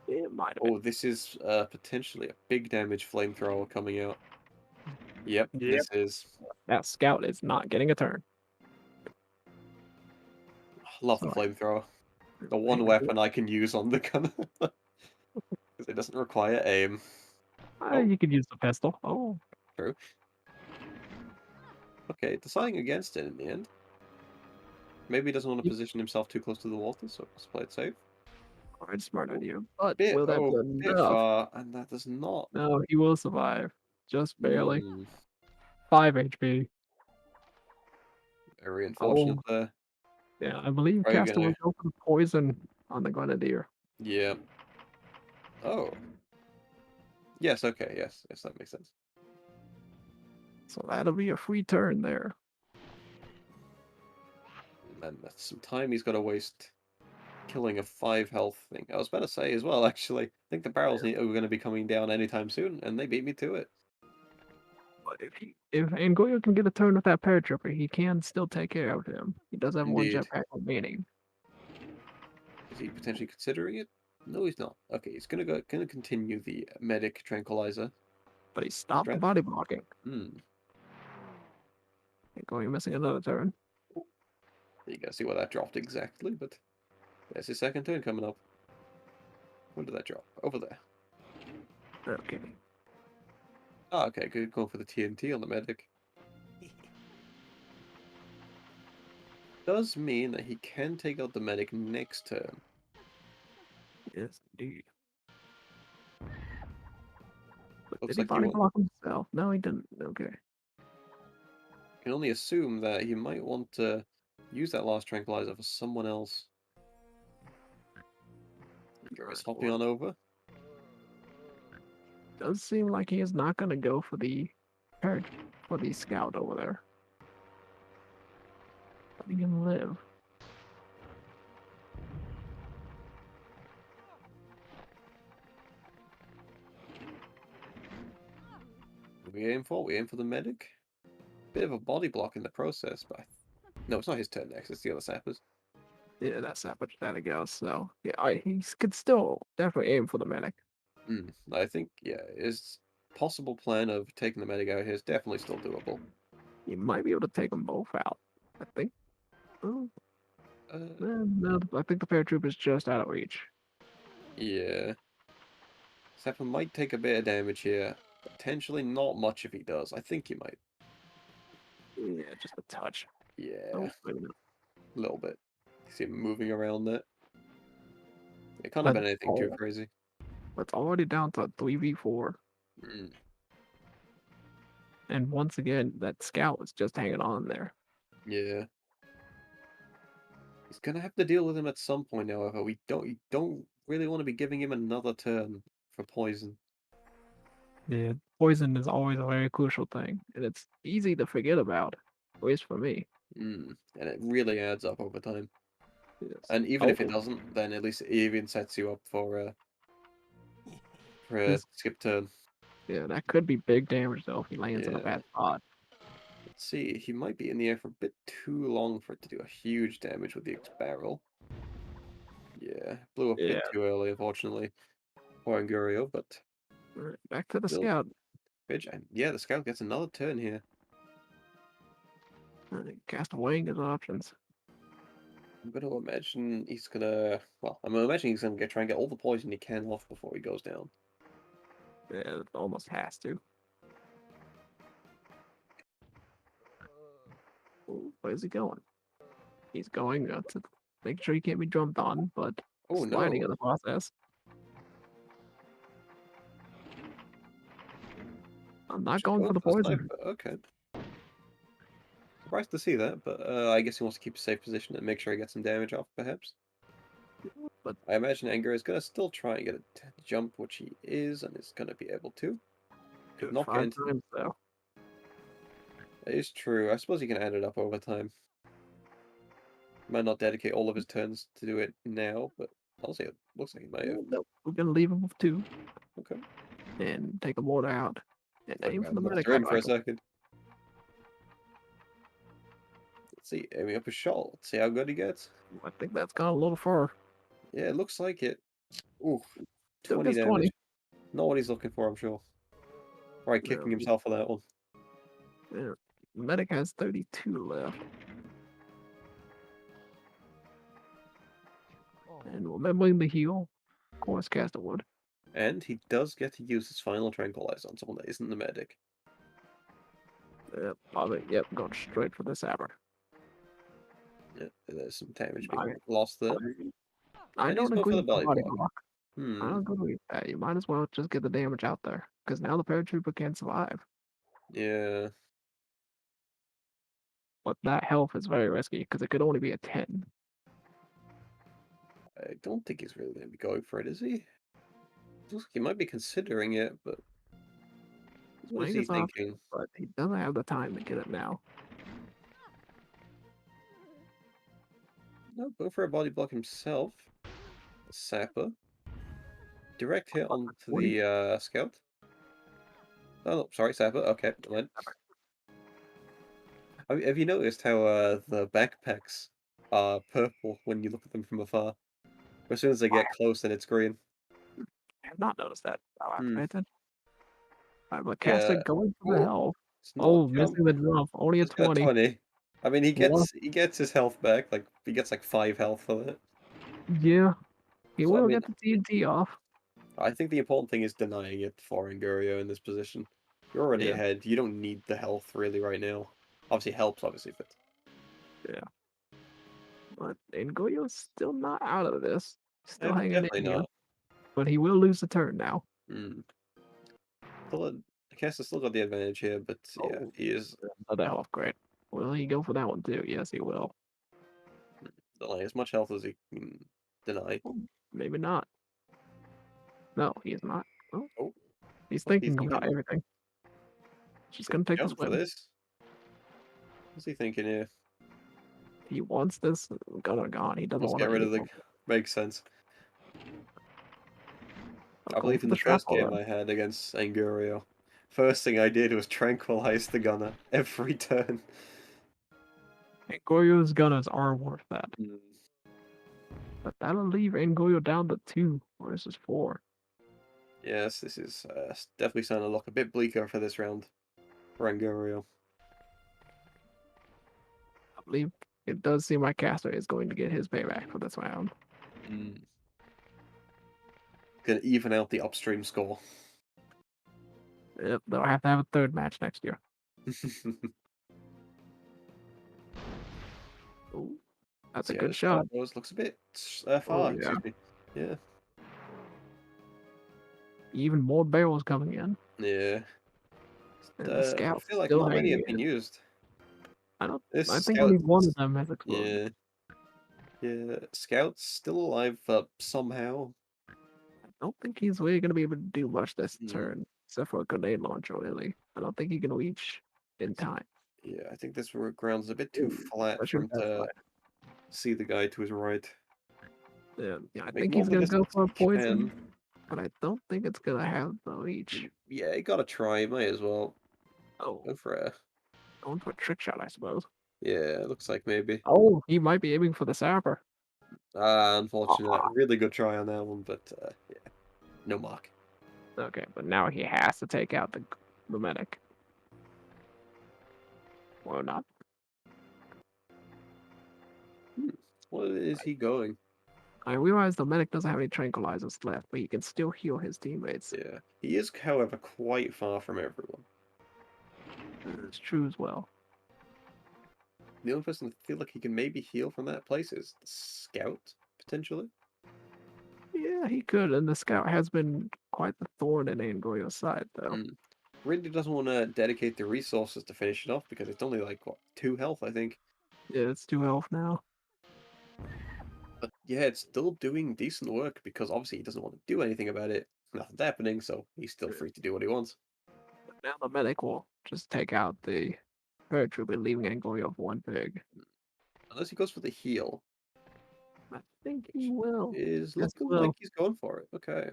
It might have Oh, this is potentially a big damage flamethrower coming out. Yep, been. this is. That scout is not getting a turn. Love the So, flamethrower. The one weapon I can use on the gunner. Because it doesn't require aim. Oh, you could use the pistol. Oh, true. Okay, deciding against it in the end. Maybe he doesn't want to position himself too close to the water, so let's play it safe. quite a smart Oh, idea. But will that be bit enough? far, and that does not. No, he will survive. Just barely. Mm, 5 HP. very Oh, unfortunate there. yeah, I believe Are you Caster gonna? will go for the poison on the grenadier. Yeah. Oh. Yes, okay, yes, that makes sense. So that'll be a free turn there. And that's some time he's got to waste killing a 5 health thing. I was about to say as well, actually. I think the barrels are going to be coming down anytime soon, and they beat me to it. But if Angoyo can get a turn with that paratrooper, he can still take care of him. He does have one Indeed. jetpack remaining. Is he potentially considering it? No, he's not. Okay, he's gonna continue the medic tranquilizer. But he stopped the Strat. body blocking. Hmm. Angoyo missing another turn. You gotta see where that dropped exactly, but there's his second turn coming up. Where did that drop? Over there. Okay. Ah, okay, good. Going for the TNT on the medic. Does mean that he can take out the medic next turn. Yes, indeed. But Looks did he like body block himself? No, he didn't. Okay. can only assume that he might want to use that last tranquilizer for someone else. He's hopping on over. Does seem like he is not going to go for the scout over there. But he can live. We aim for the medic. Bit of a body block in the process, but no, it's not his turn next. It's the other sappers. Yeah, that's that much that it goes. So yeah, he could still definitely aim for the medic. I think his possible plan of taking the medic out here is definitely still doable. He might be able to take them both out. I think. Oh, no, I think the paratrooper is just out of reach. Yeah. Sapper might take a bit of damage here. Potentially not much if he does. I think he might. Yeah, just a touch. Yeah, Oh, maybe not. a little bit. You see him moving around there. It can't have been anything too crazy. It's already down to 3v4. And once again, that scout is just hanging on there. Yeah. He's gonna have to deal with him at some point, however. We don't really want to be giving him another turn for poison. Yeah, poison is always a very crucial thing, and it's easy to forget about, at least for me. And it really adds up over time. Yes. And even if it doesn't, then at least it even sets you up for a skip turn. Yeah, that could be big damage though if he lands in a bad spot. Let's see, he might be in the air for a bit too long for it to do a huge damage with the barrel. Yeah, blew up a bit too early, unfortunately, for Angurio, but Right, back to the still, scout. and yeah, the scout gets another turn here. Cast weighing his options. I'm gonna imagine he's gonna. Well, I'm imagining he's gonna try and get all the poison he can off before he goes down. Yeah, it almost has to. Where's he going? He's going to make sure he can't be jumped on, but Oh sliding no! in the process. I'm not Just going for the poison. sniper. Okay. Surprised to see that, but I guess he wants to keep a safe position and make sure he gets some damage off, perhaps. But I imagine Anger is going to still try and get a jump, which he is, and is going to be able to. Could dude, not get 5 into times though. It is true. I suppose he can add it up over time. Might not dedicate all of his turns to do it now, but honestly, it looks like he might have. Nope, we're gonna leave him with 2 Okay. and take a mortar out and aim for the medic. Monster in for a second. Let's see, aiming up a shot. Let's see how good he gets. I think that's gone a little far. Yeah, it looks like it. Ooh, Still 20 gets damage. 20. Not what he's looking for, I'm sure. Right, kicking No. himself for that one. Yeah. Medic has 32 left. And remembering the heal, of course, Caster would. And he does get to use his final tranquilizer on someone that isn't the medic. Yep, yep, going straight for the saber. Yeah, there's some damage I- being lost there. I And he's don't going agree for the with the body body block. block. I don't agree with that. You might as well just get the damage out there, because now the paratrooper can't survive. Yeah. But that health is very risky, because it could only be a 10. I don't think he's really going to be going for it, is he? Looks like he might be considering it, but what is he thinking? But he doesn't have the time to get it now. No, going for a body block himself. Sapper. Direct hit onto the scout. Oh, no, sorry, Sapper. Okay, went. Have you noticed how the backpacks are purple when you look at them from afar? As soon as they get close, then it's green. I have not noticed that. I'll have to Hmm. pay attention. But Caster going for the Ooh, health. It's not Oh, jump. missing the jump. Only a It's got 20. 20. I mean, he What? gets his health back. Like he gets like 5 health for it. Yeah. He So, I will mean, get the TNT off. I think the important thing is denying it for Angurio in this position. You're already Yeah. ahead. You don't need the health really right now. Obviously, it helps, obviously, but But Ngoyo's still not out of this. Still hanging definitely in here. not. But he will lose the turn now. I guess I still got the advantage here, but yeah, Oh. he is. Another health grade. Will he go for that one too? Yes, he will. Like, as much health as he can deny. Maybe not. No, he is not. Oh, He's what's he thinking about thinking? everything. Just gonna take this Jump for win. this. What's he thinking here? He wants this gun or gone. He doesn't Let's want get to rid of the. Makes sense. I go believe for in the the first shrapnel game then. I had against Angurio, first thing I did was tranquilize the gunner every turn. Ngoyo's gunners are worth that. Mm. But that'll leave Ngoyo down to 2 versus 4. Yes, this is definitely starting to look a bit bleaker for this round for Angurio. I believe it does seem like Caster is going to get his payback for this round. Gonna even out the upstream score. Yep, they'll have to have a third match next year. Ooh, that's a good shot. Looks a bit far, yeah. excuse me. Yeah. Even more barrels coming in. Yeah. And the I scout feel like still not many hanging have been in. used. I This think scout, only one of them has exploded. Yeah. Scout's still alive somehow. I don't think he's really going to be able to do much this Mm. turn, except for a grenade launcher, really. I don't think he can reach in time. Yeah, I think this ground's a bit too flat for him to see the guy to his right. Yeah, I Make think more he's of a going to go distance for a if he poison, can. but I don't think it's going to have the reach. Yeah, you gotta try. Might as well Oh, go for a. going for a trick shot, I suppose. Yeah, looks like maybe. Oh, he might be aiming for the sapper. Unfortunate. Really good try on that one, but yeah, no mark. Okay, but now he has to take out the medic. Or not. What is he going? I realize the medic doesn't have any tranquilizers left, but he can still heal his teammates. Yeah, he is, however, quite far from everyone. It's true as well. The only person I feel like he can maybe heal from that place is the scout, potentially. Yeah, he could, and the scout has been quite the thorn in Angoyo's side, though. really doesn't want to dedicate the resources to finish it off because it's only like, what, 2 health, I think. Yeah, it's 2 health now. But yeah, it's still doing decent work because obviously he doesn't want to do anything about it. Nothing's happening, so he's still free to do what he wants. Now the medic will just take out the paratrooper, leaving Angorio for 1 pig. Unless he goes for the heal. I think he will. Is Yes, looking will. like he's going for it. Okay.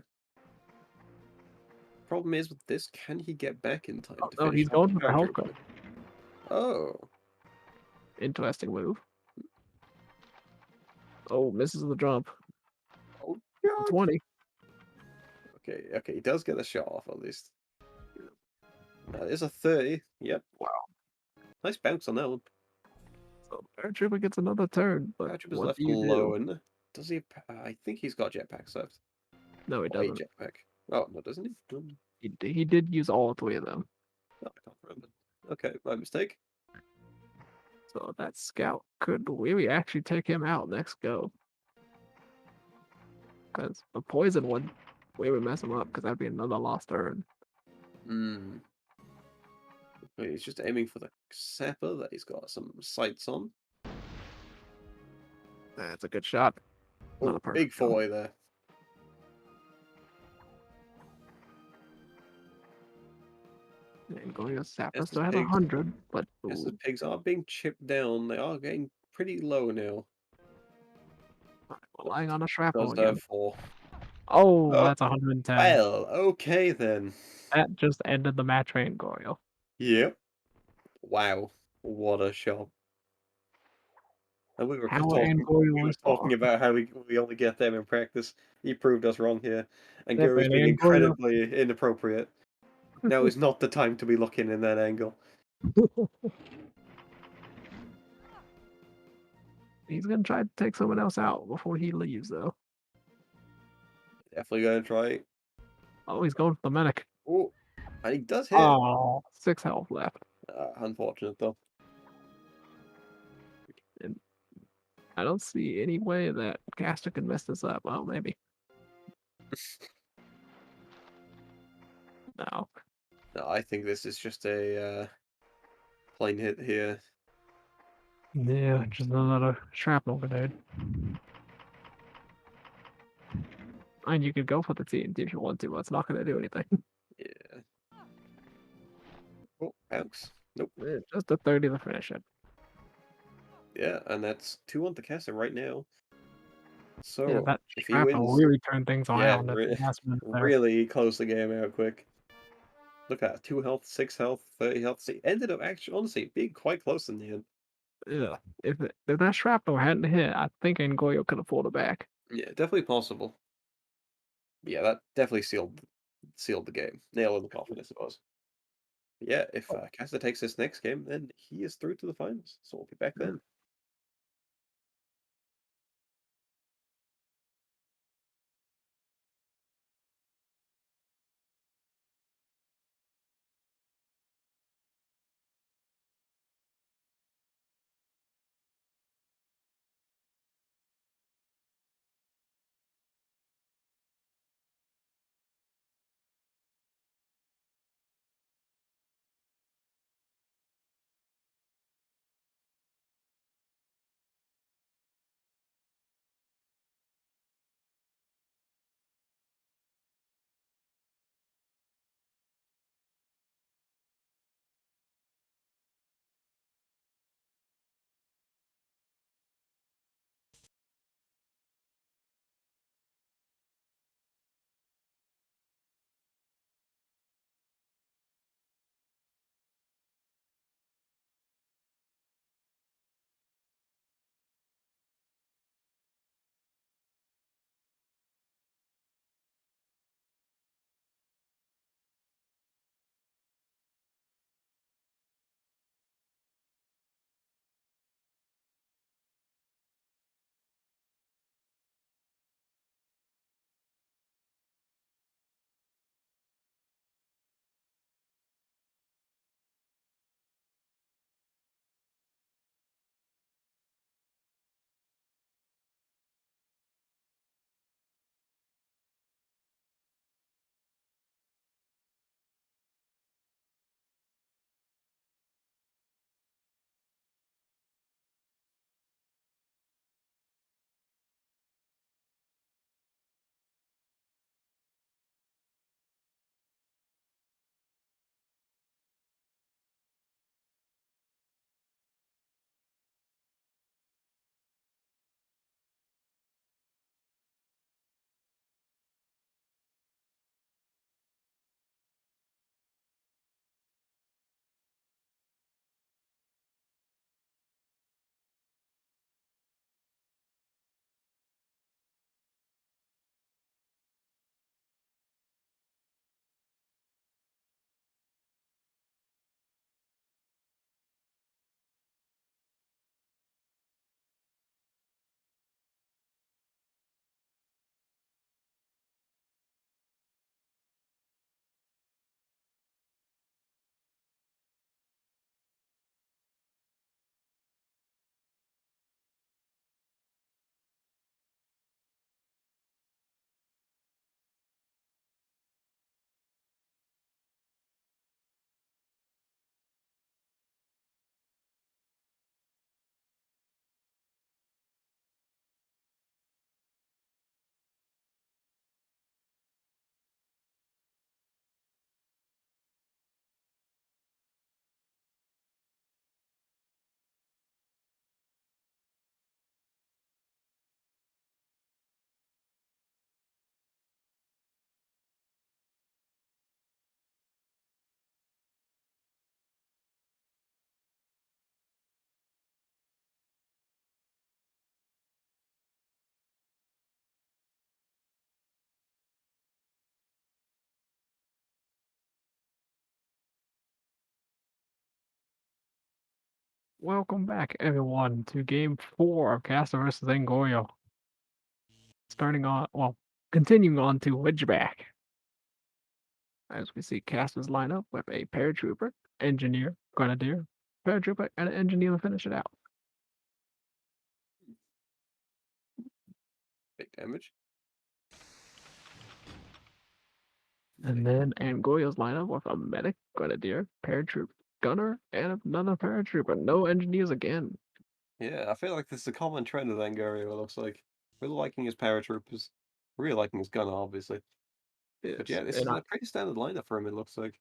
Problem is with this, can he get back in time to Oh, no, finish he's off going the for the health paratrooper? cut. Oh. Interesting move. Oh, misses the jump. Oh god. 20. Okay, he does get a shot off at least. That is a 30. Yep. Wow. Nice bounce on that one. So paratrooper gets another turn, but Paratrooper's what left do you do? alone. Does he? I think he's got jetpacks left. No, he Or a doesn't. jetpack. Oh, no, doesn't he? He did use all 3 of them. No, I can't remember. Okay, my mistake. So that scout could really actually take him out next go. Because the poison would really mess him up, because that'd be another lost turn. Hmm. Okay, he's just aiming for the sapper that he's got some sights on. That's a good shot. Not Oh, a perfect big shot. 4 there. And Goyo Sapper Yes, still the has pigs. 100, but Yes, the ooh, pigs are being chipped down. They are getting pretty low now. relying on a shrapnel Does again. have 4. Oh, Oh, that's 110. well, okay then. That just ended the match for Goyo. Yep. Wow, what a shot. And we were How talking, Angorio we were was talking about how we only get them in practice. He proved us wrong here. And Gary's Definitely being Angorio. incredibly inappropriate. Now is not the time to be looking in that angle. He's gonna try to take someone else out before he leaves, though. Definitely gonna try. Oh, he's going for the medic. Oh, and he does hit. Oh, 6 health left. Unfortunate though. And I don't see any way that Caster can mess this up. Well, maybe. No. No, I think this is just a plain hit here. Yeah, just another shrapnel grenade. And you could go for the TNT if you want to, but it's not going to do anything. Yeah. Oh, bounce. Nope. Just a 30 to finish it. Yeah, and that's 2 on the caster right now. Yeah, So that if he shrapnel wins, really turned things yeah, around at the last minute there. really close the game out quick. Look at that, 2 health, 6 health, 30 health. See, ended up actually, honestly, being quite close in the end. Yeah, if that shrapnel hadn't hit, I think Ngoyo could have pulled it back. Yeah, definitely possible. Yeah, that definitely sealed the game. Nail in the coffin, I suppose. But yeah, if Caster takes this next game, then he is through to the finals. So we'll be back then. Welcome back, everyone, to Game 4 of Caster versus Angoyo. Continuing on to Ridgeback. As we see Caster's line up with a Paratrooper, Engineer, Grenadier, Paratrooper, and an Engineer to finish it out. Big damage. And then Angoyo's line up with a Medic, Grenadier, Paratrooper, Gunner, and another Paratrooper. No Engineers again. Yeah, I feel like this is a common trend with Angario, it looks like. Really liking his paratroopers. Really liking his gunner, obviously. But yeah, this is a pretty standard lineup for him, it looks like.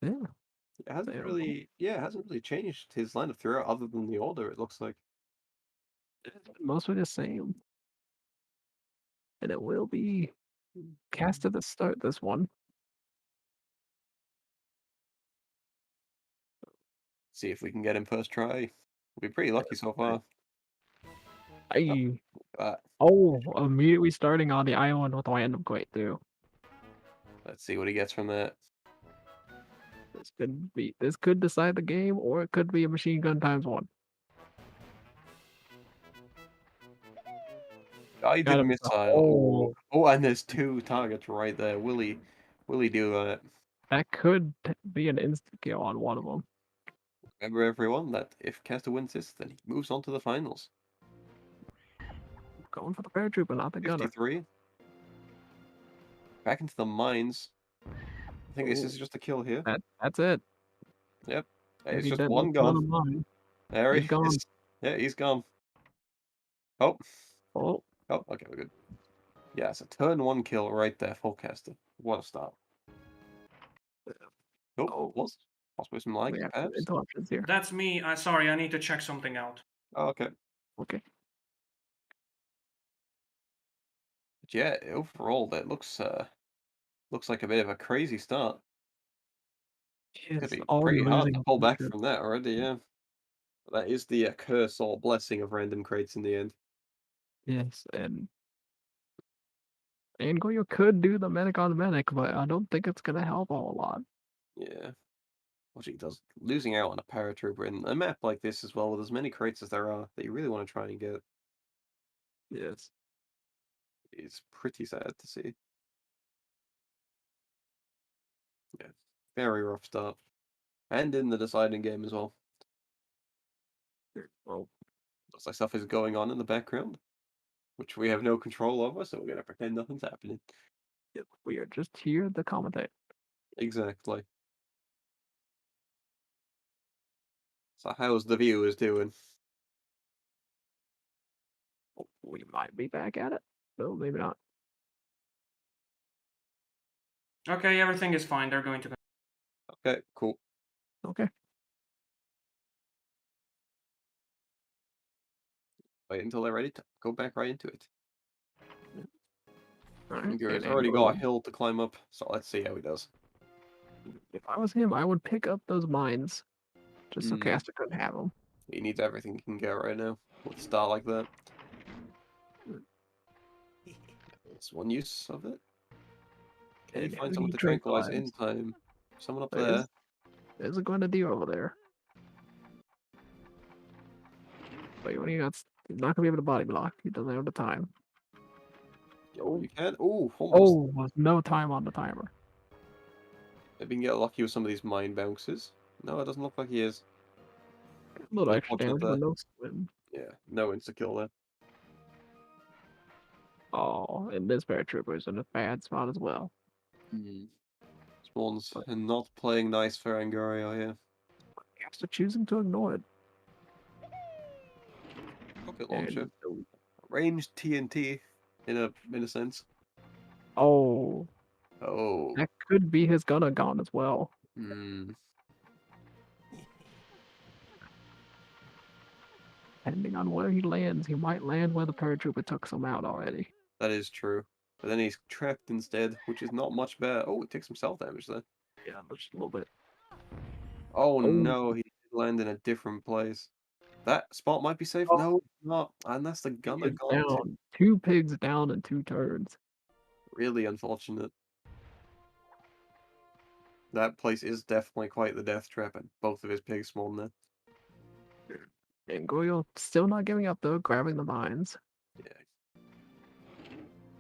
Yeah. It hasn't really changed his lineup throughout other than the order, it looks like. It's mostly the same. And it will be Caster to start this one. See if we can get him first try. We'll be pretty lucky so far. Immediately starting on the island with random quake too. Let's see what he gets from that. This could decide the game, or it could be a machine gun ×1. Guided missile. Oh, and there's 2 targets right there. Will he do that? That could be an instant kill on one of them. Remember, everyone, that if Caster wins this, then he moves on to the finals. Going for the paratrooper, not the gunner. 53. Back into the mines. I think this is just a kill here. That's it. Yep. It's just one gone. There he is. Yeah, he's gone. Oh. Okay, we're good. Yeah, it's a turn 1 kill right there, full Caster. What a start. Was possibly some lag, perhaps? Interruptions here. That's me. Sorry, I need to check something out. Oh, okay. Okay. But yeah, overall, that looks like a bit of a crazy start. It's gonna be pretty hard to pull back from that already, yeah. That is the curse or blessing of random crates in the end. Yes, and Angoyo could do the medic on medic, but I don't think it's gonna help a whole lot. Yeah. What he does, losing out on a paratrooper in a map like this as well, with as many crates as there are that you really want to try and get. Yes. It's pretty sad to see. Yeah. Very rough start. And in the deciding game as well. Well, looks like stuff is going on in the background, which we have no control over, so we're gonna pretend nothing's happening. We are just here to commentate. Exactly. So how's the viewers doing? We might be back at it. No, maybe not. Okay, everything is fine. They're going to. Okay, cool. Okay. Wait until they're ready to go back right into it. Alright. He's already got a hill to climb up, so let's see how he does. If I was him, I would pick up those mines, just so Caster couldn't have them. He needs everything he can get right now with a start like that. That's one use of it. Can you find someone to tranquilize in time? Someone up there. There's a Grenadier over there. But when he's not gonna be able to body block. He doesn't have the time. Oh, you can. Oh, almost. With no time on the timer. Maybe you can get lucky with some of these mine bounces. No, it doesn't look like he is. A little extra damage, but no swim. Yeah, no insta-kill there. Oh, and this paratrooper is in a bad spot as well. Spawn's not playing nice for Angario here. Caster choosing to ignore it. Rocket launcher. Ranged TNT in a sense. Oh. Oh. That could be his gunner gone as well. Depending on where he lands, he might land where the paratrooper took some out already. That is true. But then he's trapped instead, which is not much better. Oh, it takes some self damage there. Yeah, just a little bit. Oh no, he did land in a different place. That spot might be safe. No, not. And that's the gunner gone. Down. 2 pigs down in 2 turns. Really unfortunate. That place is definitely quite the death trap, and both of his pigs spawned there. And Goyle still not giving up though, grabbing the mines. Yeah.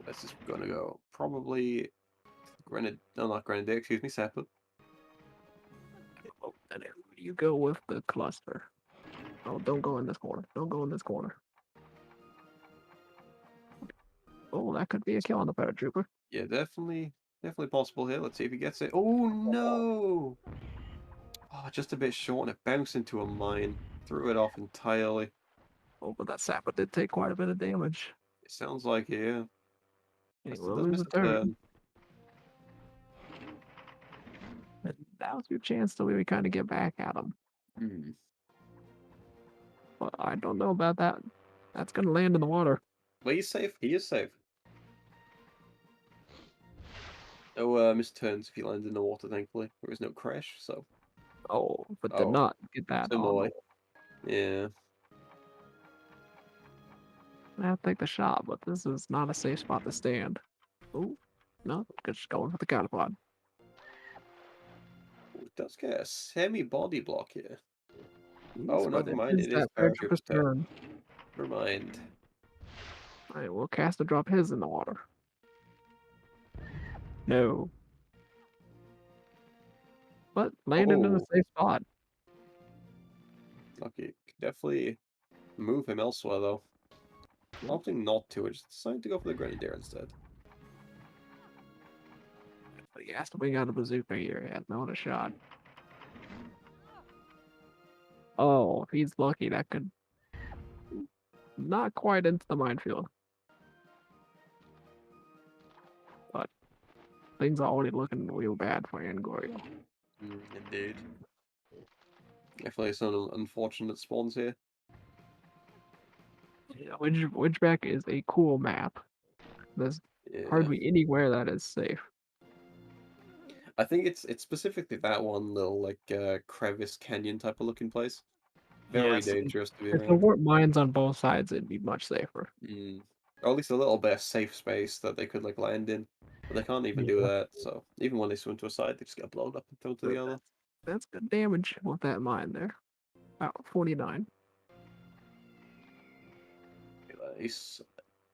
This is gonna go probably Grenadier. No, not Grenadier. Excuse me, Sapper. Oh, and who do you go with the cluster? Oh, don't go in this corner. Don't go in this corner. Oh, that could be a kill on the paratrooper. Yeah, definitely possible here. Let's see if he gets it. Oh no! Oh, just a bit short, and it bounced into a mine. Threw it off entirely. Oh, but that sapper did take quite a bit of damage. It sounds like it, yeah. And he Still will does lose miss a a turn. turn. And that was your chance to really kind of get back at him. Hmm. But I don't know about that. That's going to land in the water. Well, he's safe. He is safe. No missed turns if he lands in the water, thankfully. There was no crash, so. Oh, but did Oh, not get that on. similarly. Yeah. I have to take the shot, but this is not a safe spot to stand. Oh, no, just going for the counterpod. It does get a semi-body block here. Jeez, Oh, but never mind. is It is that paratrooper's paratrooper's turn. Never mind. Alright, we'll cast a drop his in the water. No. But landed in a Oh. safe spot. Okay, could definitely move him elsewhere, though. Opting not to, I just decided to go for the Grenadier instead. But he has to bring out a bazooka here. He has no other shot. Oh, if he's lucky, that could not quite into the minefield. But things are already looking real bad for Angorio. Indeed. Definitely some unfortunate spawns here. Yeah, Witchback is a cool map. There's Yeah. hardly anywhere that is safe. I think it's specifically that one little like crevice canyon type of looking place. Very Yes, dangerous to be if there around. weren't mines on both sides, it'd be much safer. Or at least a little bit of safe space that they could like land in. But they can't even do Yeah. that, so even when they swim to a side, they just get blown up and thrown to the other. That's good damage with that mine there. About 49. He's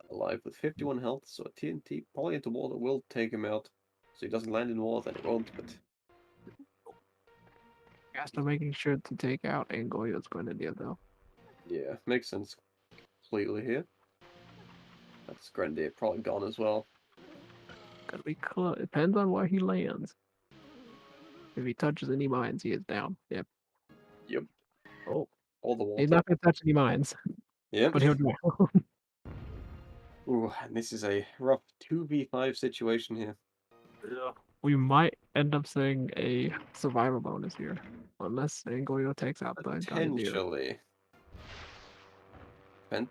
alive with 51 health, so a TNT probably into water will take him out. So he doesn't land in water, then it won't, but After making sure to take out Angoyo's Grenadier though. yeah, makes sense completely here. That's Grenadier probably gone as well. Gotta be close. Depends on where he lands. If he touches any mines, he is down. Yep. Yep. Oh, All the water. he's not gonna touch any mines, Yep. but he'll drown. Ooh, and this is a rough 2v5 situation here. We might end up seeing a survival bonus here, unless Angoyo takes out the Grenadier. Potentially.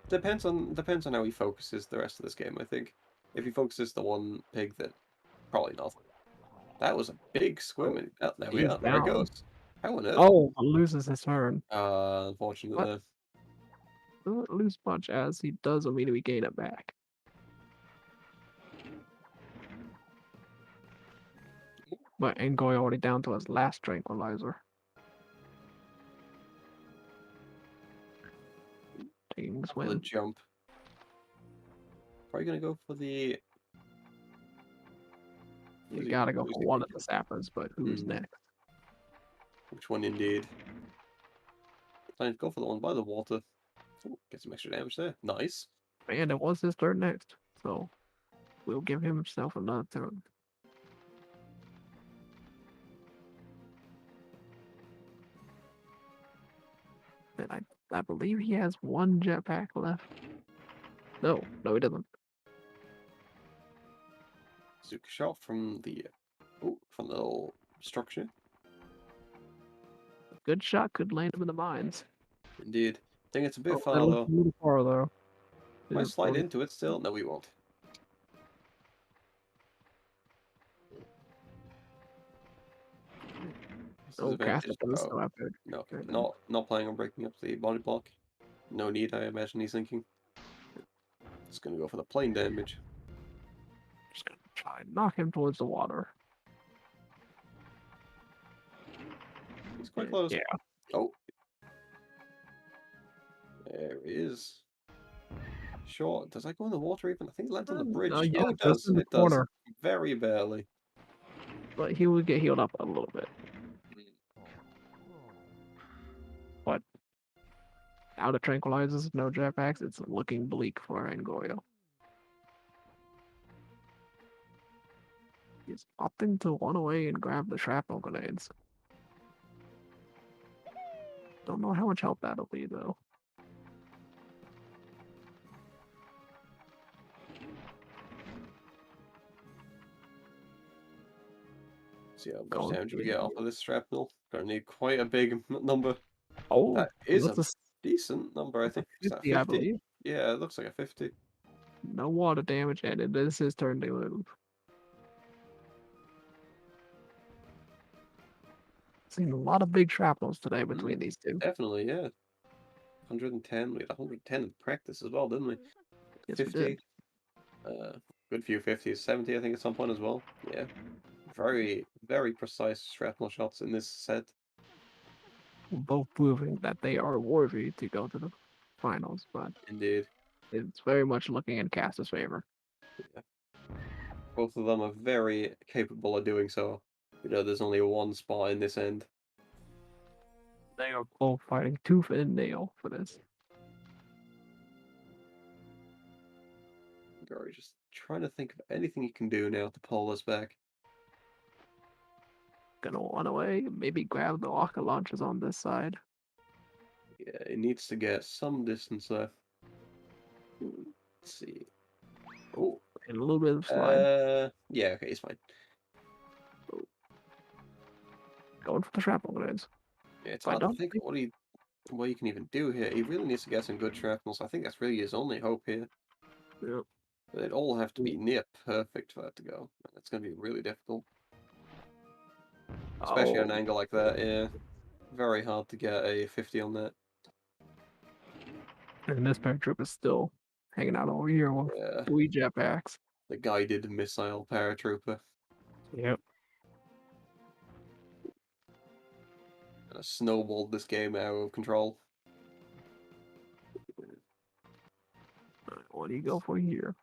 Depends on how he focuses the rest of this game, I think. If he focuses the one pig, then probably not. That was a big swim. And, oh, there we He's are. There it down. goes. How on earth? Oh, loses his turn. Unfortunately. Doesn't lose much as he does immediately gain it back. But Angoy already down to his last tranquilizer. Teams For the win. jump. Probably gonna go for the. You gotta go for one of the sappers, but who's next? Which one indeed? Time to go for the one by the water. Ooh, get some extra damage there. Nice. And it was his turn next, so we'll give himself another turn. And I believe he has one jetpack left. No, he doesn't. Zuka shot from the little structure. A good shot could land him in the mines. Indeed. I think it's a bit That far looks though. a little far though. Might slide into it still. No, we won't. Oh, Caster's gonna still have to. No, okay. Not planning on breaking up the body block. No need, I imagine he's thinking. Just gonna go for the plain damage. Just gonna try and knock him towards the water. He's quite close. Yeah. Oh. There he is. Sure. Does that go in the water even? I think it lands on the bridge. Yeah, Oh, it just does. in the It does. corner. Very barely. But he will get healed up a little bit. But out of tranquilizers, no jetpacks, it's looking bleak for Angoyo. He's opting to run away and grab the shrapnel grenades. Don't know how much help that'll be, though. See how much Going damage for we the get off of this shrapnel. Gonna need quite a big number. Oh, That is that's a a decent number, I think. Is that 50, I 50? believe. Yeah, it looks like a 50. No water damage, and it is his turn to move. Seen a lot of big shrapnels today between these two. Definitely, yeah. 110. We had 110 in practice as well, didn't we? Yes, we 50. did. Good few 50s. 70, I think, at some point as well. Yeah. Very, very precise shrapnel shots in this set. Both proving that they are worthy to go to the finals, but Indeed. it's very much looking in Caster's favor. Yeah. Both of them are very capable of doing so. You know, there's only one spot in this end. They are both fighting tooth and nail for this. Gary just trying to think of anything he can do now to pull us back. Gonna run away, maybe grab the rocket launchers on this side. Yeah, he needs to get some distance left. Let's see. Oh, And a little bit of slide. yeah, okay, he's fine. Going for the shrapnel grenades. Yeah, it's I hard to don't think think- what he can even do here. He really needs to get some good shrapnels. I think that's really his only hope here. Yeah. But they'd all have to be near perfect for that to go. It's going to be really difficult. Especially at an angle like that, yeah. Very hard to get a 50 on that. And this paratroop is still hanging out over here with Yeah, 3 jetpacks. the guided missile paratrooper. Yep. And snowballed this game out of control. What do you go for here?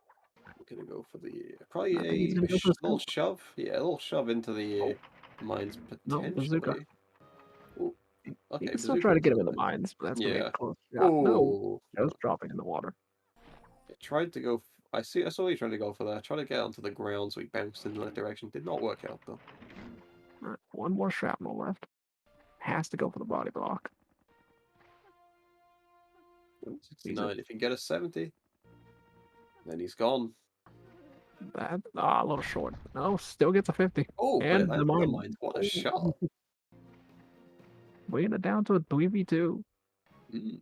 I'm gonna go for the probably I think he's a gonna go for the little scoop. shove. Yeah, a little shove into the mines No, bazooka. potentially. Ooh, You okay, can still bazooka try to was get him on in the there. mines, but that's gonna be a Yeah. close shot. No, Oh, just dropping in the water. I tried to go. I saw you trying to go for that. Tried to get onto the ground, so he bounced in that direction. Did not work out though. Alright, one more shrapnel left. Has to go for the body block. 69. If you get a 70, then he's gone. That a little short. No, still gets a 50. Oh, but it And the landed on the mine. mines. What a shot! Bringing it down to a 3v2. Mm,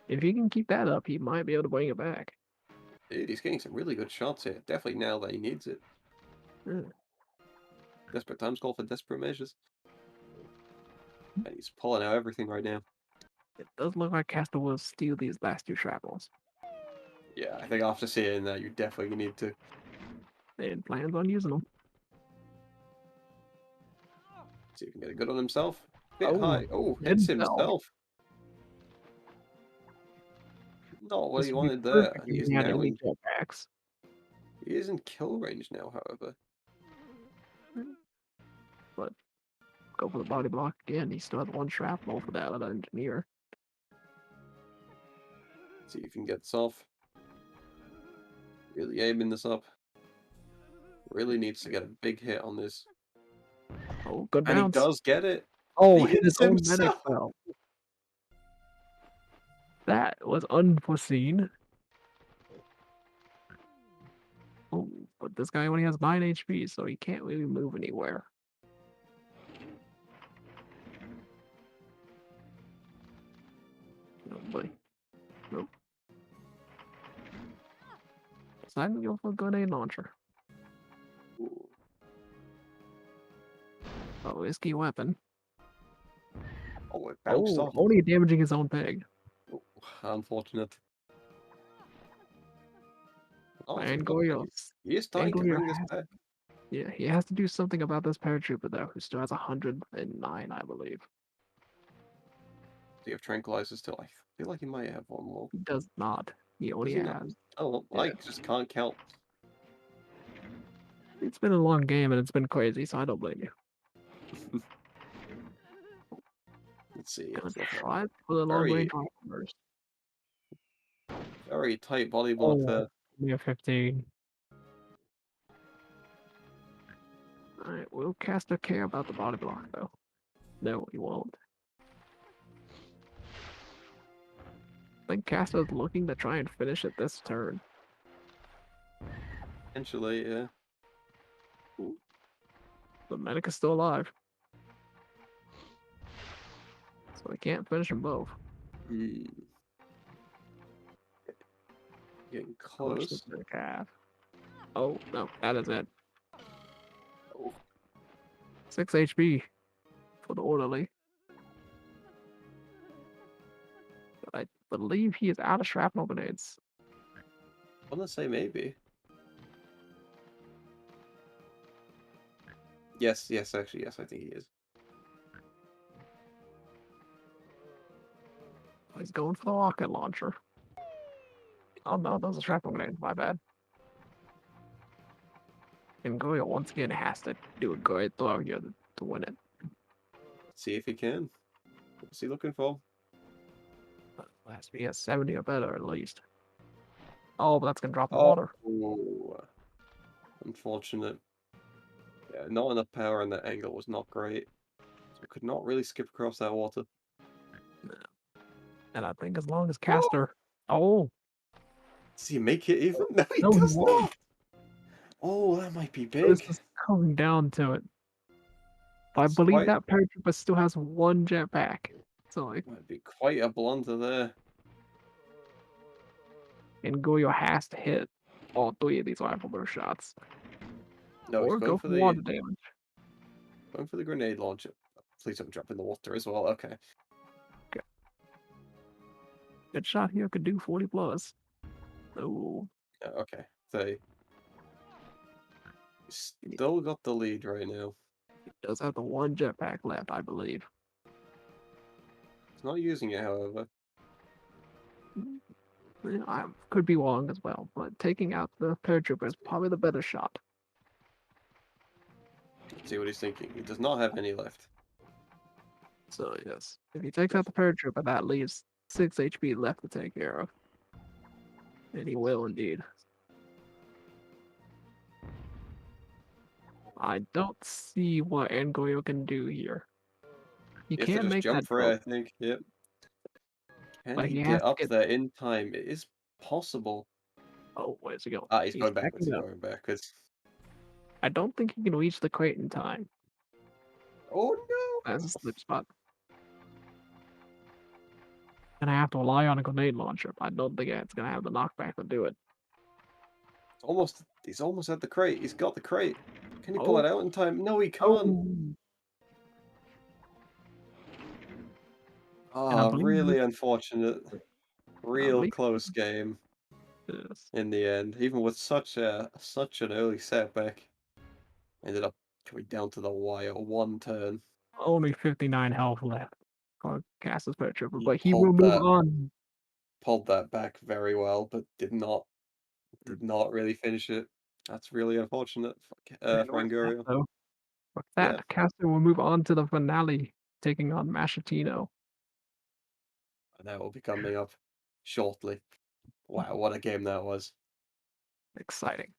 If he can keep that up, he might be able to bring it back. dude, he's getting some really good shots here. Definitely now that he needs it. Yeah. Desperate times call for desperate measures. And he's pulling out everything right now. It does look like Castor will steal these last 2 shrapnels. Yeah, I think after seeing that, you definitely need to. And plans on using them. See if he can get a good on himself. Bit high. Oh, and hits fell. himself. Not what This he would be wanted there. perfect He if is he had now any in. jetpacks. He is in kill range now, however. But go for the body block again. He still has 1 shrapnel for that other engineer. See if you can get this off. Really aiming this up. Really needs to get a big hit on this. Oh, good And he bounce. does get it. Oh, He his hits own medic himself. fell. That was unforeseen. Oh, but this guy only has 9 HP, so he can't really move anywhere. Oh boy. Nope. Decided to go for a grenade launcher. Ooh. A risky weapon. Oh, it bounced Oh, off. only damaging his own peg. Oh, unfortunate. Oh, so And Goyos. he is trying to Goyo bring this has- back. Yeah, he has to do something about this paratrooper though, who still has 109, I believe. Do you have tranquilizers till? I feel like he might have one more. He does not. He Does only he not? has. Oh, Yeah. I just can't count. It's been a long game and it's been crazy, so I don't blame you. Let's see. Gonna It's looking try for the long very, range rifle first. very tight body block Oh, there. we have 15. Alright, will Caster care about the body block though? No, he won't. I think Caster's looking to try and finish it this turn. Potentially, yeah. The medic is still alive. So he can't finish them both. Hmm. Getting How much close. does the medic have? Oh, no, that is it. Oh, 6 HP for the orderly. But I believe he is out of shrapnel grenades. I'm gonna say maybe. Yes, actually, yes, I think he is. He's going for the rocket launcher. Oh no, those are shrapnel grenades, my bad. And Goyo once again has to do a great throw here to win it. Let's see if he can. What's he looking for? But it has to be a 70 or better at least. Oh, but that's gonna drop in the Oh, water. unfortunate. Yeah, not enough power, and the angle was not great. So I could not really skip across that water. And I think as long as Caster... Oh! Does he make it even? No, he No, he does won't. not! Oh, that might be This big. is coming down to it. I It's believe quite- that paratrooper still has one jetpack. So like, Might be quite a blunder there. and Goyo has to hit all 3 of these rifle burst shots. No, he's Or going go for for the water damage. grenade launcher. Please don't drop in the water as well. Okay. Good shot here could do 40 plus. Oh, Yeah, okay. So he's still got the lead right now. he does have the one jetpack left, I believe. He's not using it, however. I could be wrong as well, but taking out the paratrooper is probably the better shot. Let's see what he's thinking. He does not have any left. So yes, if he takes out the paratrooper, that leaves 6 HP left to take care of. And he will indeed. I don't see what Angoyo can do here. He You have to can't just make jump that for it, I jump. think. Yep. Can But he he has get to up get- there in time? It is possible. Oh, where's he going? Ah, he's going backwards. backing He's up. going backwards. I don't think he can reach the crate in time. Oh no! That's a slip spot. And I have to rely on a grenade launcher. I don't think it's gonna have the knockback to do it. He's almost at the crate. He's got the crate. Can he pull Oh. it out in time? No, he can't. Oh, Ah, believe really unfortunate. Real believe- close game yes. in the end. Even with such an early setback, ended up coming down to the wire. One turn. Only 59 health left for Caster's paratrooper, He but he pulled will move that. on. Pulled that back very well, but did not really finish it. That's really unfortunate And for with that, Anguria. though, with that, Yeah. Caster will move on to the finale, taking on Machetino. And that will be coming up shortly. Wow, what a game that was. Exciting.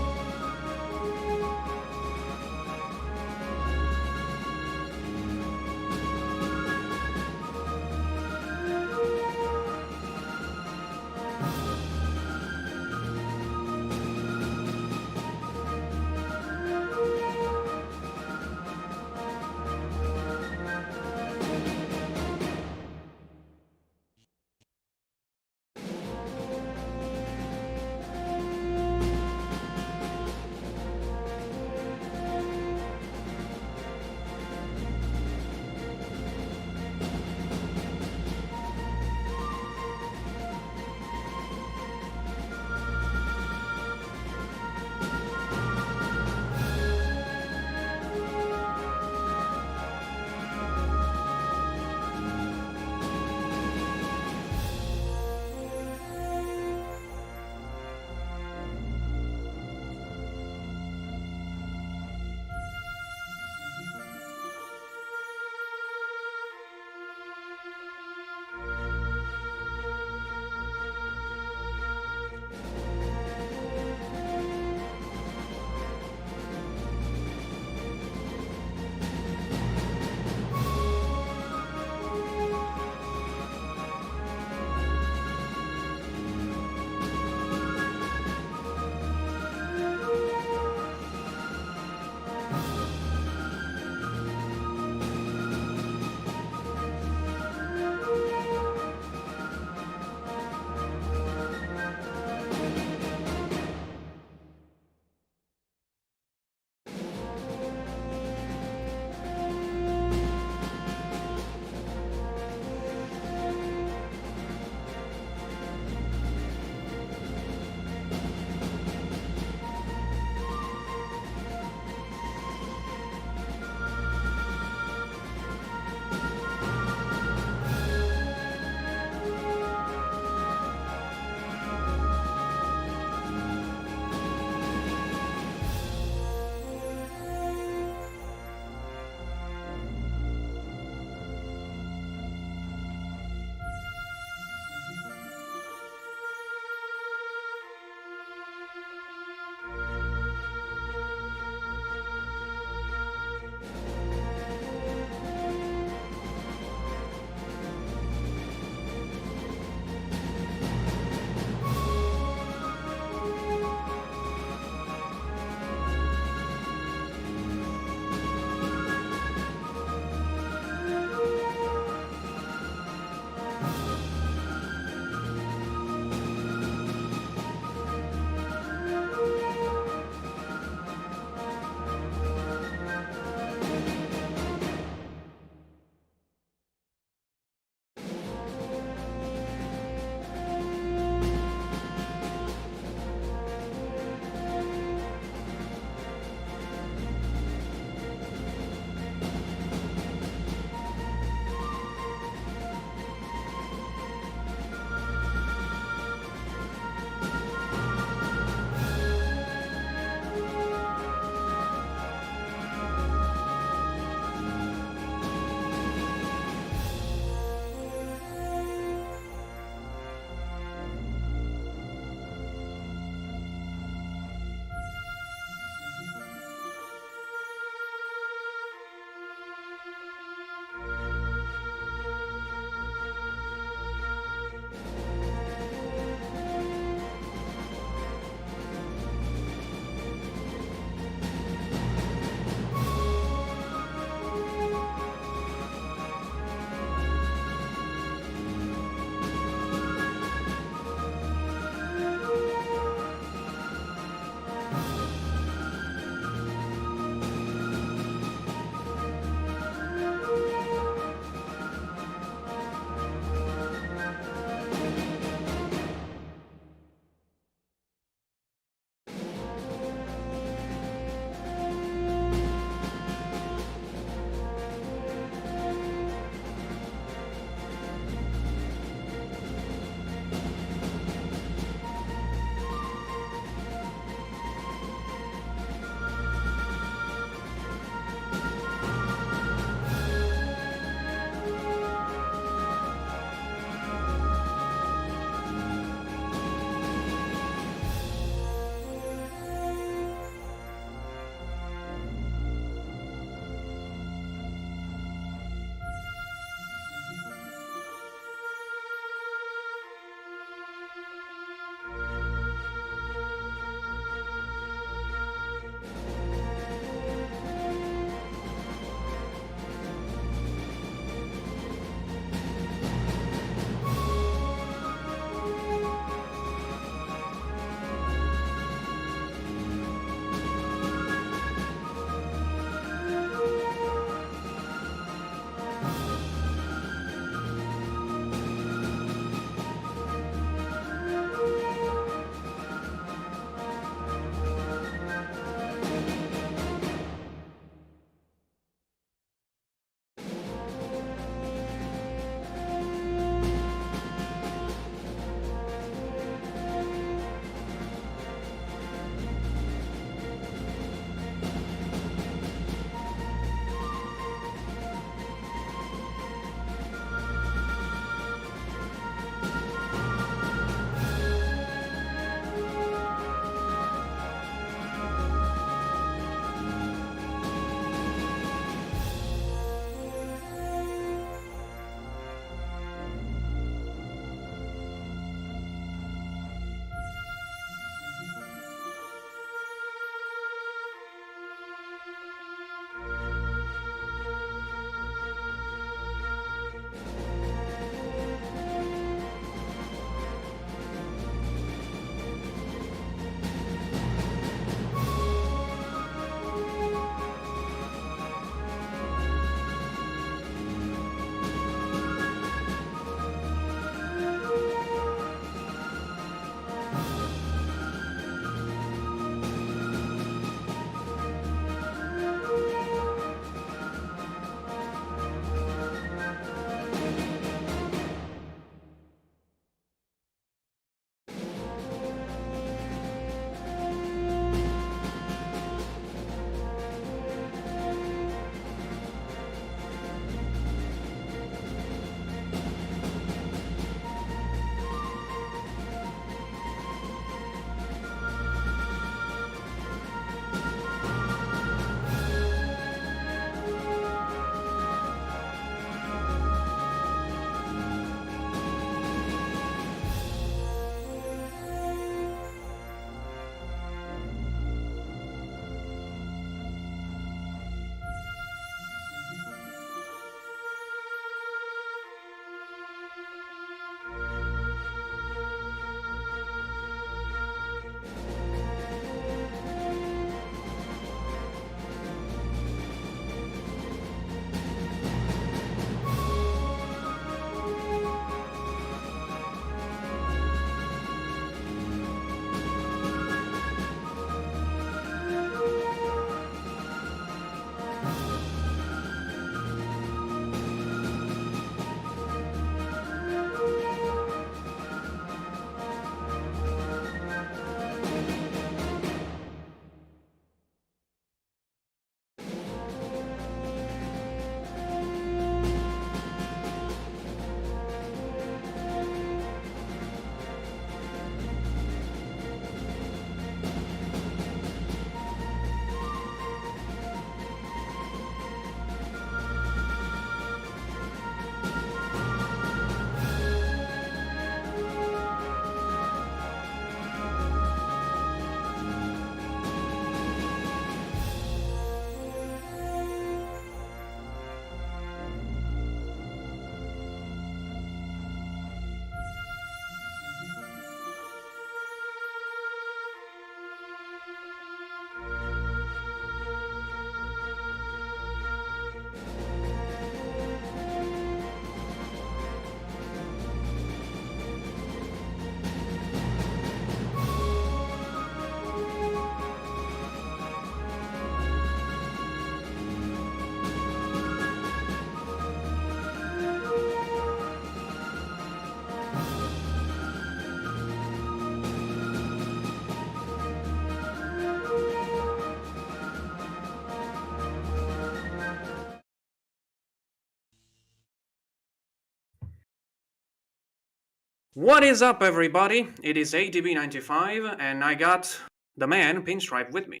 What is up, everybody? It is ADB95, and I got the man, Pinstripe, with me.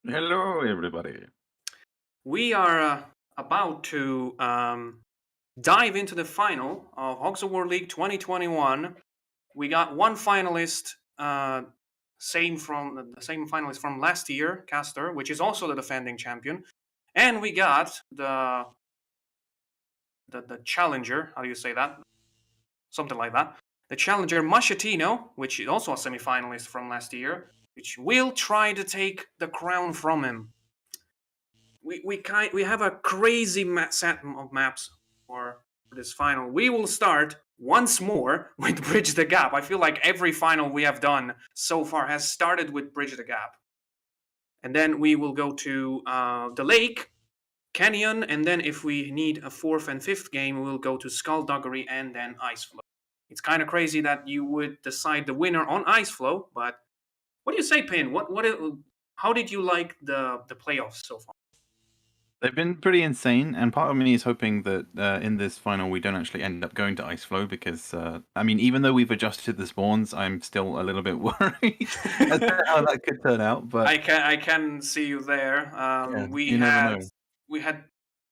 Hello, everybody. We are about to dive into the final of Hogs of War League 2021. We got one finalist, same finalist from last year, Caster, which is also the defending champion, and we got the challenger. How do you say that? Something like that. The challenger Machetino, which is also a semi-finalist from last year, which will try to take the crown from him. We have a crazy set of maps for this final. We will start once more with Bridge the Gap. I feel like every final we have done so far has started with Bridge the Gap. And then we will go to the lake, Canyon, and then if we need a fourth and fifth game, we will go to Skullduggery and then Ice Flow. It's kind of crazy that you would decide the winner on Ice Flow, but what do you say, Pin? How did you like the playoffs so far? They've been pretty insane, and part of me is hoping that in this final we don't actually end up going to Ice Flow because, I mean, even though we've adjusted the spawns, I'm still a little bit worried as to how that could turn out. But I can see you there. We had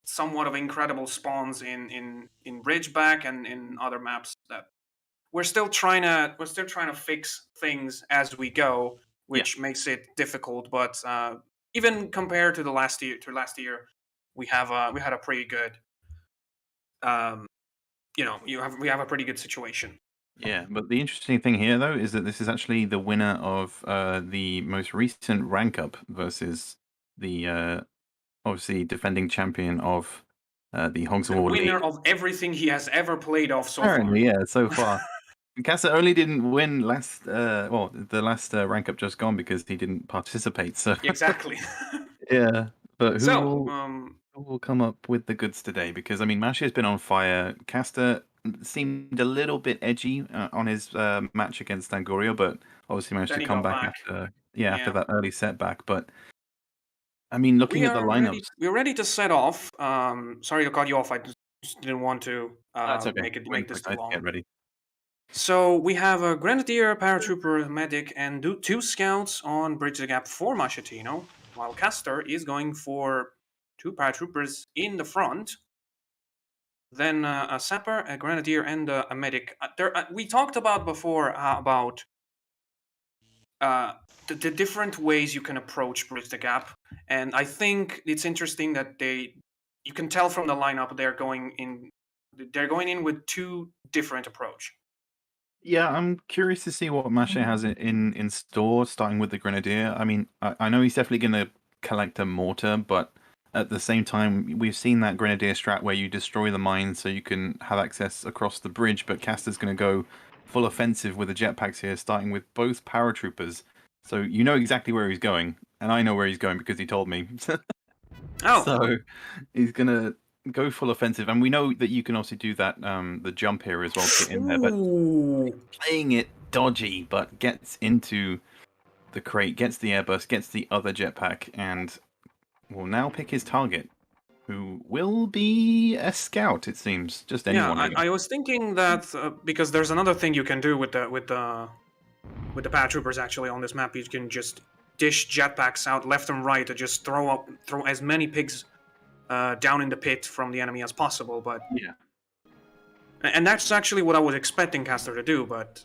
somewhat of incredible spawns in Ridgeback and in other maps that we're still trying to fix things as we go, which makes it difficult. But even compared to last year, we had a pretty good, we have a pretty good situation. Yeah, but the interesting thing here, though, is that this is actually the winner of the most recent rank up versus the obviously defending champion of the Hogs of War League. Winner of everything he has ever played off so Apparently, far. yeah, so far. Casa only didn't win the last rank up just gone because he didn't participate. So Exactly. yeah, but who will come up with the goods today? Because I mean, Mashi's been on fire. Casta seemed a little bit edgy on his match against Angorio, but obviously managed to come back after that early setback. But I mean, looking at the lineups, we're ready to set off. Sorry to cut you off. I just didn't want to okay. make this too long. Get ready. So we have a Grenadier, Paratrooper, Medic, and two Scouts on Bridge the Gap for Machetino, while Castor is going for two Paratroopers in the front. Then a Sapper, a Grenadier, and a Medic. We talked about before about the different ways you can approach Bridge the Gap, and I think it's interesting that you can tell from the lineup they're going in with two different approach. Yeah, I'm curious to see what Masha has in store, starting with the Grenadier. I mean, I know he's definitely going to collect a mortar, but at the same time, we've seen that Grenadier strat where you destroy the mine so you can have access across the bridge, but Caster's going to go full offensive with the jetpacks here, starting with both paratroopers. So you know exactly where he's going, and I know where he's going because he told me. Oh. So he's going to go full offensive, and we know that you can also do that the jump here as well to get in there, but playing it dodgy, but gets into the crate, gets the airburst, gets the other jetpack, and will now pick his target, who will be a scout, it seems. Just anyone. Yeah, I was thinking that because there's another thing you can do with the paratroopers actually on this map. You can just dish jetpacks out left and right to just throw as many pigs down in the pit from the enemy as possible. But yeah, and that's actually what I was expecting Caster to do. But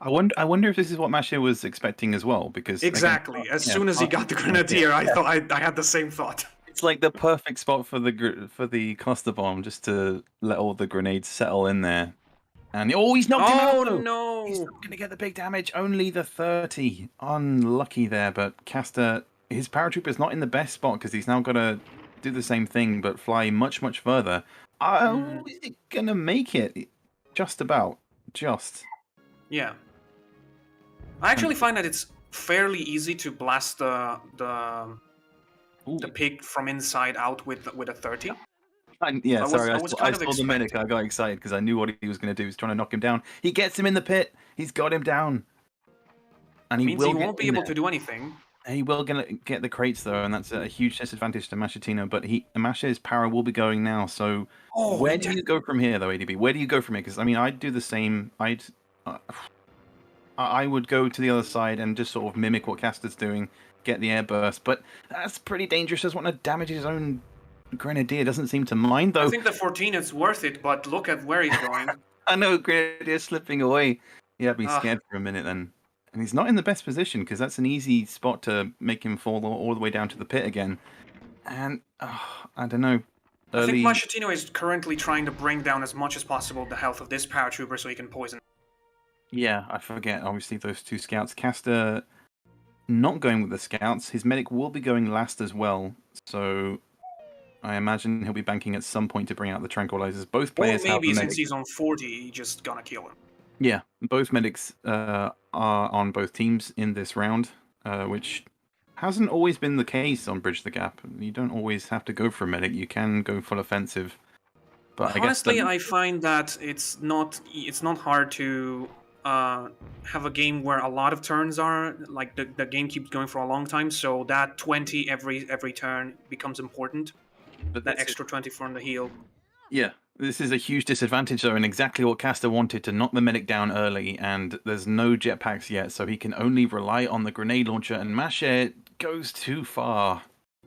I wonder if this is what Masha was expecting as well, because exactly again, as soon as he got the Grenadier, I thought I had the same thought. It's like the perfect spot for the cluster bomb, just to let all the grenades settle in there. And he's knocked him out. Oh no! He's not going to get the big damage. Only the 30. Unlucky there, but Caster, his paratrooper's not in the best spot because he's now got to do the same thing but fly much, much further. Oh, is he going to make it? Just about. Just. Yeah. I actually find that it's fairly easy to blast the pig from inside out with a 30. Yeah, sorry, I saw the medic. I got excited because I knew what he was going to do. He was trying to knock him down. He gets him in the pit. He's got him down. And he won't be able to do anything. He will get the crates though, and that's a huge disadvantage to Machetino. But Masha's power will be going now. So where do you go from here, though, ADB? Where do you go from here? Because I mean, I'd do the same. I'd I would go to the other side and just sort of mimic what Caster's doing, get the air burst, but that's pretty dangerous. Doesn't want to damage his own Grenadier. Doesn't seem to mind, though. I think the 14 is worth it, but look at where he's going. I know Grenadier's slipping away. He had me Ah. scared for a minute then. And he's not in the best position, because that's an easy spot to make him fall all the way down to the pit again. And, I don't know. I think Machetino is currently trying to bring down as much as possible the health of this paratrooper so he can poison. Yeah, I forget, obviously, those two scouts. Caster not going with the scouts. His medic will be going last as well, so I imagine he'll be banking at some point to bring out the tranquilizers. Both players Or maybe have since he's on 40, he's just gonna kill him. Yeah, both medics are on both teams in this round, which hasn't always been the case on Bridge the Gap. You don't always have to go for a medic. You can go full offensive. But honestly, I I find that it's not hard to have a game where a lot of turns are like the game keeps going for a long time. So that 20 every turn becomes important. But that extra 20 from the heal. Yeah, this is a huge disadvantage though, and exactly what Caster wanted, to knock the medic down early, and there's no jetpacks yet, so he can only rely on the grenade launcher, and Masher goes too far.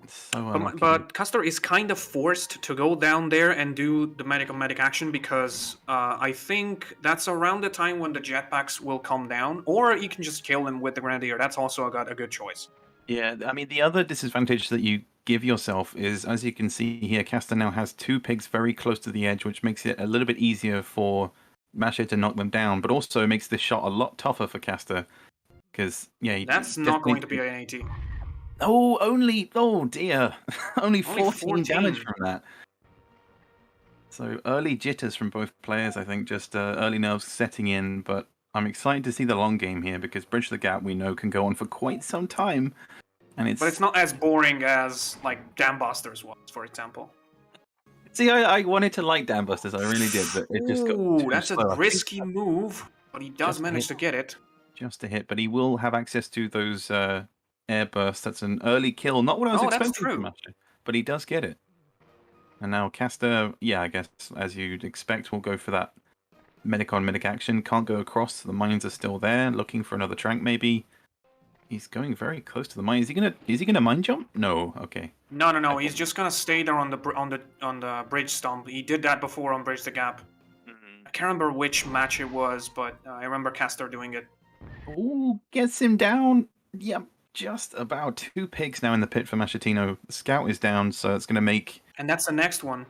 So unlucky. But Caster is kind of forced to go down there and do the medic on medic action because I think that's around the time when the jetpacks will come down, or you can just kill them with the grenadier. That's also a good choice. Yeah, I mean, the other disadvantage that you give yourself is, as you can see here, Caster now has two pigs very close to the edge, which makes it a little bit easier for Masher to knock them down, but also makes this shot a lot tougher for Caster. Because, yeah... That's not going to be an AT. Oh dear. only 14 damage from that. So early jitters from both players, I think, just early nerves setting in, but I'm excited to see the long game here, because Bridge the Gap, we know, can go on for quite some time. But it's not as boring as, like, Dambusters was, for example. See, I wanted to like Dambusters, I really did, but it just got too that's slow. a risky move, but he does manage to get it. Just a hit, but he will have access to those air bursts. That's an early kill. Not what I was expecting from Masher, but he does get it. And now Caster, yeah, I guess, as you'd expect, will go for that medic on medic action. Can't go across. The mines are still there. Looking for another trank, maybe. He's going very close to the mine. Is he gonna mine jump? No. Okay. No. He's just gonna stay there on the bridge stump. He did that before on Bridge the Gap. I can't remember which match it was, but I remember Caster doing it. Ooh, gets him down. Yep, just about. Two pigs now in the pit for Machetino. The scout is down, so it's gonna make. And that's the next one.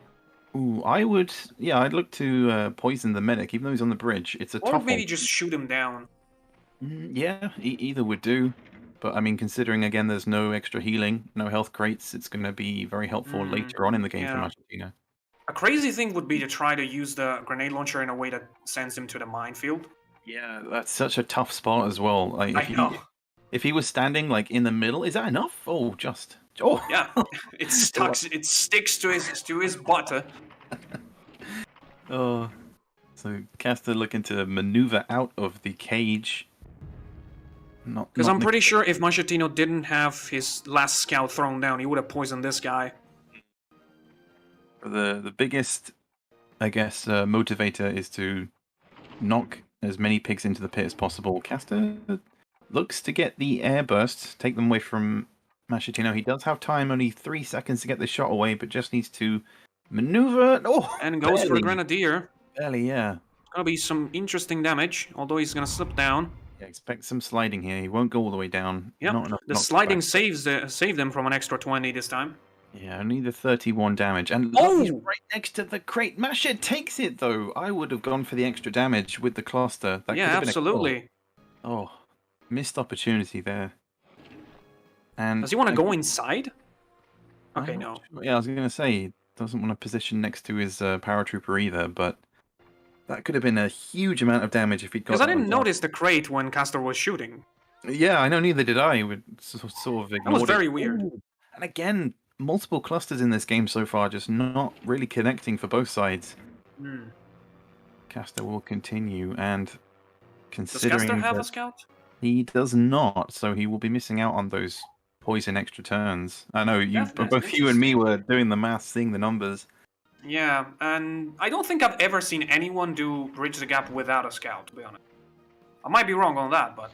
Ooh, I'd look to poison the medic, even though he's on the bridge. It's a tough one. Or maybe just shoot him down. Yeah, either would do. But, I mean, considering, again, there's no extra healing, no health crates, it's going to be very helpful later on in the game for Machetino. A crazy thing would be to try to use the grenade launcher in a way that sends him to the minefield. Yeah, that's such a tough spot as well. Like, I know. If he was standing, like, in the middle, is that enough? Oh, just... Oh! Yeah, it sticks to his butt. Oh. So, Caster looking to maneuver out of the cage. Because I'm pretty sure if Machetino didn't have his last scout thrown down, he would have poisoned this guy. The biggest, I guess, motivator is to knock as many pigs into the pit as possible. Caster looks to get the air burst, take them away from Machetino. He does have time, only 3 seconds to get the shot away, but just needs to maneuver. Oh, and goes for the Grenadier. Barely, yeah. Gonna be some interesting damage, although he's gonna slip down. Yeah, expect some sliding here. He won't go all the way down. Yep. The sliding saved them from an extra 20 this time. Yeah, only the 31 damage. And look, he's right next to the crate. Masher takes it, though. I would have gone for the extra damage with the cluster. That absolutely. Oh, missed opportunity there. And does he want to go inside? Okay, no. Sure. Yeah, I was going to say, he doesn't want to position next to his paratrooper either, but that could have been a huge amount of damage if he'd got. Because I didn't notice the crate when Caster was shooting. Yeah, I know, neither did I. We sort of ignored that was very weird. Ooh. And again, multiple clusters in this game so far, just not really connecting for both sides. Caster will continue, and considering does Caster have a scout? He does not, so he will be missing out on those poison extra turns. I know both you and me were doing the math, seeing the numbers. Yeah, and I don't think I've ever seen anyone do Bridge the Gap without a scout, to be honest. I might be wrong on that, but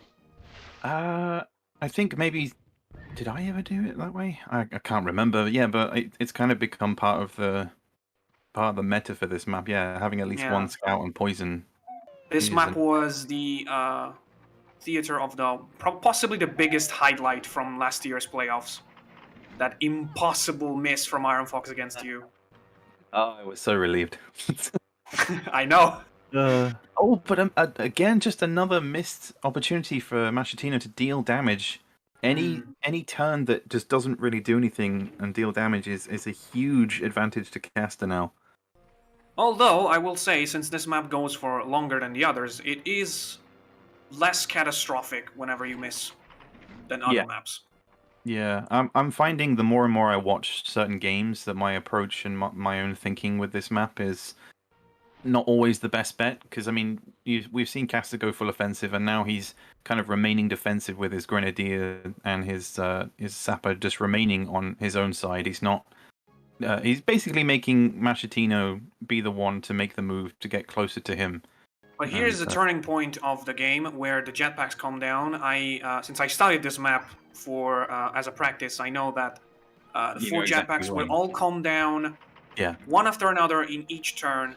I think maybe. Did I ever do it that way? I can't remember. Yeah, but it's kind of become part of the meta for this map. Yeah, having at least Yeah. one scout and poison. this map was the theater of the possibly the biggest highlight from last year's playoffs. That impossible miss from Iron Fox against you. Oh, I was so relieved. I know. But again, just another missed opportunity for Machetino to deal damage. Any turn that just doesn't really do anything and deal damage is a huge advantage to caster now. Although, I will say, since this map goes for longer than the others, it is less catastrophic whenever you miss than other maps. Yeah, I'm finding the more and more I watch certain games that my approach and my own thinking with this map is not always the best bet, because I mean we've seen Caster go full offensive, and now he's kind of remaining defensive with his Grenadier and his Sapper just remaining on his own side. He's not. He's basically making Machetino be the one to make the move to get closer to him. But here's the turning point of the game where the jetpacks come down. Since I studied this map for as a practice, I know that the 4 jetpacks will all come down one after another in each turn.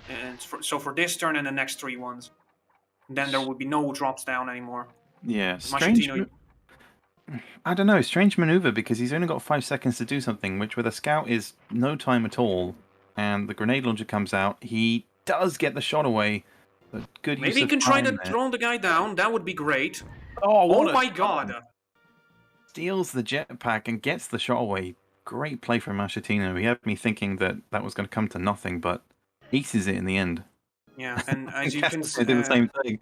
And so for this turn and the next 3 ones, then there will be no drops down anymore. Yeah, I don't know, strange maneuver, because he's only got 5 seconds to do something, which with a scout is no time at all. And the grenade launcher comes out. He does get the shot away. But good use Maybe he can try to throw the guy down. That would be great. Oh my god! Steals the jetpack and gets the shot away. Great play from Machetino. He had me thinking that was going to come to nothing, but aces it in the end. Yeah, and as you can see, they did the same thing.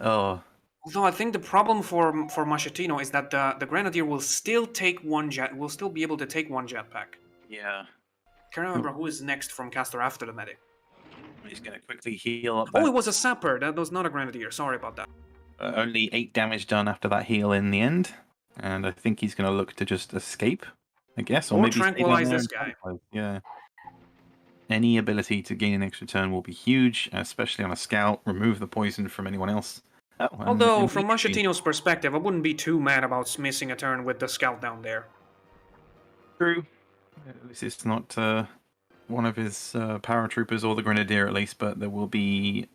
Oh. Although I think the problem for Machetino is that the Grenadier will still take will still be able to take one jetpack. Yeah. Can't remember who is next from Caster after the medic. He's going to quickly heal up. Oh, it was a Sapper. That was not a Grenadier. Sorry about that. Only 8 damage done after that heal in the end, and I think he's going to look to just escape, I guess, or maybe tranquilize this guy. Yeah. Any ability to gain an extra turn will be huge, especially on a scout. Remove the poison from anyone else. Although, from Machetino's perspective, I wouldn't be too mad about missing a turn with the scout down there. True. This is not one of his paratroopers or the Grenadier, at least, but there will be...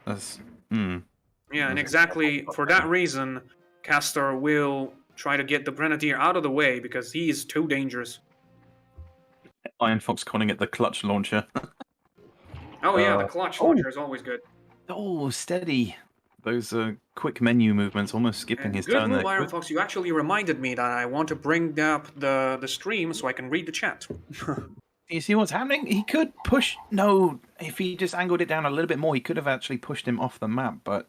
Yeah, and exactly for that reason, Caster will try to get the Grenadier out of the way, because he is too dangerous. Iron Fox calling it the clutch launcher. Oh yeah, the clutch launcher is always good. Oh, steady. Those quick menu movements, almost skipping his turn there. Good move, Iron Fox. You actually reminded me that I want to bring up the stream so I can read the chat. You see what's happening? He could push... No, if he just angled it down a little bit more, he could have actually pushed him off the map, but...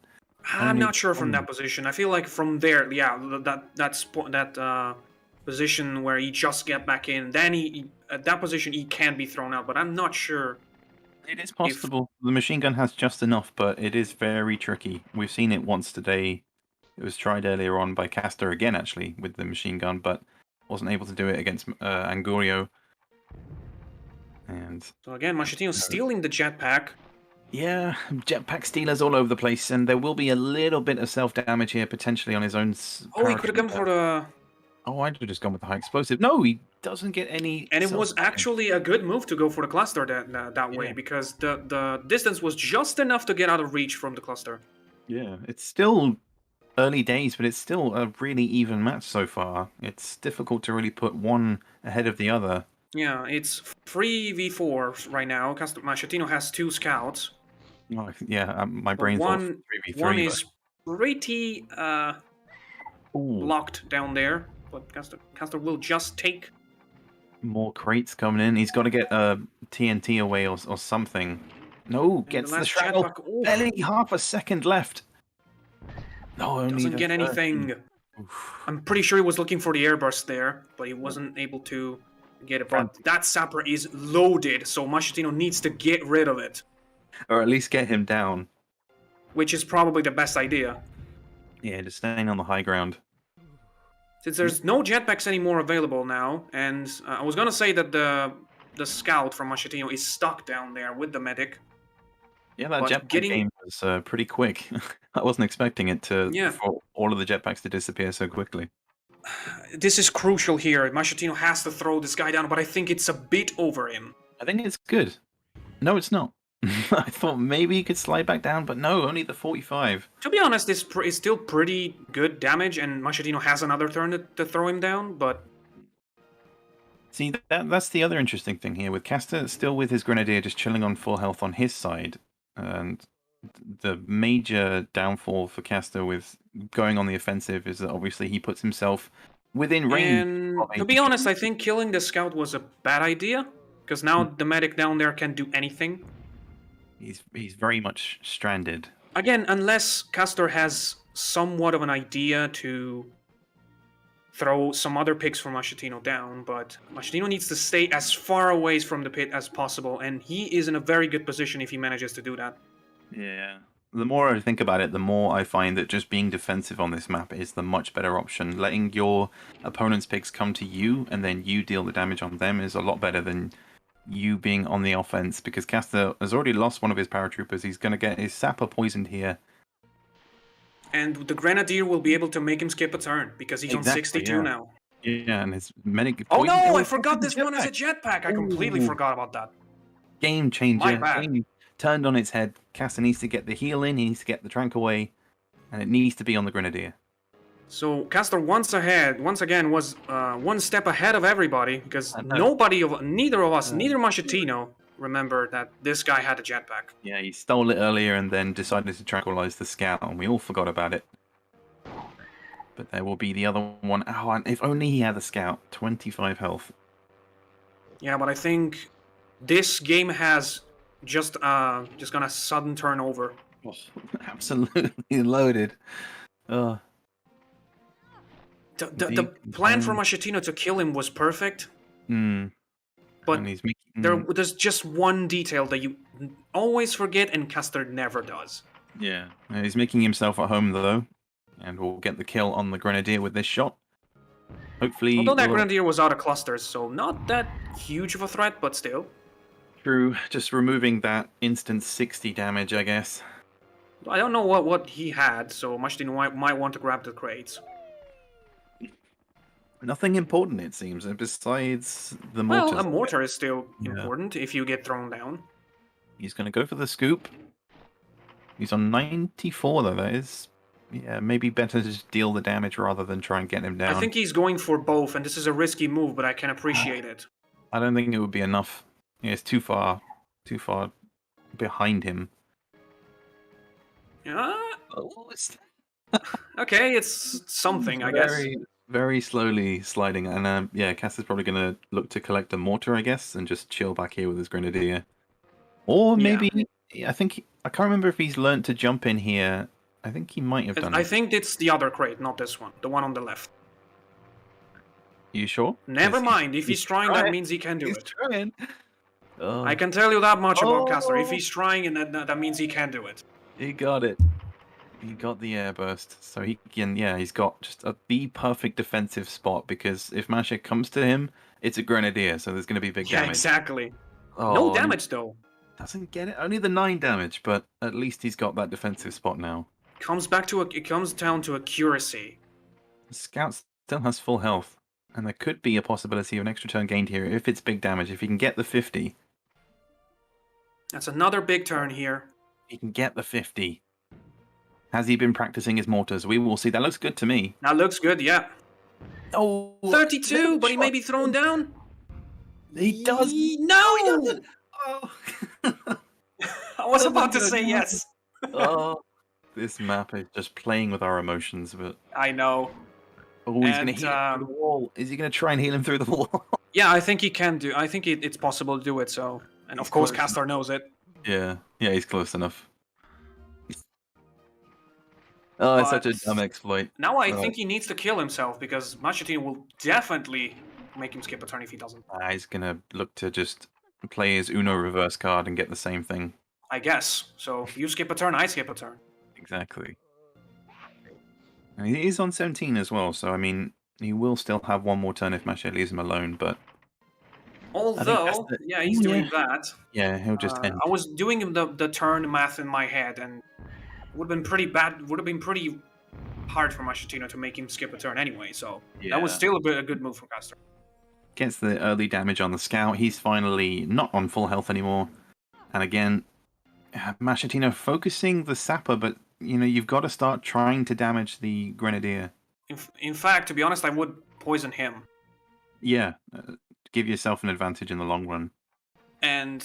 I'm not sure from that position. I feel like from there, yeah, that position where he just get back in, then he at that position he can be thrown out, but I'm not sure. It is possible. The machine gun has just enough, but it is very tricky. We've seen it once today. It was tried earlier on by Caster again, actually, with the machine gun, but wasn't able to do it against Angurio. And so again, Machetino stealing the jetpack. Yeah, jetpack stealers all over the place, and there will be a little bit of self-damage here, potentially on his own... Oh, he could have gone for the... Oh, I'd have just gone with the high explosive. No, he doesn't get any... And it was actually a good move to go for the cluster that way, because the distance was just enough to get out of reach from the cluster. Yeah, it's still early days, but it's still a really even match so far. It's difficult to really put one ahead of the other. Yeah, it's 3v4 right now. Machetino has 2 scouts. Oh, yeah, my brain's off 3v3. One is pretty blocked down there, but Caster will just take... More crates coming in. He's got to get TNT away or something. No, gets the shrapnel. Barely half a second left. No, only doesn't get anything. I'm pretty sure he was looking for the airburst there, but he wasn't able to get it. But that Sapper is loaded, so Machetino needs to get rid of it. Or at least get him down. Which is probably the best idea. Yeah, just staying on the high ground. Since there's no jetpacks anymore available now, and I was gonna say that the scout from Machetino is stuck down there with the medic. Yeah, that But jetpack getting- game was pretty quick. I wasn't expecting it Yeah. for all of the jetpacks to disappear so quickly. This is crucial here. Machitino has to throw this guy down, but I think it's a bit over him. I think it's good. No, it's not. I thought maybe he could slide back down, but no, only the 45. To be honest, this is still pretty good damage, and Machitino has another turn to throw him down, but... See, that's the other interesting thing here, with Caster still with his Grenadier just chilling on full health on his side, and the major downfall for Caster with going on the offensive is that obviously he puts himself within range. And of to be honest, I think killing the scout was a bad idea, because now the medic down there can't do anything. He's very much stranded. Again, unless Castor has somewhat of an idea to throw some other picks for Machitino down, but Machitino needs to stay as far away from the pit as possible, and he is in a very good position if he manages to do that. Yeah. The more I think about it, the more I find that just being defensive on this map is the much better option. Letting your opponent's picks come to you and then you deal the damage on them is a lot better than you being on the offense, because Caster has already lost one of his paratroopers. He's going to get his sapper poisoned here. And the Grenadier will be able to make him skip a turn, because he's Exactly, on 62 yeah. now. Yeah, and his medic... Oh poisoned- no, Oh, I it's forgot a this one is a jetpack. I completely Ooh. forgot about that. Game changer. My bad. Game turned on its head. Caster needs to get the heal in, he needs to get the trank away, and it needs to be on the Grenadier. So Castor once again was one step ahead of everybody, because I know. neither of us, neither Machitino, remembered that this guy had a jetpack. Yeah, he stole it earlier and then decided to tranquilize the scout, and we all forgot about it. But there will be the other one. Oh, and if only he had a scout. 25 health. Yeah, but I think this game has just gonna sudden turn over. Oh, absolutely loaded. The plan for Machitino to kill him was perfect, but and he's making... there's just one detail that you always forget, and Castor never does. Yeah, he's making himself at home though, and we'll get the kill on the Grenadier with this shot. Hopefully... Although that Grenadier was out of clusters, so not that huge of a threat, but still. True, just removing that instant 60 damage, I guess. I don't know what he had, so Machitino might want to grab the crates. Nothing important, it seems, besides the mortar. Well, a mortar is still important if you get thrown down. He's going to go for the scoop. He's on 94, though. That is... Yeah, maybe better to just deal the damage rather than try and get him down. I think he's going for both, and this is a risky move, but I can appreciate it. I don't think it would be enough. Yeah, it's too far behind him. Okay, it's something, I guess. Very slowly sliding, and yeah, Cass is probably going to look to collect a mortar, I guess, and just chill back here with his Grenadier. Or maybe, I can't remember if he's learnt to jump in here. I think he might have done I it. think it's the other crate, not this one. The one on the left. You sure? Never mind. If he's trying, that means he can do it. Trying. Oh, I can tell you that much about Castor. If he's trying, and that means he can do it. he got it. He got the airburst, so he can. Yeah, he's got just the perfect defensive spot, because if Masha comes to him, it's a Grenadier, so there's going to be big Yeah, damage. exactly. Oh, No damage though. Doesn't get it. Only the 9 damage, but at least he's got that defensive spot now. It comes down to accuracy. The Scout still has full health, and there could be a possibility of an extra turn gained here if it's big damage. If he can get the 50, That's another big turn here. he can get the 50. Has he been practicing his mortars? We will see. That looks good to me. That looks good, yeah. Oh, 32, but he may be thrown down. He does. No! He doesn't. Oh. I was about to say yes. Oh, this map is just playing with our emotions, but I know. oh, he's going to And, heal him through the wall. Is he going to try and heal him through the wall? Yeah, I think he can do. I think it's possible to do it. So, and of course, close. Castor knows it. Yeah, he's close enough. Oh, it's such a But- dumb exploit. Now I Right. think he needs to kill himself, because Machitino will definitely make him skip a turn if he doesn't. He's going to look to just play his Uno reverse card and get the same thing. I guess. So you skip a turn, I skip a turn. Exactly. And he is on 17 as well, so I mean, he will still have one more turn if Masha leaves him alone, but... Although, Castor- yeah, he's doing that. Yeah, he'll just end. I was doing the turn math in my head, and it would have been pretty bad. Would have been pretty hard for Machitino to make him skip a turn anyway. So that was still a good move from Castor. Gets the early damage on the scout. He's finally not on full health anymore. And again, Machitino focusing the sapper, but you've got to start trying to damage the grenadier. In fact, to be honest, I would poison him. Yeah, give yourself an advantage in the long run. And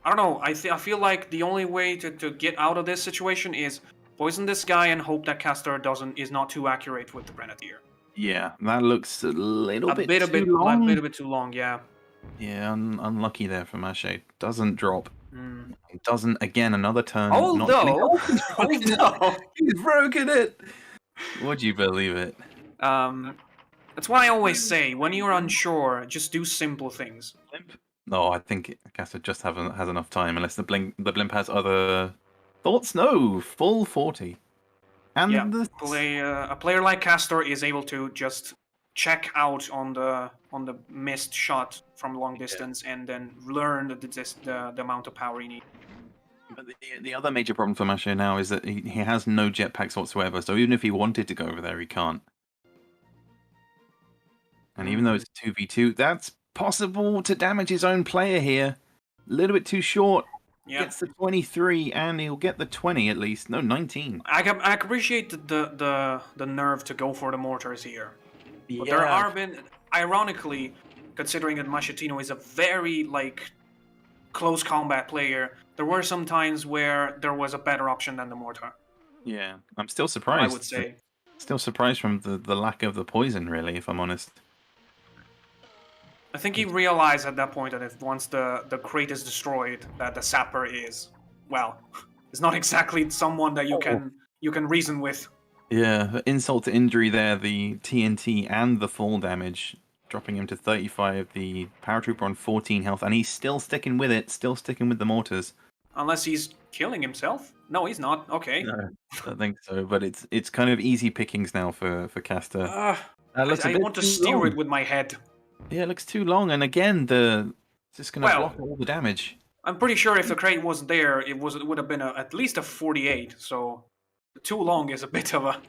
I don't know. I feel like the only way to get out of this situation is poison this guy and hope that Castor is not too accurate with the grenadier. Yeah, that looks a little bit too long. long. A little bit too long, yeah. Yeah, unlucky there for Mache. Doesn't drop. Mm. Doesn't, again, another turn. Although, he's broken it. Would you believe it? That's what I always say. When you're unsure, just do simple things. No, I think Castor just has enough time, unless the blimp has other thoughts. No, full 40. And yeah, a player like Castor is able to just check out on the missed shot from long distance and then learn the amount of power he needs. But the other major problem for Masha now is that he has no jetpacks whatsoever, so even if he wanted to go over there, he can't. And even though it's 2v2, that's possible to damage his own player here. A little bit too short. Yeah. Gets the 23, and he'll get the 20 at least. No, 19. I appreciate the nerve to go for the mortars here. But there are been, ironically, considering that Machitino is a very, close combat player, there were some times where there was a better option than the mortar. Yeah, I'm still surprised. I would say. Still surprised from the lack of the poison, really, if I'm honest. I think he realized at that point that if once the crate is destroyed, that the sapper is, well, it's not exactly someone that you can reason with. Yeah, insult to injury there, the TNT and the fall damage, dropping him to 35, the paratrooper on 14 health, and he's still sticking with it, still sticking with the mortars. Unless he's killing himself? No, he's not. Okay. No, I don't think so, but it's kind of easy pickings now for Castor. I want to steer it with my head. Yeah, it looks too long, and again, it's just going to block all the damage. I'm pretty sure if the crate wasn't there, it would have been at least a 48, so too long is a bit of a...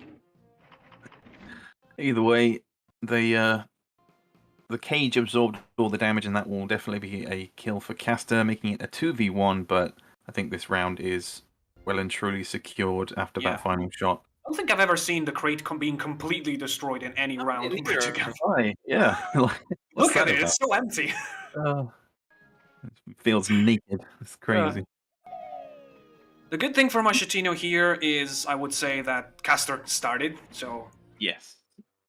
Either way, the cage absorbed all the damage, and that will definitely be a kill for Castor, making it a 2v1, but I think this round is well and truly secured after that final shot. I don't think I've ever seen the crate being completely destroyed in any round. Yeah. Look at it, it's so empty. It feels naked. It's crazy. The good thing for Machitino here is, I would say, that Castor started, so... Yes.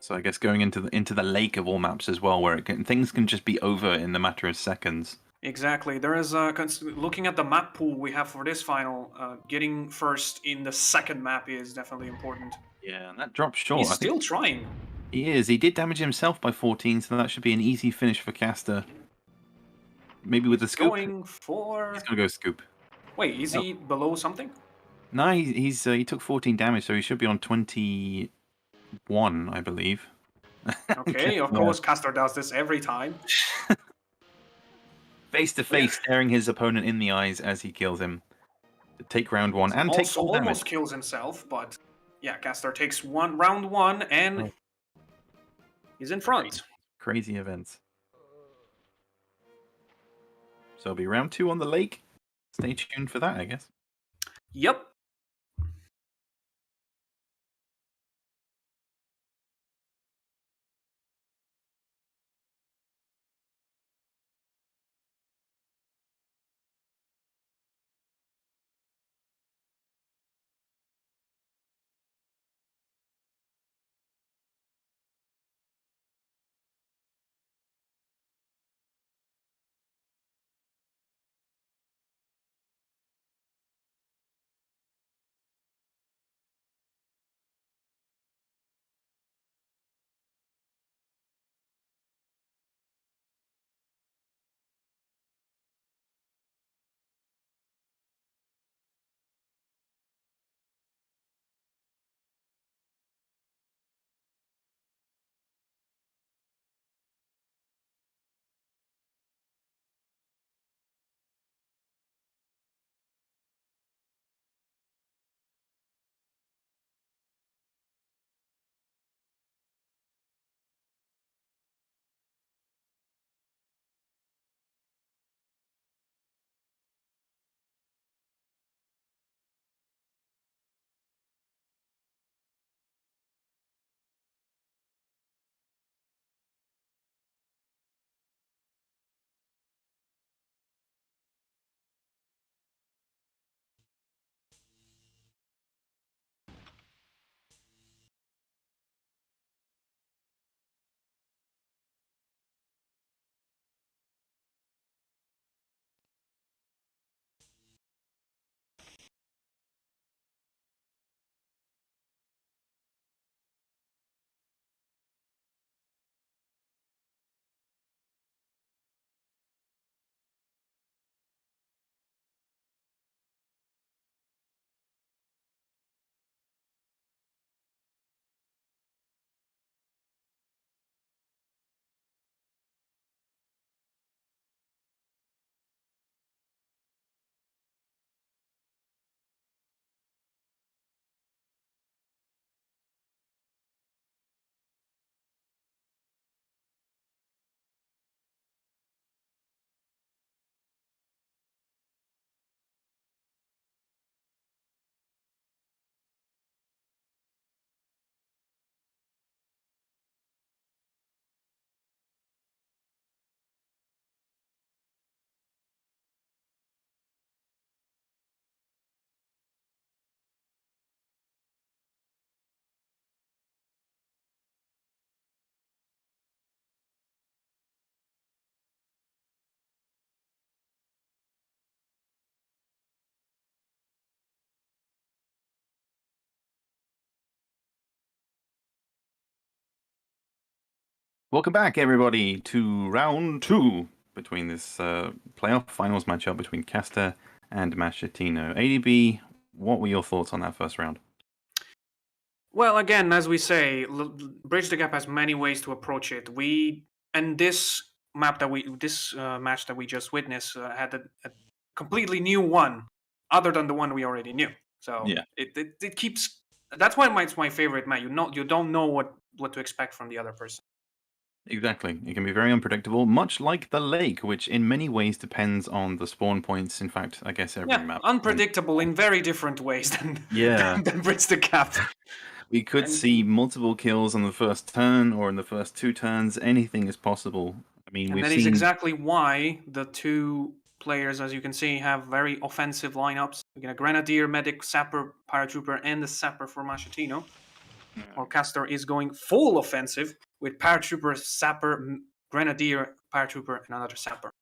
So I guess going into the lake of all maps as well, where things can just be over in the matter of seconds. Exactly. There is looking at the map pool we have for this final, getting first in the second map is definitely important. Yeah, and that drops short. He's still trying. He is. He did damage himself by 14, so that should be an easy finish for Castor. Maybe with the scoop. Going for... He's gonna go scoop. Wait, is he below something? No, he took 14 damage, so he should be on 21, I believe. Okay, of course, Castor does this every time. Face to face, staring his opponent in the eyes as he kills him. To take round one and take all damage. Almost kills himself, but yeah, Castor takes round one and he's in front. Crazy events. So it'll be round 2 on the lake. Stay tuned for that, I guess. Yep. Welcome back, everybody, to round 2 between this playoff finals matchup between Caster and Machetino. ADB, what were your thoughts on that first round? Well, again, as we say, Bridge the Gap has many ways to approach it. This match that we just witnessed had a completely new one, other than the one we already knew. So Yeah. it keeps. That's why it's my favorite match. You don't know what to expect from the other person. Exactly. It can be very unpredictable, much like the lake, which in many ways depends on the spawn points. In fact, I guess every map. Unpredictable in very different ways than Bridge the Gap. We could see multiple kills on the first turn or in the first 2 turns. Anything is possible. I mean, and that is exactly why the two players, as you can see, have very offensive lineups. We get a Grenadier, Medic, Sapper, Paratrooper, and the Sapper for Machetino. While Castor is going full offensive with Paratrooper, Sapper, Grenadier, Paratrooper, and another Sapper.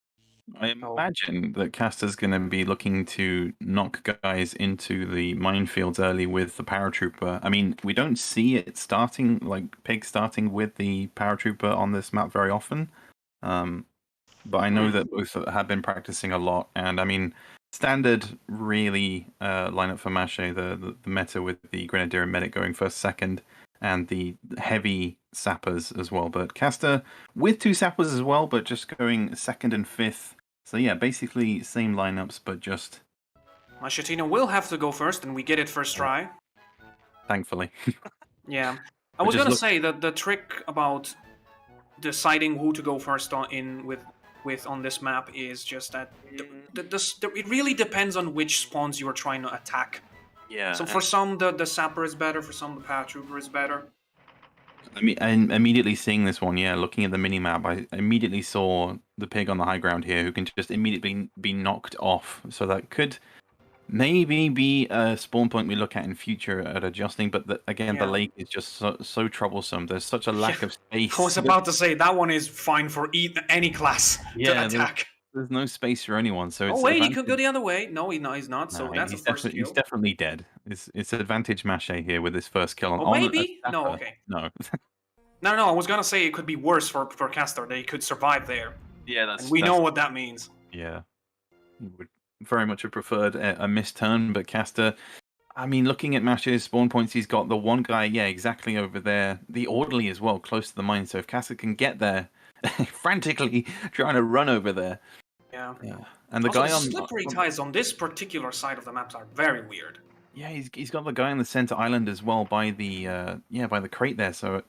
I imagine that Caster's going to be looking to knock guys into the minefields early with the Paratrooper. I mean, we don't see it starting, like Pig starting with the Paratrooper on this map very often. But I know that both have been practicing a lot. And I mean, standard really lineup for Mache, the meta with the Grenadier and Medic going first, second, and the heavy Sappers as well. But Caster with 2 Sappers as well, but just going second and fifth. So yeah, basically same lineups, but just... Machetino will have to go first, and we get it first try. Thankfully. Yeah. I was going to say that the trick about deciding who to go first with on this map is just that it really depends on which spawns you are trying to attack. Yeah. So for some, the Sapper is better. For some, the Paratrooper is better. I mean, and immediately seeing this one, looking at the minimap, I immediately saw the Pig on the high ground here who can just immediately be knocked off. So that could maybe be a spawn point we look at in future at adjusting. But the lake is just so troublesome. There's such a lack of space. I was about to say, that one is fine for any class to attack. There's no space for anyone. So it's wait, he could go the other way. No, he's not. So that's he's a first kill. He's definitely dead. It's advantage Mache here with his first kill. Oh, maybe? No, okay. No. No, I was gonna say it could be worse for Castor. They could survive there. Yeah, we know what that means. Yeah, would very much have preferred a missed turn, but Castor. I mean, looking at Mache's spawn points, he's got the one guy, exactly over there. The orderly as well, close to the mine. So if Castor can get there, frantically trying to run over there. Yeah. And the also, guy the on slippery ties on this particular side of the maps are very weird. Yeah, he's got the guy on the center island as well by the by the crate there. So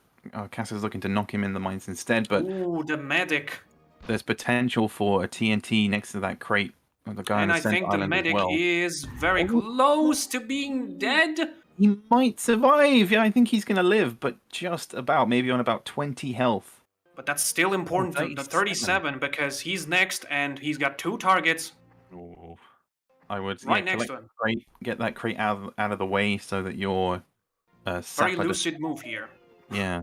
Castor's looking to knock him in the mines instead. But ooh, the medic. There's potential for a TNT next to that crate. The guy on the center island the medic is very close to being dead. He might survive. Yeah, I think he's going to live, but just about, maybe on about 20 health. But that's still important to the 37 because he's next and he's got 2 targets. Oh, I would next to him. Get that crate out of the way so that your very lucid move here. Yeah.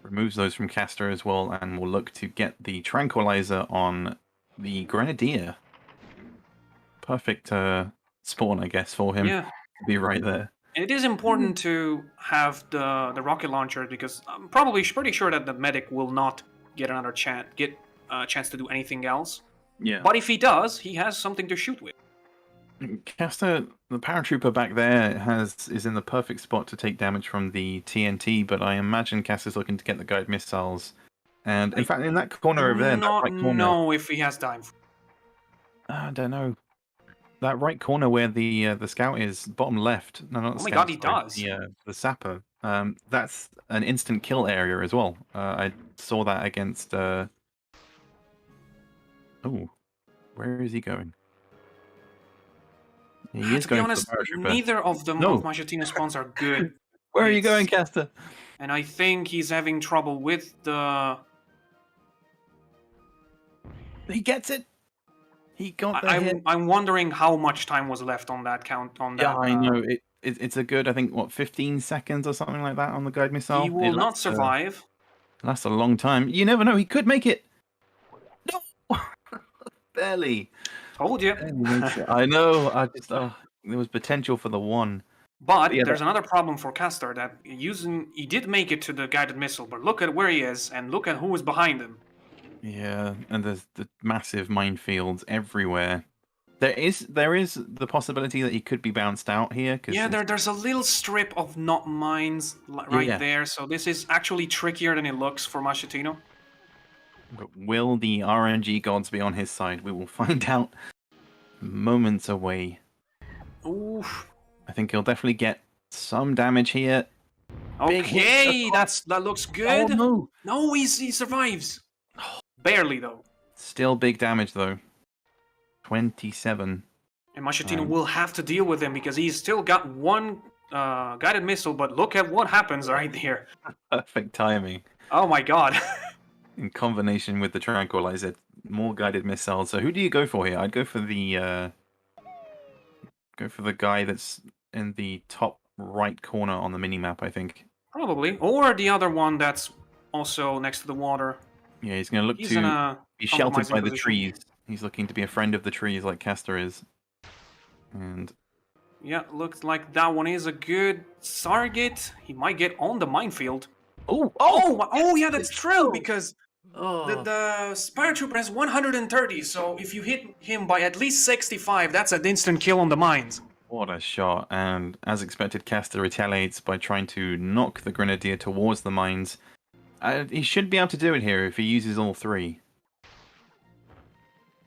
Removes those from Castor as well, and will look to get the tranquilizer on the Grenadier. Perfect spawn, I guess, for him. Yeah. To be right there. And it is important to have the rocket launcher because I'm probably pretty sure that the medic will not get a chance to do anything else. Yeah. But if he does, he has something to shoot with. Castor, the paratrooper back there is in the perfect spot to take damage from the TNT, but I imagine Castor's looking to get the guided missiles. And in fact, in that corner over there, that right corner, know if he has time. I don't know. That right corner where the scout is, bottom left. No, not the scout. Oh my god, he does. The sapper. That's an instant kill area as well. I saw that against. Oh, where is he going? He is going. To be honest, neither of them of Machetino's spawns are good. Where are you going, Castor? And I think he's having trouble with the. He gets it. He got the hit. I'm wondering how much time was left on that count. Yeah, I know. It's a good, I think, 15 seconds or something like that on the guide missile. He will not survive. Lasts a long time. You never know. He could make it. No, barely. Told you. I know. There was potential for the one. But Yeah, there's another problem for Castor that he did make it to the guided missile, but look at where he is and look at who is behind him. Yeah, and there's the massive minefields everywhere. There is the possibility that he could be bounced out here. Yeah, there's a little strip of not mines right there, so this is actually trickier than it looks for Machetino. But will the RNG gods be on his side? We will find out moments away. Oof. I think he'll definitely get some damage here. Okay, that looks good. Oh, no. No, he survives. Barely, though. Still big damage, though. 27. And Machetino will have to deal with him because he's still got one guided missile, but look at what happens right here. Perfect timing. Oh my god. In combination with the tranquilizer, more guided missiles. So who do you go for here? I'd go for the guy that's in the top right corner on the mini-map, I think. Probably. Or the other one that's also next to the water. Yeah, he's going to look He's to in a be sheltered by the compromising trees. He's looking to be a friend of the trees like Castor is. And yeah, looks like that one is a good target. He might get on the minefield. Oh, yeah, that's true, because the Spire Trooper has 130, so if you hit him by at least 65, that's an instant kill on the mines. what a shot. And as expected, Castor retaliates by trying to knock the Grenadier towards the mines. He should be able to do it here if he uses all three.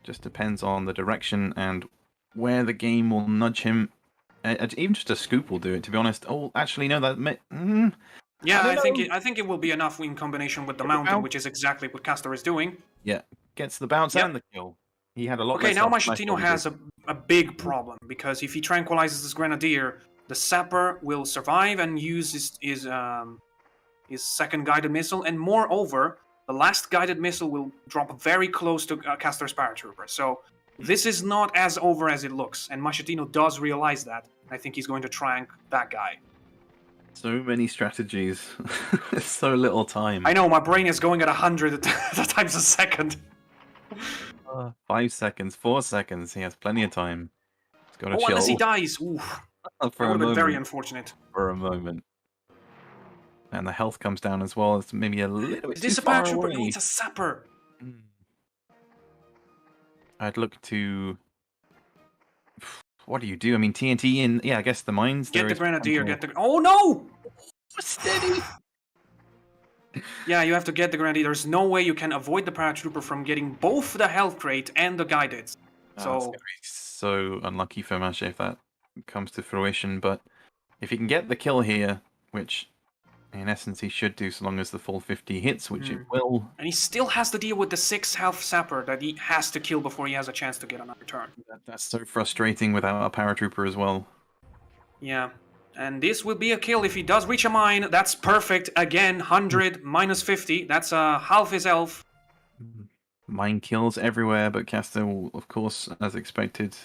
Just depends on the direction and where the game will nudge him. Even just a scoop will do it, to be honest. Oh, actually, no, Yeah, I think it will be enough in combination with the mountain, which is exactly what Castor is doing. Yeah, gets the bounce and the kill. He had a lot. Okay, less now health than I Machetino thought he has did. a big problem, because if he tranquilizes this Grenadier, the Sapper will survive and use his second guided missile, and moreover, the last guided missile will drop very close to Castor's paratrooper. So this is not as over as it looks, and Machetino does realize that. I think he's going to trank that guy. So many strategies, so little time. I know, my brain is going at 100 times a second. 5 seconds, 4 seconds. He has plenty of time. He's got to chill. Unless he dies. Oof. That For would a have been very moment. unfortunate. For a moment. And the health comes down as well. It's maybe a little bit Is this too a far paratrooper? away. No, it's a Sapper. I'd look to... What do you do? I mean, TNT in... Yeah, I guess the mines. Get there the is Grenadier, potential. get the... Oh, no! Steady! Yeah, you have to get the Grenadier. There's no way you can avoid the paratrooper from getting both the health crate and the guided. It's So, gonna be so unlucky for Masha if that comes to fruition, but if he can get the kill here, which in essence he should do so long as the full 50 hits, which it will. and he still has to deal with the 6 health Sapper that he has to kill before he has a chance to get another turn. That's so frustrating without a paratrooper as well. Yeah. And this will be a kill if he does reach a mine. That's perfect. Again, 100 minus 50. That's half his health. Mine kills everywhere, but Castor will, of course, as expected,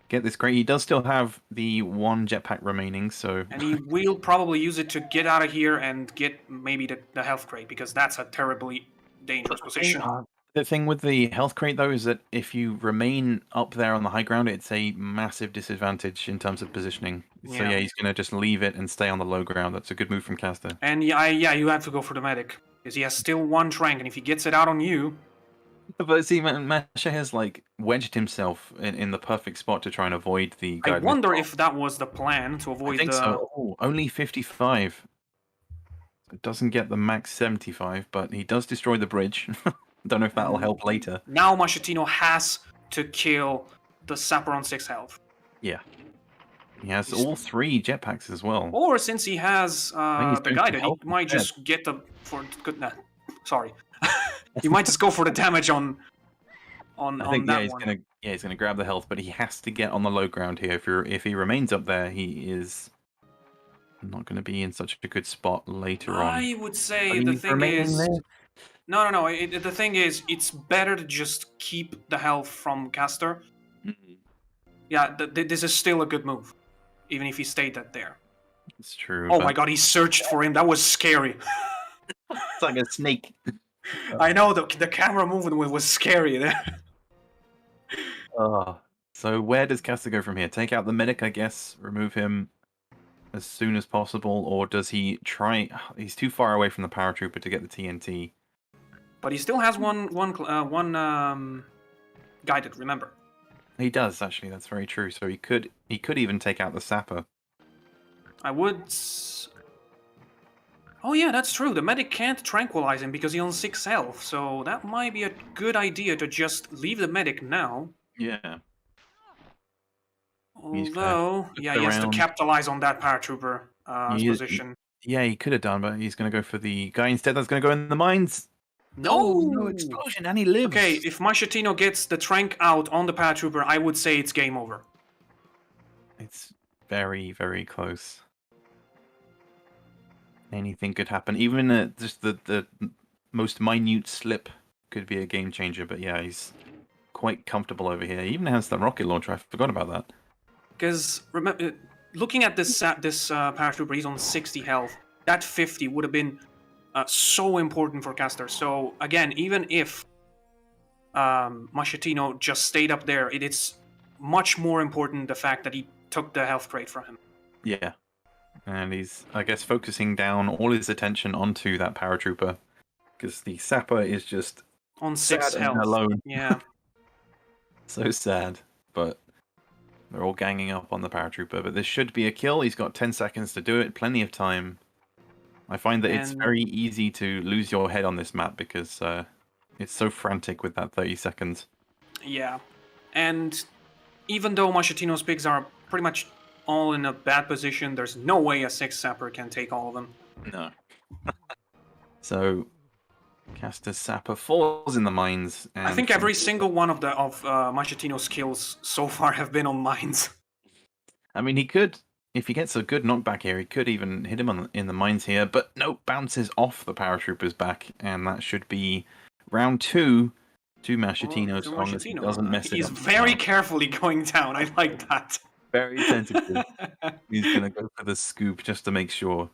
get this crate. He does still have the 1 jetpack remaining, so... And he will probably use it to get out of here and get maybe the health crate, because that's a terribly dangerous position. The thing with the health crate, though, is that if you remain up there on the high ground, it's a massive disadvantage in terms of positioning. So yeah, he's going to just leave it and stay on the low ground. That's a good move from Castor. And yeah, you have to go for the medic, because he has still 1 trank, and if he gets it out on you... But see, Masha has like wedged himself in the perfect spot to try and avoid the I guided wonder missile. if that was the plan, to avoid I think the... so. Oh, only 55. It doesn't get the max 75, but he does destroy the bridge. Don't know if that'll help later. Now Machetino has to kill the Sapper on 6 health. Yeah. He has all 3 jetpacks as well. Or since he has he's the going guided, to he help might instead. just get the... Sorry. He might just go for the damage on I think that he's one. gonna grab the health, but he has to get on the low ground here. If he remains up there, he is not going to be in such a good spot later on. I would say I mean, the he's thing remaining is... there. No. The thing is, it's better to just keep the health from Castor. Yeah, this is still a good move, even if he stayed there. It's true. Oh but my god, he searched for him. That was scary. It's like a snake. I know, the camera movement was scary there. So where does Castor go from here? Take out the medic, I guess. Remove him. as soon as possible, or does he try? He's too far away from the paratrooper to get the TNT. But he still has one guided. Remember. He does actually. That's very true. So he could even take out the sapper. I would. Oh yeah, that's true. The medic can't tranquilize him because he's on 6 health. So that might be a good idea to just leave the medic now. Yeah. Although, yeah, he has to capitalize on that paratrooper position. Yeah, he could have done, but he's going to go for the guy instead that's going to go in the mines. No explosion, and he lives. Okay, if Machetino gets the trank out on the paratrooper, I would say it's game over. It's very, very close. Anything could happen. Even just the most minute slip could be a game changer. But yeah, he's quite comfortable over here. He even has the rocket launcher. I forgot about that. Because remember, looking at this paratrooper, he's on 60 health. That 50 would have been so important for Caster. So again, even if Machetino just stayed up there, it's much more important the fact that he took the health crate from him. Yeah. And he's, I guess, focusing down all his attention onto that paratrooper. Because the sapper is just on 6 health. Alone. Yeah. So sad. But they're all ganging up on the paratrooper. But this should be a kill. He's got 10 seconds to do it. Plenty of time. I find that it's very easy to lose your head on this map because it's so frantic with that 30 seconds. Yeah. And even though Machetino's pigs are pretty much all in a bad position, there's no way a 6 sapper can take all of them. No. So, Caster's sapper falls in the mines. And I think every single one of Machetino's kills so far have been on mines. I mean, he could, if he gets a good knockback here, he could even hit him in the mines here. But no, bounces off the paratrooper's back, and that should be round 2 to Machetino, as long as he doesn't mess it up. He's very carefully going down. I like that. Very tentative. He's going to go for the scoop just to make sure.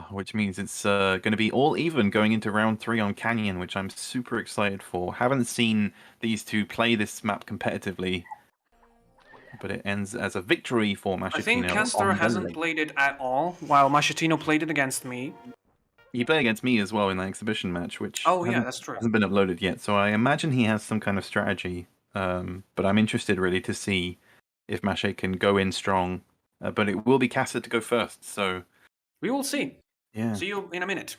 Which means it's going to be all even going into round 3 on Canyon, which I'm super excited for. Haven't seen these two play this map competitively, but it ends as a victory for Machetino. I think Caster hasn't played it at all, while Machetino played it against me. He played against me as well in that exhibition match, which that's true. Hasn't been uploaded yet, so I imagine he has some kind of strategy. But I'm interested really to see if Mache can go in strong. But it will be Caster to go first, so... We will see. Yeah. See you in a minute.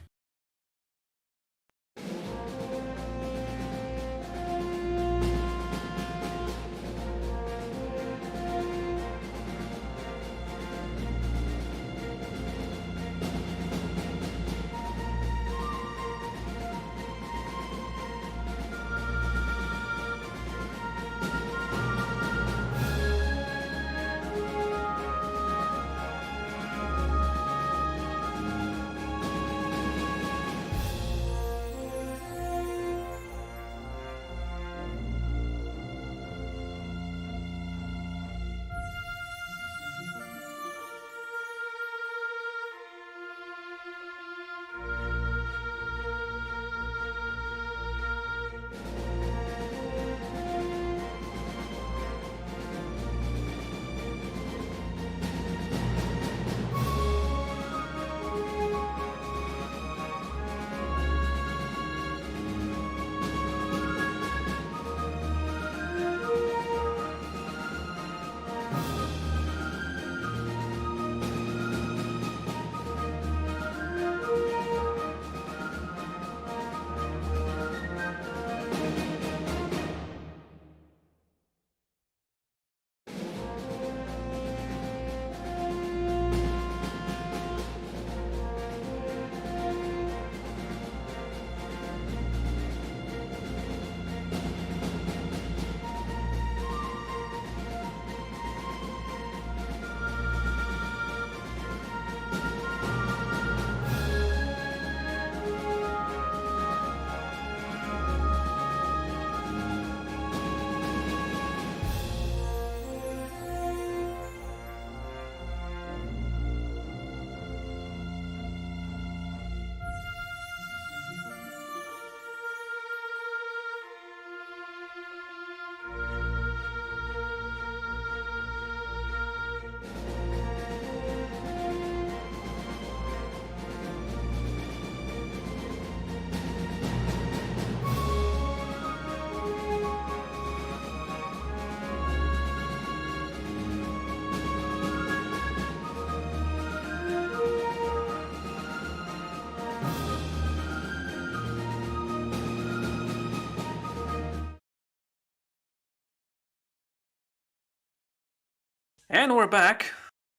And we're back.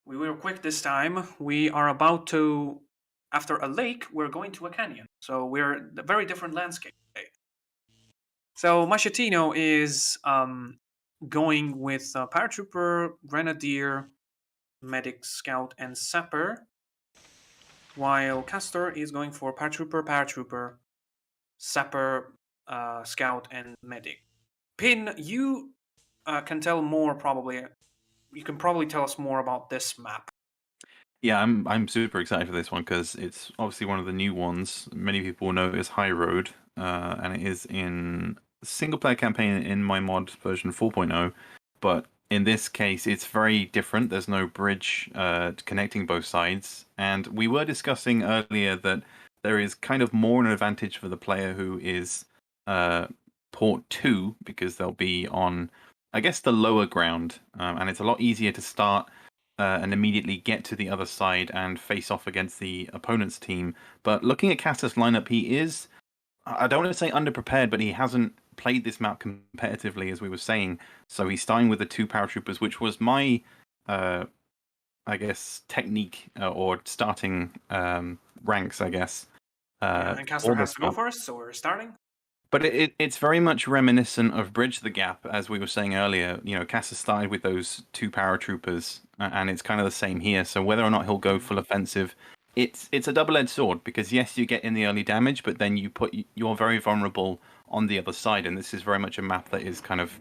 We were quick this time. We are about to, after a lake, we're going to a canyon. So we're a very different landscape today. So Machetino is going with Paratrooper, Grenadier, Medic, Scout, and Sapper, while Castor is going for Paratrooper, Sapper, Scout, and Medic. Pin, you can tell more probably. You can probably tell us more about this map. Yeah, I'm super excited for this one because it's obviously one of the new ones. Many people know it as High Road, and it is in single player campaign in my mod version 4.0. But in this case, it's very different. There's no bridge connecting both sides, and we were discussing earlier that there is kind of more an advantage for the player who is port 2 because they'll be on, I guess, the lower ground, and it's a lot easier to start and immediately get to the other side and face off against the opponent's team. But looking at Castor's lineup, he is, I don't want to say underprepared, but he hasn't played this map competitively, as we were saying. So he's starting with the 2 paratroopers, which was my, I guess, technique or starting ranks, I guess. And Castor has to go first, so we're starting. But it's very much reminiscent of Bridge the Gap, as we were saying earlier. You know, Castor started with those 2 paratroopers, and it's kind of the same here. So whether or not he'll go full offensive, it's a double-edged sword, because yes, you get in the early damage, but then you're very vulnerable on the other side, and this is very much a map that is kind of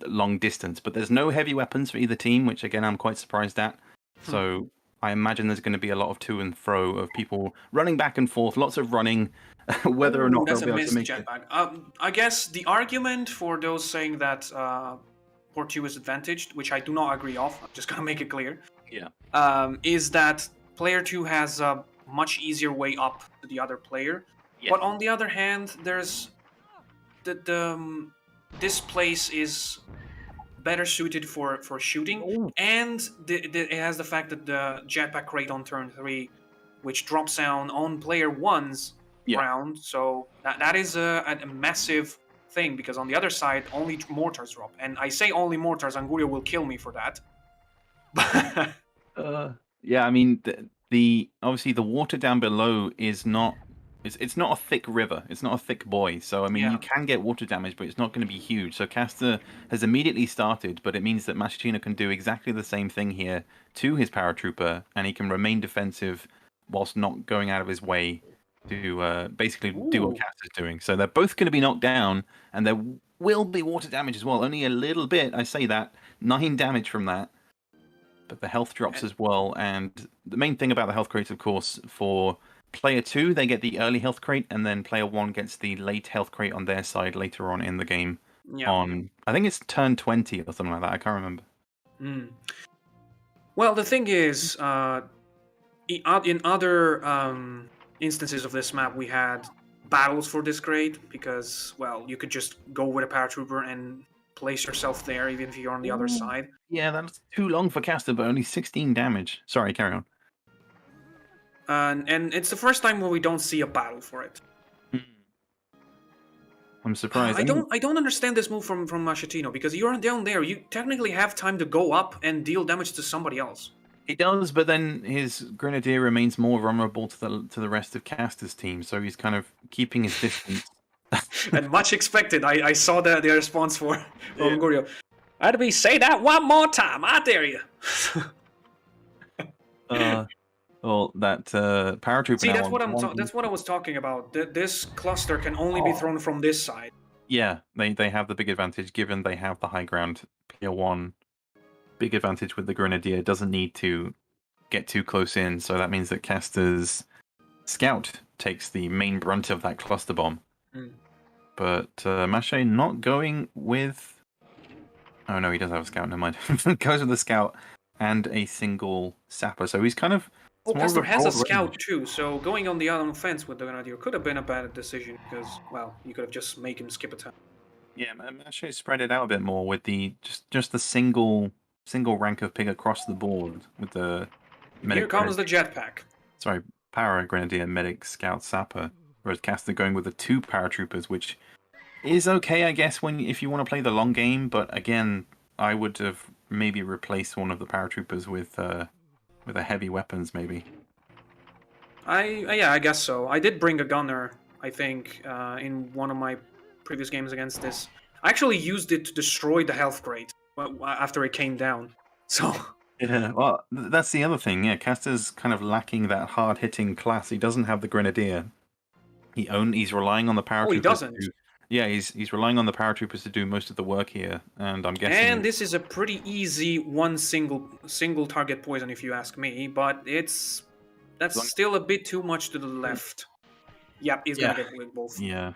long distance. But there's no heavy weapons for either team, which again I'm quite surprised at. So I imagine there's going to be a lot of to and fro of people running back and forth, lots of running. Whether or not that's they'll a be able to missed make it. jetpack. I guess the argument for those saying that port 2 is advantaged, which I do not agree of, I'm just gonna make it clear. Yeah. Is that player 2 has a much easier way up to the other player. Yeah. But on the other hand, there's this place is better suited for shooting, and it has the fact that the jetpack crate on turn 3, which drops down on player 1's round, so that is a massive thing, because on the other side only mortars drop, and I say only mortars, Angurio will kill me for that. Yeah, I mean the obviously the water down below is not it's not a thick river, it's not a thick buoy, so I mean you can get water damage, but it's not going to be huge. So Castor has immediately started, but it means that Machetino can do exactly the same thing here to his paratrooper, and he can remain defensive whilst not going out of his way to basically do what Castor's doing. So they're both going to be knocked down, and there will be water damage as well, only a little bit. I say that 9 damage from that. But the health drops as well, and the main thing about the health crates, of course, for player 2, they get the early health crate, and then player 1 gets the late health crate on their side later on in the game. On, I think it's turn 20 or something like that, I can't remember. Well, the thing is, in other instances of this map, we had battles for this crate, because, well, you could just go with a paratrooper and place yourself there, even if you're on the other side. Yeah, that's too long for Castor, but only 16 damage. Sorry, carry on. And it's the first time where we don't see a battle for it. I'm surprised. I don't understand this move from Machetino, because you're down there, you technically have time to go up and deal damage to somebody else. He does, but then his Grenadier remains more vulnerable to the rest of Castor's team, so he's kind of keeping his distance. And much expected. I saw the response for Angurio. I'd be say that one more time. I dare you. Well, that paratrooper. See, that's what I was talking about. This cluster can only be thrown from this side. Yeah, they have the big advantage, given they have the high ground. Player 1, big advantage with the Grenadier, doesn't need to get too close in, so that means that Castor's Scout takes the main brunt of that cluster bomb. But Mache not going with... Oh no, he does have a Scout, never mind. Goes with the Scout and a single Sapper, so he's kind of... Castor has a Scout too, so going on the other fence with the Grenadier could have been a bad decision, because, well, you could have just made him skip a turn. Yeah, Mache spread it out a bit more with the just the single rank of pig across the board with the... Here comes the jetpack. Sorry, Para, Grenadier, Medic, Scout, Sapper. Whereas Castor going with the 2 paratroopers, which is okay, I guess, if you want to play the long game. But again, I would have maybe replaced one of the paratroopers with a heavy weapons, maybe. I guess so. I did bring a gunner, I think, in one of my previous games against this. I actually used it to destroy the health crate after it came down. So Yeah, well, that's the other thing. Yeah, Caster's kind of lacking that hard-hitting class. He doesn't have the grenadier. He's relying on the paratroopers. he doesn't. Yeah, he's relying on the paratroopers to do most of the work here, and I'm guessing. And this is a pretty easy one single target poison, if you ask me. But that's still a bit too much to the left. Yep, he's gonna get with both. Yeah,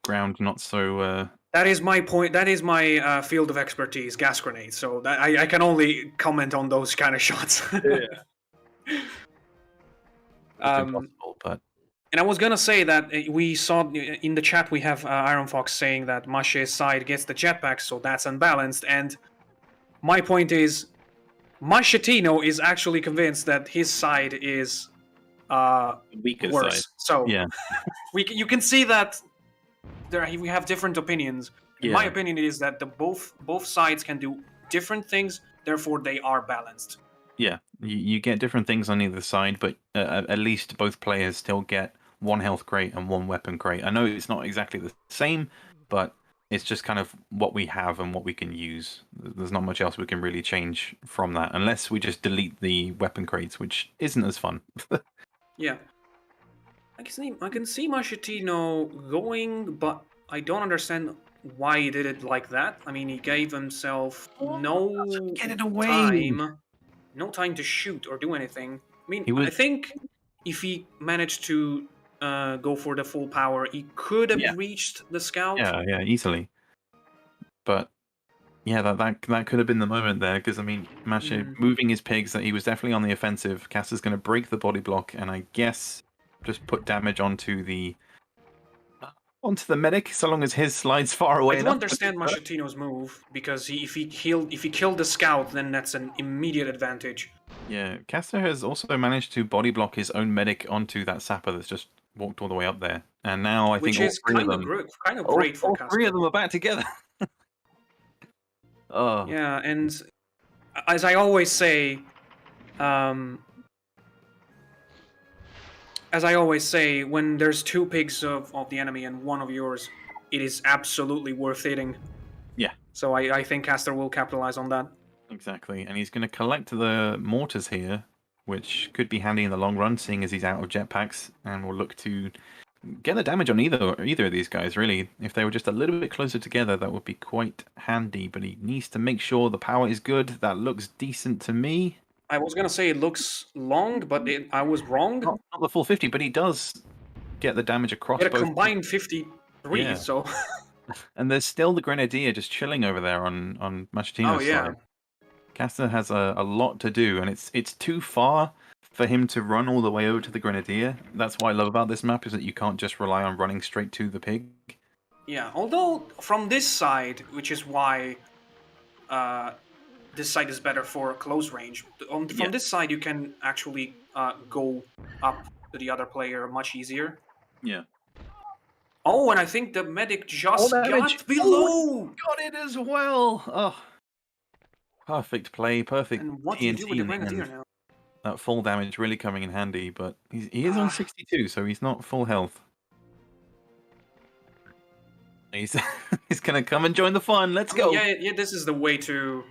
ground not so. That is my point. That is my field of expertise, gas grenades. So I can only comment on those kind of shots. Impossible, but. And I was gonna say that we saw in the chat we have Iron Fox saying that Mache's side gets the jetpack, so that's unbalanced. And my point is, Machetino is actually convinced that his side is weaker worse. side. So yeah, you can see that we have different opinions. My opinion is that both sides can do different things, therefore they are balanced. Yeah, you get different things on either side, but at least both players still get one health crate and one weapon crate. I know it's not exactly the same, but it's just kind of what we have and what we can use. There's not much else we can really change from that, unless we just delete the weapon crates, which isn't as fun. Yeah. I can see Machetino going, but I don't understand why he did it like that. I mean, he gave himself no Get it away. time to shoot or do anything. I mean, I think if he managed to go for the full power, he could have reached the scout. Yeah, easily. But yeah, that could have been the moment there, because I mean, Mache moving his pigs, that he was definitely on the offensive. Caster's going to break the body block, and I guess just put damage onto the medic, so long as his slides far away. I do understand Machetino's move, because if he killed the scout, then that's an immediate advantage. Yeah, Caster has also managed to body block his own medic onto that sapper that's just walked all the way up there, and now I think all three of them, kind of great for Caster. All three of them are back together. Oh. Yeah, and as I always say, when there's two pigs of the enemy and one of yours, it is absolutely worth hitting. Yeah. So I think Caster will capitalize on that. Exactly, and he's going to collect the mortars here, which could be handy in the long run, seeing as he's out of jetpacks, and will look to get the damage on either of these guys, really. If they were just a little bit closer together, that would be quite handy, but he needs to make sure the power is good. That looks decent to me. I was going to say it looks long, but I was wrong. Not the full 50, but he does get the damage across both. Get a combined 53, so... And there's still the Grenadier just chilling over there on Machetino's side. Caster has a lot to do, and it's too far for him to run all the way over to the Grenadier. That's what I love about this map, is that you can't just rely on running straight to the pig. Yeah, although from this side, which is why this side is better for close range, from this side you can actually go up to the other player much easier. Yeah. Oh, and I think the medic just got below! Got it as well! Oh. Perfect play, perfect and what do you do with the Grenadier now? That full damage really coming in handy, but he is on 62, so he's not full health. He's gonna come and join the fun. Let's go! Yeah, this is the way to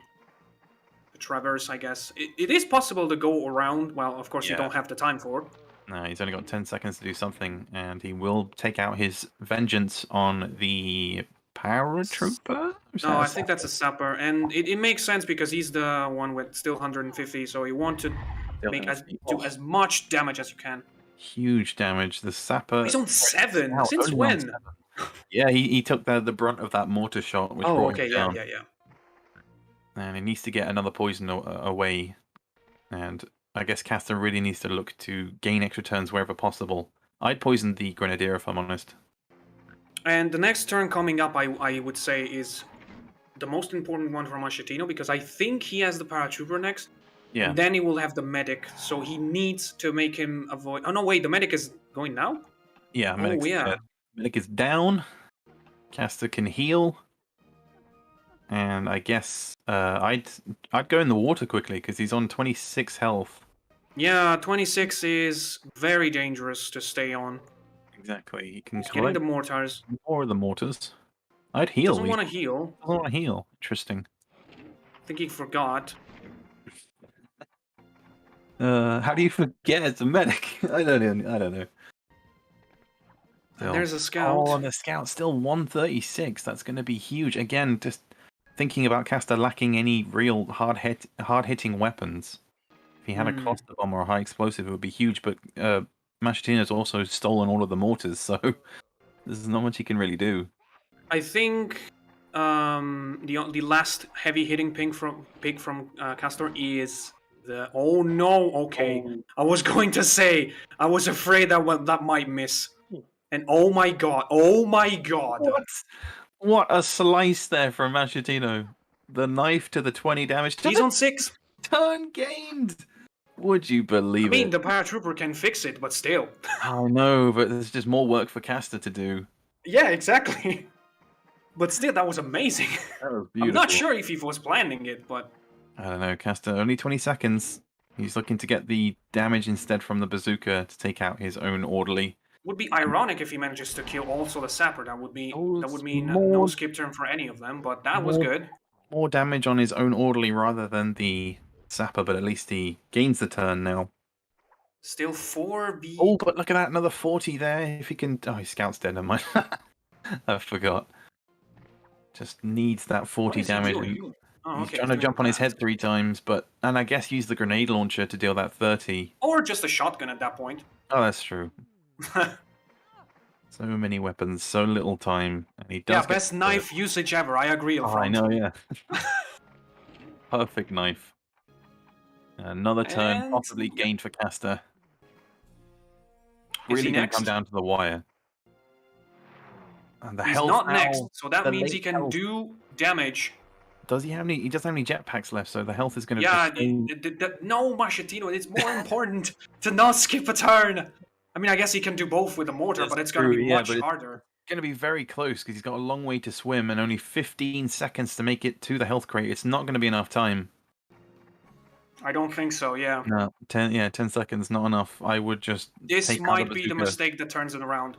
traverse, I guess. It is possible to go around. Well, of course, you don't have the time for it. No, he's only got 10 seconds to do something, and he will take out his vengeance on the paratrooper? No, I think that's a sapper, and it makes sense because he's the one with still 150, so you want to do as much damage as you can. Huge damage. The sapper... He's on 7! Since when? Yeah, he took the brunt of that mortar shot, which brought him down. Yeah. And he needs to get another poison away, and I guess Caster really needs to look to gain extra turns wherever possible. I'd poison the Grenadier if I'm honest. And the next turn coming up, I would say, is the most important one for Machetino, because I think he has the paratrooper next. Yeah. And then he will have the medic, so he needs to make him avoid... Oh, no, wait, the medic is going now? Yeah, medic is down. Caster can heal. And I guess I'd go in the water quickly because he's on 26 health. Yeah, 26 is very dangerous to stay on. Exactly. He can He's getting the collect mortars. more of the mortars. I'd heal. Doesn't want to heal. Doesn't want to heal. Interesting. I think he forgot. How do you forget it's a medic? I don't know. And there's a scout. Oh, and the scout still 136. That's going to be huge. Again, just thinking about Caster lacking any real hard-hitting weapons. If he had a cluster bomb or a high explosive, it would be huge. But Machitino's also stolen all of the mortars, so there's not much he can really do. I think the last heavy hitting pick from Castor is the. Oh no! Okay, I was going to say I was afraid that might miss. And oh my god! Oh my god! What a slice there from Machitino. The knife to the 20 damage. He's on 6. Turn gained. Would you believe it? I mean, the paratrooper can fix it, but still. I know, but there's just more work for Caster to do. Yeah, exactly. But still, that was amazing. That was I'm not sure if he was planning it, but... I don't know, Caster, only 20 seconds. He's looking to get the damage instead from the bazooka to take out his own orderly. Would be ironic if he manages to kill also the sapper. That would mean no skip turn for any of them, but that was good. More damage on his own orderly rather than the sapper, but at least he gains the turn now. Still 4B. Oh, but look at that, another 40 there. If he can... Oh, his scout's dead, never mind. I forgot. Just needs that 40 damage. He's trying to jump on his head 3 times, and I guess use the grenade launcher to deal that 30. Or just a shotgun at that point. Oh, that's true. So many weapons, so little time, and he does. Yeah, best knife usage ever. I agree. I know, yeah. Perfect knife. Another turn, possibly gained for Caster. Really going to come down to the wire. And the He's health not now, next, so that means he can do damage. Does he have any? He doesn't have any jetpacks left, so the health is going to. Yeah, no, Machitino. It's more important to not skip a turn. I mean, I guess he can do both with the mortar, but it's going to be much harder. It's going to be very close because he's got a long way to swim and only 15 seconds to make it to the health crate. It's not going to be enough time. I don't think so. Yeah. No, 10 seconds, not enough. I would just. This might be the mistake that turns it around.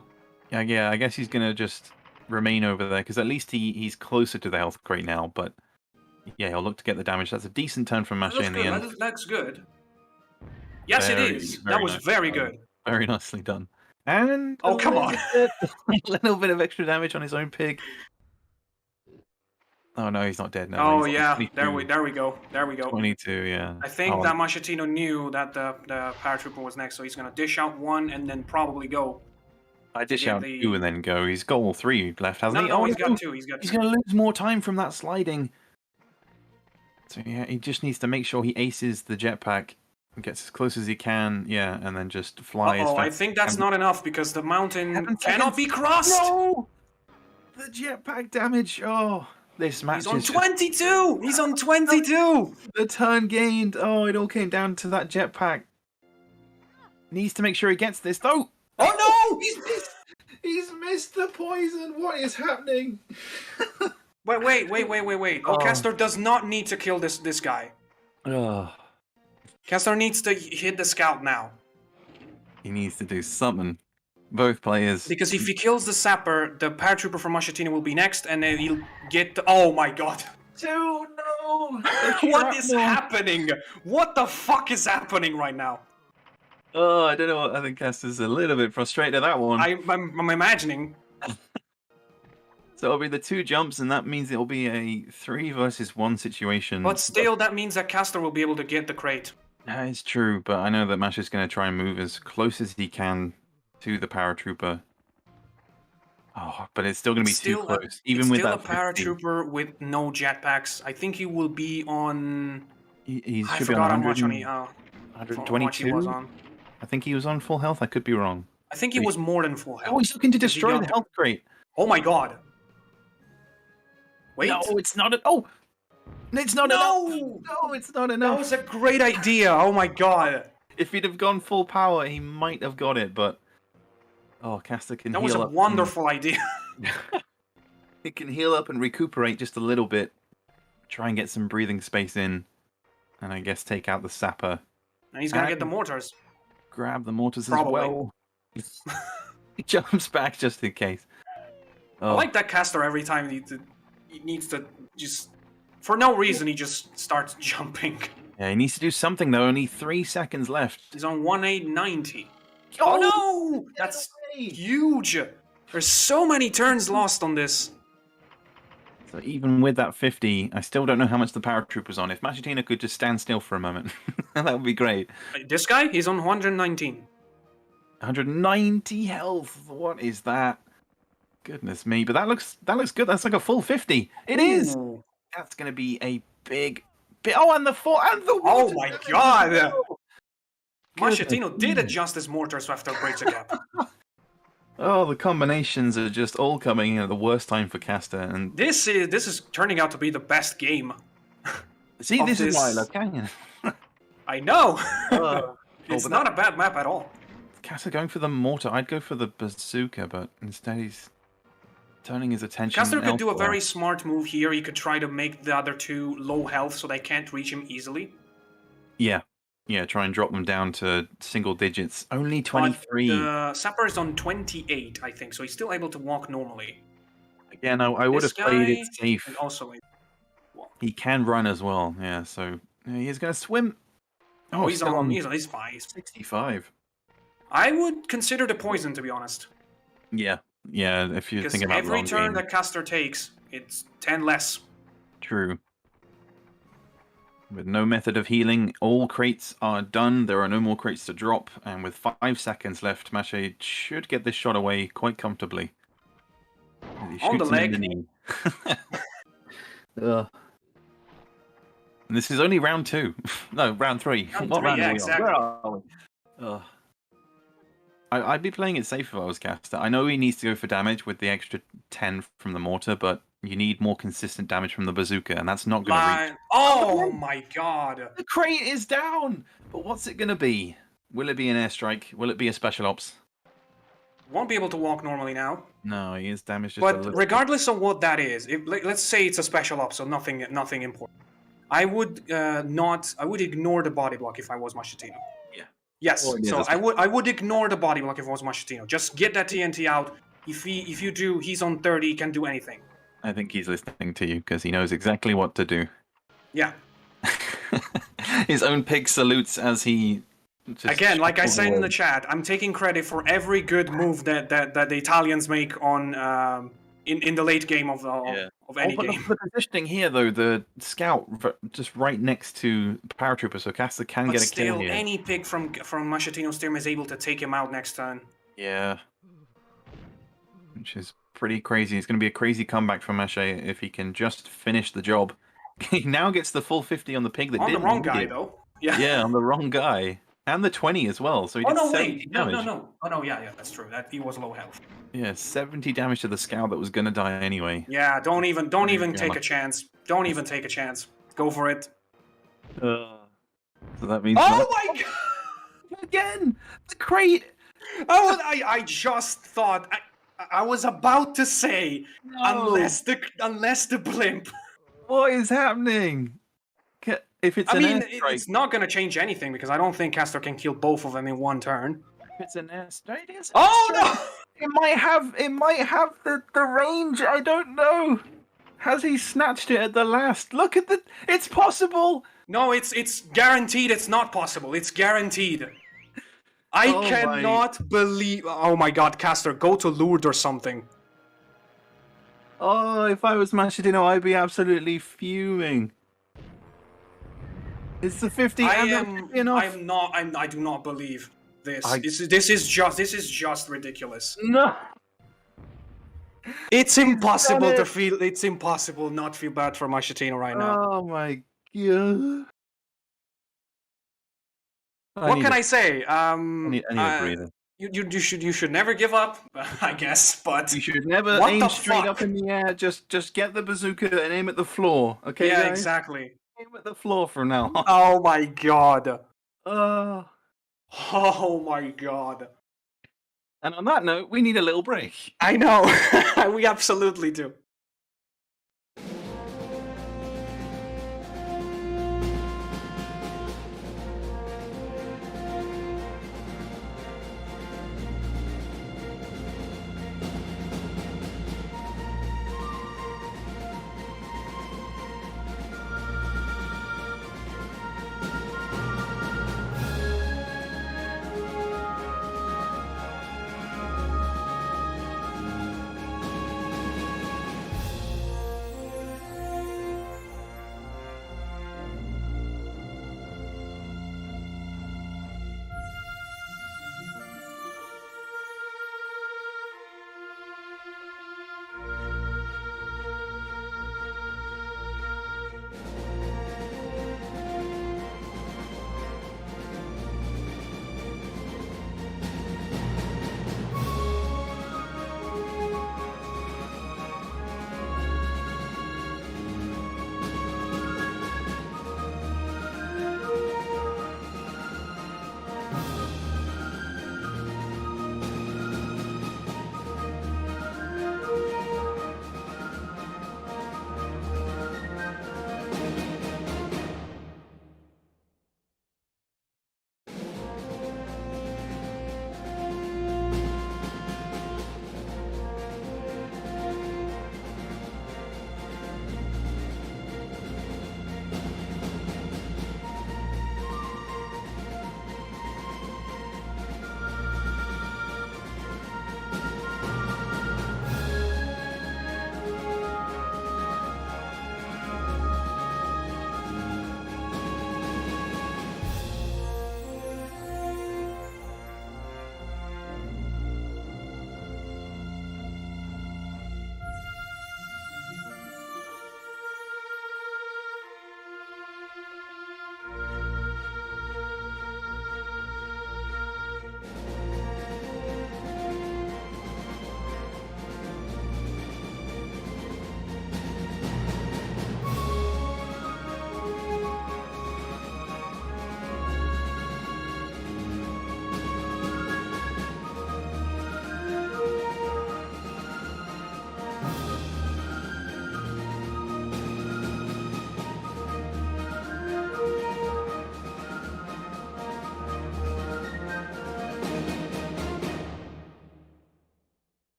Yeah. I guess he's going to just remain over there because at least he's closer to the health crate now. But yeah, he'll look to get the damage. That's a decent turn from Masha in the end. That's good. Yes, it is. That was very good. Very nicely done. And oh, come on. A little bit of extra damage on his own pig. Oh no, he's not dead now. Oh yeah, there we go. 22, yeah. I think that Machitino knew that the paratrooper was next, so he's gonna dish out 1 and then probably go. I dish out 2 and then go. He's got all 3 left, hasn't he? No, he's got 2. He's gonna lose more time from that sliding. So yeah, he just needs to make sure he aces the jetpack. Gets as close as he can, yeah, and then just flies. Oh, I think that's not enough because the mountain cannot be crossed. No, the jetpack damage. Oh, this match. He's on 22. He's on 22. The turn gained. Oh, it all came down to that jetpack. Needs to make sure he gets this though. Oh no! He's missed the poison. What is happening? Wait. Oh, Castor does not need to kill this guy. Oh. Castor needs to hit the scout now. He needs to do something. Both players. Because if he kills the sapper, the paratrooper from Machitino will be next, and then he'll get... Oh my god. Oh no! What is happening? What the fuck is happening right now? Oh, I don't know. I think Castor's a little bit frustrated at that one. I'm imagining. So it'll be the 2 jumps, and that means it'll be a 3 versus 1 situation. But still, that means that Castor will be able to get the crate. That is true, but I know that Mash is going to try and move as close as he can to the paratrooper. Oh, but it's still going to be too close, even with that. Still a paratrooper with no jetpacks. I think he will be on. He should be on 122. He was on. I think he was on full health. I could be wrong. I think he was more than full health. Oh, he's looking to destroy the health crate. Oh my god! Wait. No, it's not. Oh. It's not enough. No, it's not enough. That was a great idea. Oh my god. If he'd have gone full power, he might have got it, but... Oh, Caster can heal up. That was a wonderful idea. He can heal up and recuperate just a little bit. try and get some breathing space in, and I guess take out the sapper. And he's gonna get the mortars. Grab the mortars Probably. as well. He jumps back just in case. I like that caster every time he needs to just... For no reason, he just starts jumping. Yeah, he needs to do something though. Only 3 seconds left. He's on 1890. Oh no! That's huge! There's so many turns lost on this. So even with that 50, I still don't know how much the paratrooper's on. If Machitino could just stand still for a moment, that would be great. This guy, he's on 119. 190 health. What is that? Goodness me! But that looks good. That's like a full 50. It is. That's going to be a big. Oh, and the four and the. Oh my god! Machitino did adjust his mortars after Bridge the Gap. Oh, the combinations are just all coming in at the worst time for Caster, and this is turning out to be the best game. See, this is why I love Canyon. I know. It's not a bad map at all. Caster going for the mortar. I'd go for the bazooka, but instead he's turning his attention. Caster could do a very smart move here. He could try to make the other two low health so they can't reach him easily. Yeah. Yeah, try and drop them down to single digits. Only 23. The Sapper is on 28, I think, so he's still able to walk normally. Again, I would have played it safe. And also, he can run as well, yeah, so he's going to swim. Oh, he's fine. 65. I would consider the poison, to be honest. Yeah, if you think about every turn that Caster takes, it's 10 less. True. With no method of healing, all crates are done. There are no more crates to drop, and with 5 seconds left, Mache should get this shot away quite comfortably. On the leg. And this is only round 2. No, round 3. What round are we on? Where are we? I'd be playing it safe if I was Caster. I know he needs to go for damage with the extra 10 from the mortar, but you need more consistent damage from the bazooka, and that's not going to reach. Oh my god! The crate is down! But what's it going to be? Will it be an airstrike? Will it be a special ops? Won't be able to walk normally now. No, he is damaged just But regardless of what that is, let's say it's a special ops, so nothing important. I would I would ignore the body block if I was Machitino. Yeah. Yes. So I would ignore the body block if I was Machitino. Just get that TNT out. If you do, he's on 30. He can do anything. I think he's listening to you because he knows exactly what to do. Yeah. His own pig salutes as he. Again, like I said in the chat, I'm taking credit for every good move that the Italians make on in the late game of any game. The positioning here, though, the scout just right next to paratrooper, so Caster can get a kill here. Any pick from Machitino's team is able to take him out next turn. Yeah. Which is pretty crazy. It's going to be a crazy comeback for Mache if he can just finish the job. He now gets the full 50 on the pig that on didn't the wrong guy, though. Yeah, on the wrong guy. And the 20 as well. So he did 70 damage. No. Oh, no, yeah, that's true. That he was low health. Yeah, 70 damage to the scout that was going to die anyway. Yeah, don't even take a chance. Don't even take a chance. Go for it. So that means... Oh my god! Again! The crate! Oh, I just thought... I was about to say, unless the blimp. What is happening? If it's it's not going to change anything because I don't think Caster can kill both of them in one turn. If it's an airstrike, it is. Oh no! It might have the range. I don't know. Has he snatched it at the last? Look at the. It's possible. No, it's guaranteed. It's not possible. It's guaranteed. I cannot believe... Oh my god, Caster, go to Lourdes or something. Oh, if I was Machitino, I'd be absolutely fuming. It's the 50 I do not believe this. This is just ridiculous. No. It's impossible to feel... It's impossible not feel bad for Machitino right now. Oh my god. What can I say? I need a breather. You should never give up, I guess. But you should never aim straight up in the air. Just get the bazooka and aim at the floor. Okay. Yeah, guys? exactly. Aim at the floor from now on. Oh my god. Oh my god. And on that note, we need a little break. I know. We absolutely do.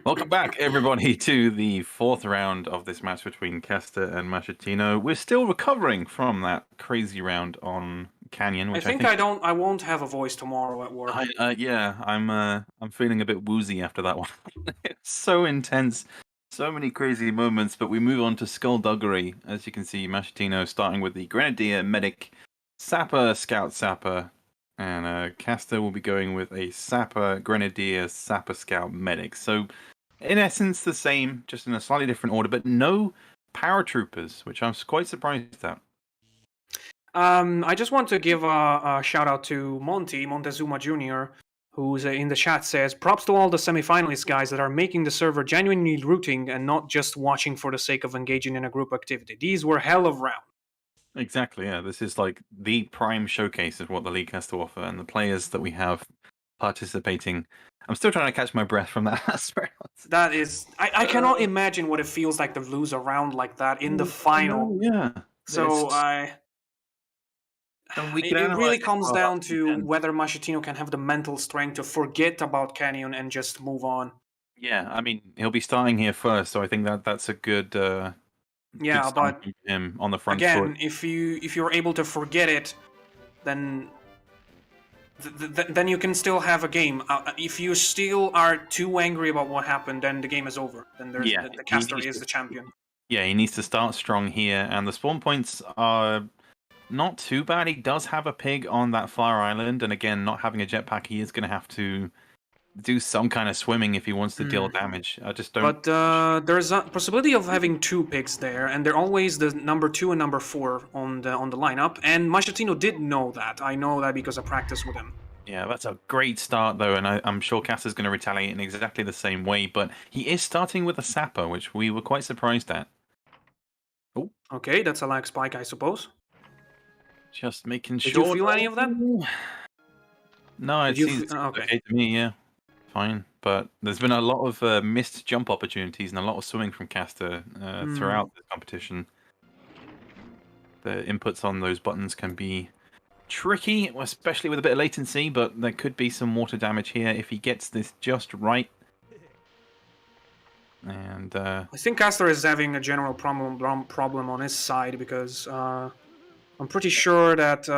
Welcome back, everybody, to the fourth round of this match between Kester and Machitino. We're still recovering from that crazy round on Canyon, which I think I won't have a voice tomorrow at work. I'm feeling a bit woozy after that one. It's so intense, so many crazy moments. But we move on to Skullduggery. As you can see, Machitino starting with the Grenadier, Medic, Sapper, Scout, Sapper. And Kester will be going with a Sapper, Grenadier, Sapper, Scout, Medic. So, in essence, the same, just in a slightly different order, but no paratroopers, which I'm quite surprised at. I just want to give a shout out to Montezuma Jr., who's in the chat says, props to all the semifinalist guys that are making the server genuinely rooting and not just watching for the sake of engaging in a group activity. These were hell of rounds. Exactly, yeah. This is like the prime showcase of what the league has to offer, and the players that we have participating. I'm still trying to catch my breath from that last round. That is, I cannot imagine what it feels like to lose a round like that in the final. Yeah. So it really comes down to intense. whether Machitino can have the mental strength to forget about Canyon and just move on. Yeah, I mean, he'll be starting here first, so I think that's a good. Yeah, good but for him on the front again, foot. if you're able to forget it, then then you can still have a game. If you still are too angry about what happened, then the game is over. Then there's the caster is the champion. Yeah, he needs to start strong here, and the spawn points are not too bad. He does have a pig on that far island, and again, not having a jetpack, he is going to have to do some kind of swimming if he wants to deal damage. I just don't. But there's a possibility of having two pigs there, and they're always the number 2 and number 4 on the lineup. And Machitino did know that. I know that because I practiced with him. Yeah, that's a great start though, and I'm sure Caster's going to retaliate in exactly the same way. But he is starting with a sapper, which we were quite surprised at. Oh, okay, that's a lag spike, I suppose. Just making sure. Did you feel any of that? No, it seems okay to me. Yeah. Fine, but there's been a lot of missed jump opportunities and a lot of swimming from Caster throughout the competition. The inputs on those buttons can be tricky, especially with a bit of latency, but there could be some water damage here if he gets this just right. And I think Caster is having a general problem on his side because I'm pretty sure that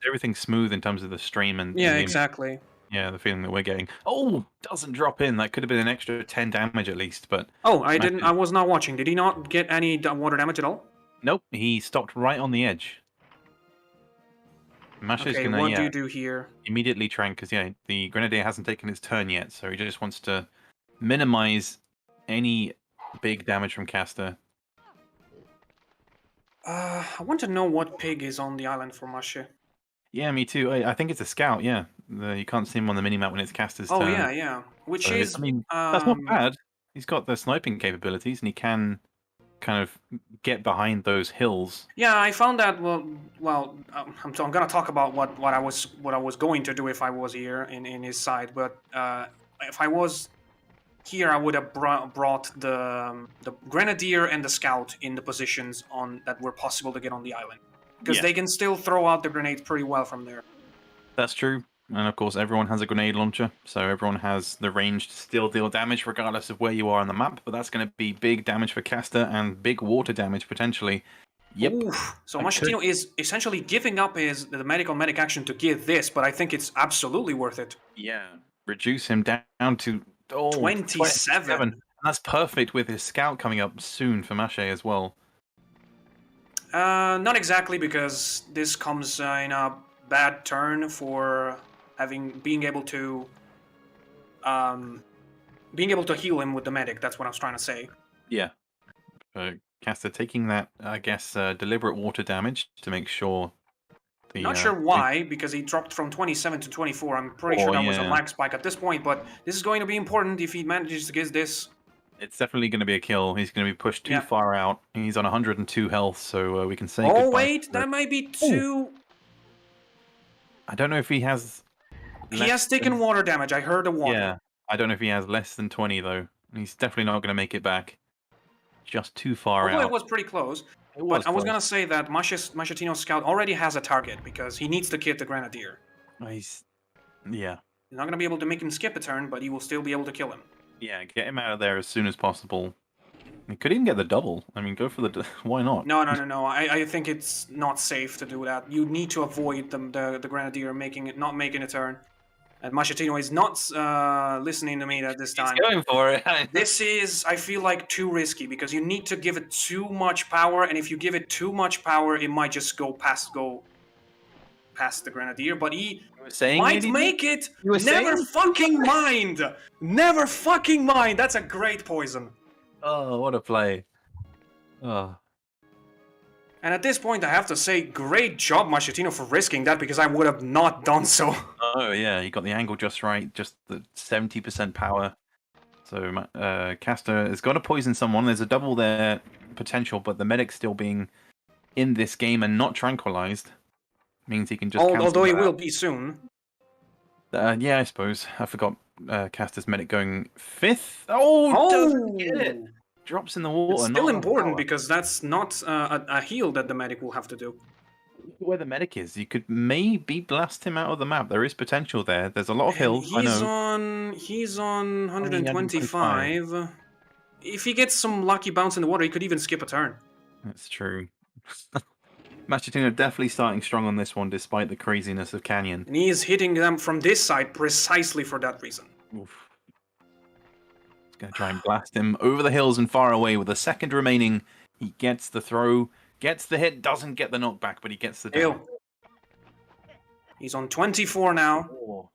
everything's smooth in terms of the stream and exactly. Yeah, the feeling that we're getting. Oh, doesn't drop in. That could have been an extra 10 damage at least, but... Oh, I was not watching. Did he not get any water damage at all? Nope, he stopped right on the edge. Masha's gonna, what do you do here? Immediately trank, because, the Grenadier hasn't taken his turn yet, so he just wants to minimize any big damage from Caster. I want to know what pig is on the island for Masha. Yeah, me too. I think it's a scout, yeah. You can't see him on the minimap when it's Caster's turn. Oh, yeah. Which is... I mean, that's not bad. He's got the sniping capabilities, and he can kind of get behind those hills. Yeah, I found that, well, I'm going to talk about what I was going to do if I was here in his side, but if I was here, I would have brought the Grenadier and the Scout in the positions that were possible to get on the island. Because they can still throw out the grenades pretty well from there. That's true. And of course, everyone has a grenade launcher, so everyone has the range to still deal damage regardless of where you are on the map. But that's going to be big damage for Caster and big water damage potentially. Yep. Oof. So Machitino is essentially giving up the medic action to give this, but I think it's absolutely worth it. Yeah. Reduce him down to 27. That's perfect with his scout coming up soon for Mache as well. Not exactly, because this comes in a bad turn for being able to heal him with the medic. That's what I was trying to say. Yeah. Caster taking that, I guess, deliberate water damage to make sure. Not sure why, because he dropped from 27 to 24. I'm pretty sure that was a lag spike at this point, but this is going to be important if he manages to get this. It's definitely going to be a kill. He's going to be pushed too far out. He's on 102 health, so we can say goodbye. Oh, wait, that might be too... I don't know if he has... He has taken water damage. I heard the water. Yeah, I don't know if he has less than 20, though. He's definitely not going to make it back. Just too far out. It was pretty close. I was going to say that Machitino's scout already has a target, because he needs to kill the Grenadier. Yeah. He's not going to be able to make him skip a turn, but he will still be able to kill him. Yeah, get him out of there as soon as possible. He could even get the double. I mean, go for the... Why not? No. I think it's not safe to do that. You need to avoid the Grenadier not making a turn. And Machetino is not listening to me at this time. He's going for it. This is, I feel like, too risky because you need to give it too much power, and if you give it too much power, it might just go past the Grenadier. But he might make it. Never fucking mind. Never fucking mind. That's a great poison. Oh, what a play. Oh. And at this point, I have to say, great job, Machetino, for risking that because I would have not done so. Oh, yeah, you got the angle just right, just the 70% power. So Caster has got to poison someone. There's a double there potential, but the medic still being in this game and not tranquilized means he can just cancel although he that will out. be soon. Yeah, I suppose. I forgot Caster's medic going 5th. Oh, doesn't get it. Drops in the water. It's still not important because that's not a heal that the medic will have to do. Where the medic is, you could maybe blast him out of the map. There is potential there. There's a lot of hills. I know. He's on 125. If he gets some lucky bounce in the water, he could even skip a turn. That's true. Machetino definitely starting strong on this one, despite the craziness of Canyon. And he is hitting them from this side precisely for that reason. Oof. He's going to try and blast him over the hills and far away with a second remaining. He gets the throw, gets the hit, doesn't get the knockback, but he gets the down. He's on 24 now. Oh.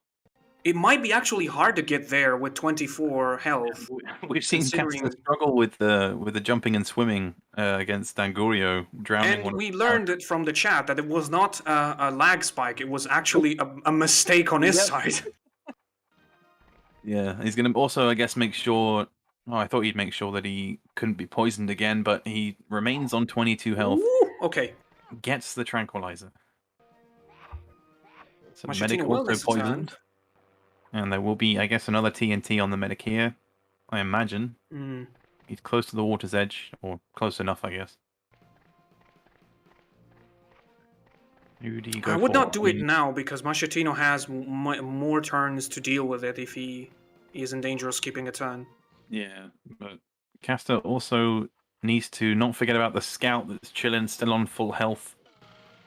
It might be actually hard to get there with 24 health. We've seen Caster struggle with the jumping and swimming against Dangorio, drowning. And we learned it from the chat that it was not a lag spike. It was actually a mistake on his side. Yeah, he's going to also, I guess, make sure... Oh, I thought he'd make sure that he couldn't be poisoned again, but he remains on 22 health. Ooh, okay. Gets the tranquilizer. So the Machetino medic will also miss a poisoned. turn. And there will be, I guess, another TNT on the medic here. I imagine. He's close to the water's edge, or close enough, I guess. Who do you go I would for? not do it now because Machetino has more turns to deal with it if he is in danger of skipping a turn. Yeah, but Caster also needs to not forget about the scout that's chilling, still on full health.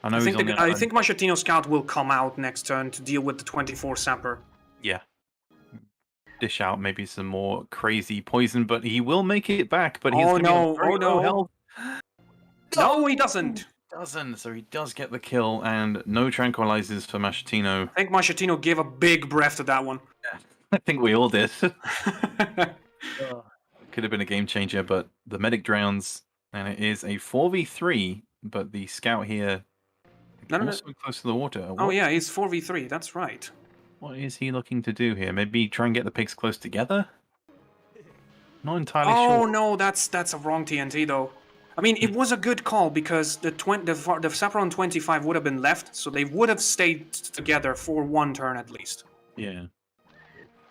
I think Machetino's scout will come out next turn to deal with the 24 sapper. Yeah. Dish out maybe some more crazy poison, but he will make it back. But he's no! Health. No, he doesn't. So he does get the kill, and no tranquilizers for Machetino. I think Machetino gave a big breath to that one. Yeah, I think we all did. Could have been a game changer, but the medic drowns, and it is a 4v3. But the scout here also close to the water. Oh yeah, he's 4v3. That's right. What is he looking to do here? Maybe try and get the pigs close together? Not entirely sure. Oh no, that's a wrong TNT though. I mean, it was a good call because the sapper on 25 would have been left, so they would have stayed together for one turn at least. Yeah.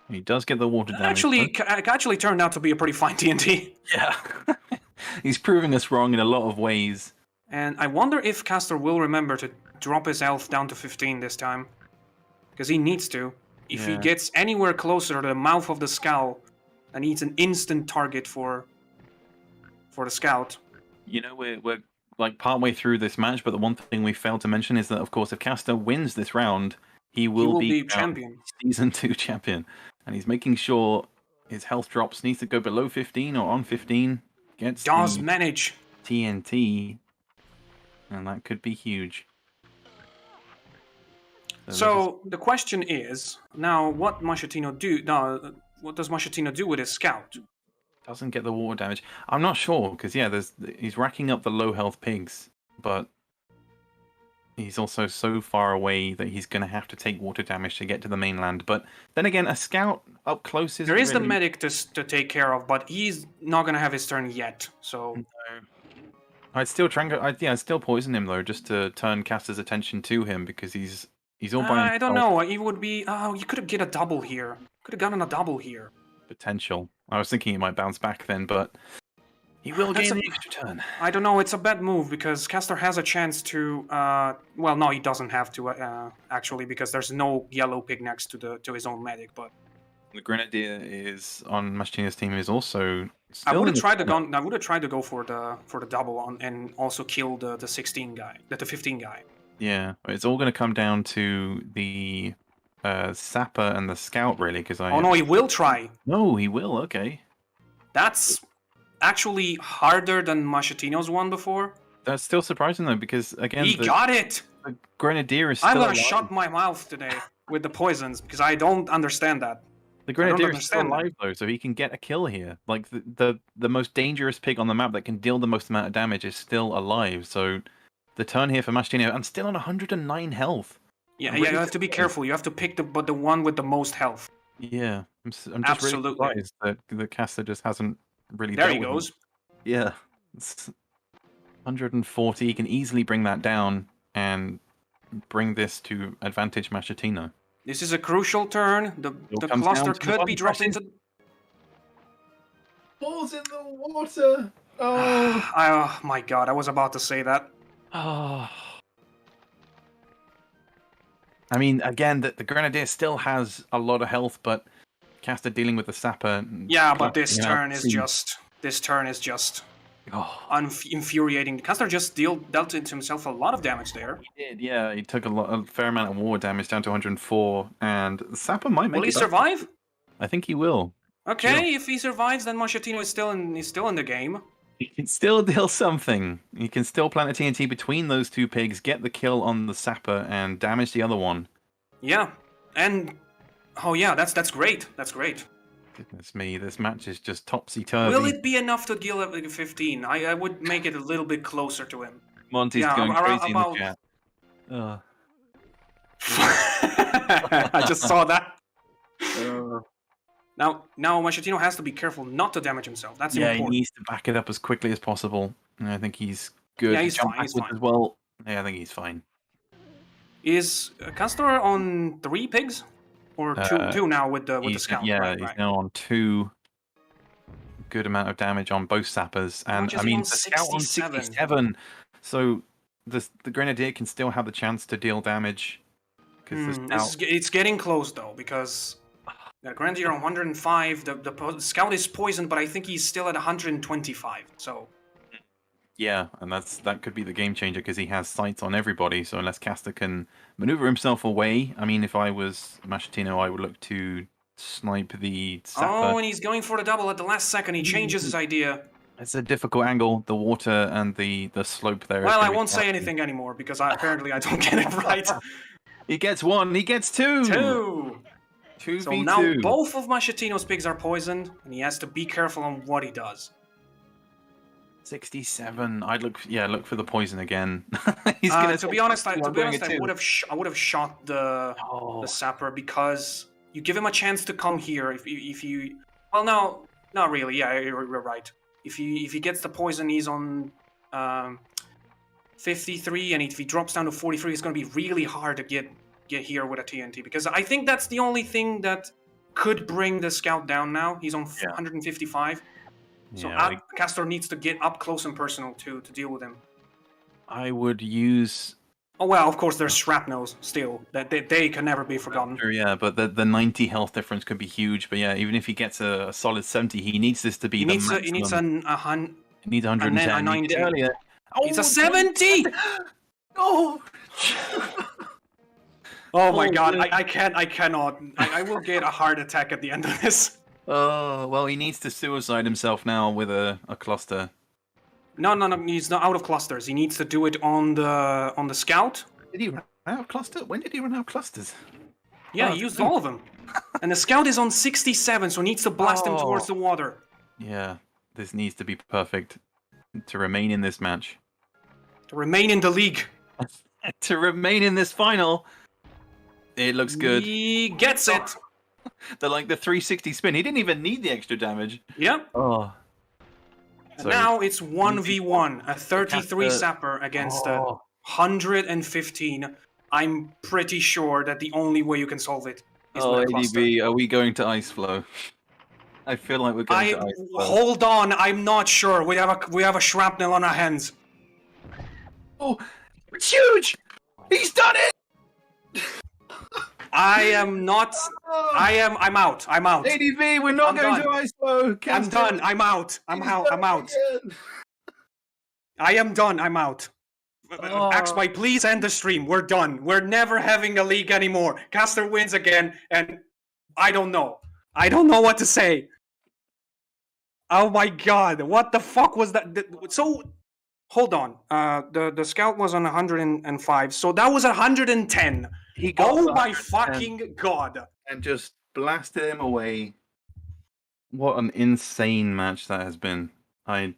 He does get the water damage. Actually turned out to be a pretty fine TNT. Yeah. He's proving us wrong in a lot of ways. And I wonder if Caster will remember to drop his health down to 15 this time. Because he needs to. If he gets anywhere closer to the mouth of the scout, then he's an instant target for the scout. You know, we're like partway through this match, but the one thing we failed to mention is that, of course, if Caster wins this round, he will be champion. Season 2 champion. And he's making sure his health drops, needs to go below 15 or on 15. Does manage. TNT. And that could be huge. So the question is, now what Machetino do? What does Machetino do with his scout? Doesn't get the water damage. I'm not sure, because he's racking up the low health pigs, but he's also so far away that he's going to have to take water damage to get to the mainland. But then again, a scout up close is... There is the medic to take care of, but he's not going to have his turn yet, so... No. I'd still poison him, though, just to turn Caster's attention to him, because he's all by himself. I don't know, he would be... Oh, you could have get a double here. Could have gotten a double here. Potential. I was thinking he might bounce back then, but he will gain the extra turn. I don't know, it's a bad move, because Caster has a chance to... well, no, he doesn't have to, actually, because there's no yellow pig next to his own medic, but... The Grenadier is on Machina's team is also. I would have tried to go for the double on and also kill the 16 guy, the 15 guy. Yeah, it's all going to come down to the Sapper and the Scout, really, because I. Oh no, he will try. No, he will. Okay. That's actually harder than Machetino's one before. That's still surprising though, because again, He got it. The Grenadier is still I'm gonna alive. shut my mouth today with the poisons because I don't understand that. The Grenadier is still understand that. alive though, so he can get a kill here. Like the most dangerous pig on the map that can deal the most amount of damage is still alive. So the turn here for Machino, and still on 109 health. Yeah, you have to be careful. You have to pick the one with the most health. Yeah, I'm just really Absolutely. surprised that the caster just hasn't really. There dealt he with him. goes. Yeah, it's 140. He can easily bring that down and bring this to advantage Machetino. This is a crucial turn. The comes cluster down to could one be dropped pressing. into. Balls in the water. Oh. Oh my god! I was about to say that. Oh. I mean, again, the Grenadier still has a lot of health, but caster dealing with the Sapper. Yeah, but this clutching out turn is seems- just Oh, infuriating. The caster just dealt it himself a lot of damage there. he did, yeah. He took a fair amount of war damage down to 104, and the Sapper might make Will he it back. survive? I think he will. Okay, if he survives, then Machetino is still in the game. He can still deal something. He can still plant a TNT between those two pigs, get the kill on the Sapper, and damage the other one. Yeah, and oh yeah, that's great. That's great. Goodness me, this match is just topsy-turvy. Will it be enough to deal like a 15? I would make it a little bit closer to him. Monty's Yeah, going crazy in the about- chat. Ugh. I just saw that. Ugh. Now Machetino has to be careful not to damage himself. That's Yeah, he important. needs to back it up as quickly as possible. And I think he's good. Yeah, he's Jump fine, he's backwards fine. as well. Yeah, I think he's fine. Is Castor on 3 pigs? Or two now with the scout? Yeah, right, he's right. now on 2. Good amount of damage on both Sappers. And much is I he mean, on? the Scout on 67. 67. So the Grenadier can still have the chance to deal damage. Because the Scout... It's getting close though, because the Grenadier on 105, the scout is poisoned, but I think he's still at 125. So Yeah, and that could be the game changer because he has sights on everybody. So unless Caster can maneuver himself away, I mean, if I was Machetino, I would look to snipe the Sapper. oh, and he's going for the double at the last second. He changes his idea. It's a difficult angle. The water and the slope there. is Well, gonna I be won't say challenging. anything anymore because apparently I don't get it right. He gets 1. He gets 2. 2. 2 So v2. now both of Machetino's pigs are poisoned, and he has to be careful on what he does. 67. I'd look for the poison again. To be honest, I I'm going at 2. would have shot the Sapper because you give him a chance to come here. If you well, no, not really. Yeah, you're right. If he gets the poison, he's on 53, and if he drops down to 43, it's going to be really hard to get here with a TNT because I think that's the only thing that could bring the scout down. Now he's on 155. So Yeah, Castor needs to get up close and personal to deal with him. I would use. Oh well, of course there's shrapnels still. That they can never be forgotten. Sure, yeah, but the 90 health difference could be huge. But yeah, even if he gets a solid 70, he needs this to be He the needs maximum. he needs He needs 110. a He 90. did it earlier. It's a 70. Oh! Oh my god, I cannot. I will get a heart attack at the end of this. Oh, well, he needs to suicide himself now with a cluster. No, he's not out of clusters. He needs to do it on the scout. Did he run out of cluster? When did he run out of clusters? Yeah, Oh, he used all of them. And the scout is on 67, so he needs to blast him towards the water. Yeah, this needs to be perfect to remain in this match. To remain in the league. To remain in this final. It looks good. He gets it. The 360 spin. He didn't even need the extra damage. Yep. Oh. And now it's 1v1, a 33 Castor- sapper against a 115. I'm pretty sure that the only way you can solve it is with a cluster. ADB, are we going to ice flow? I feel like we're going to ice flow. Hold on, I'm not sure. We have a shrapnel on our hands. Oh, it's huge! He's done it! I am not. I'm out. I'm out. ADV, we're not I'm going done. to ISO. I'm Caster, done. I'm out. I'm out. I'm out. again. I am done. I'm out. Oh. Axby, please end the stream. We're done. We're never having a league anymore. Caster wins again, and I don't know. I don't know what to say. Oh my god, what the fuck was that? So, hold on. The scout was on 105, so that was 110. He got Oh the my 110 fucking god. and just blasted him away. What an insane match that has been. That's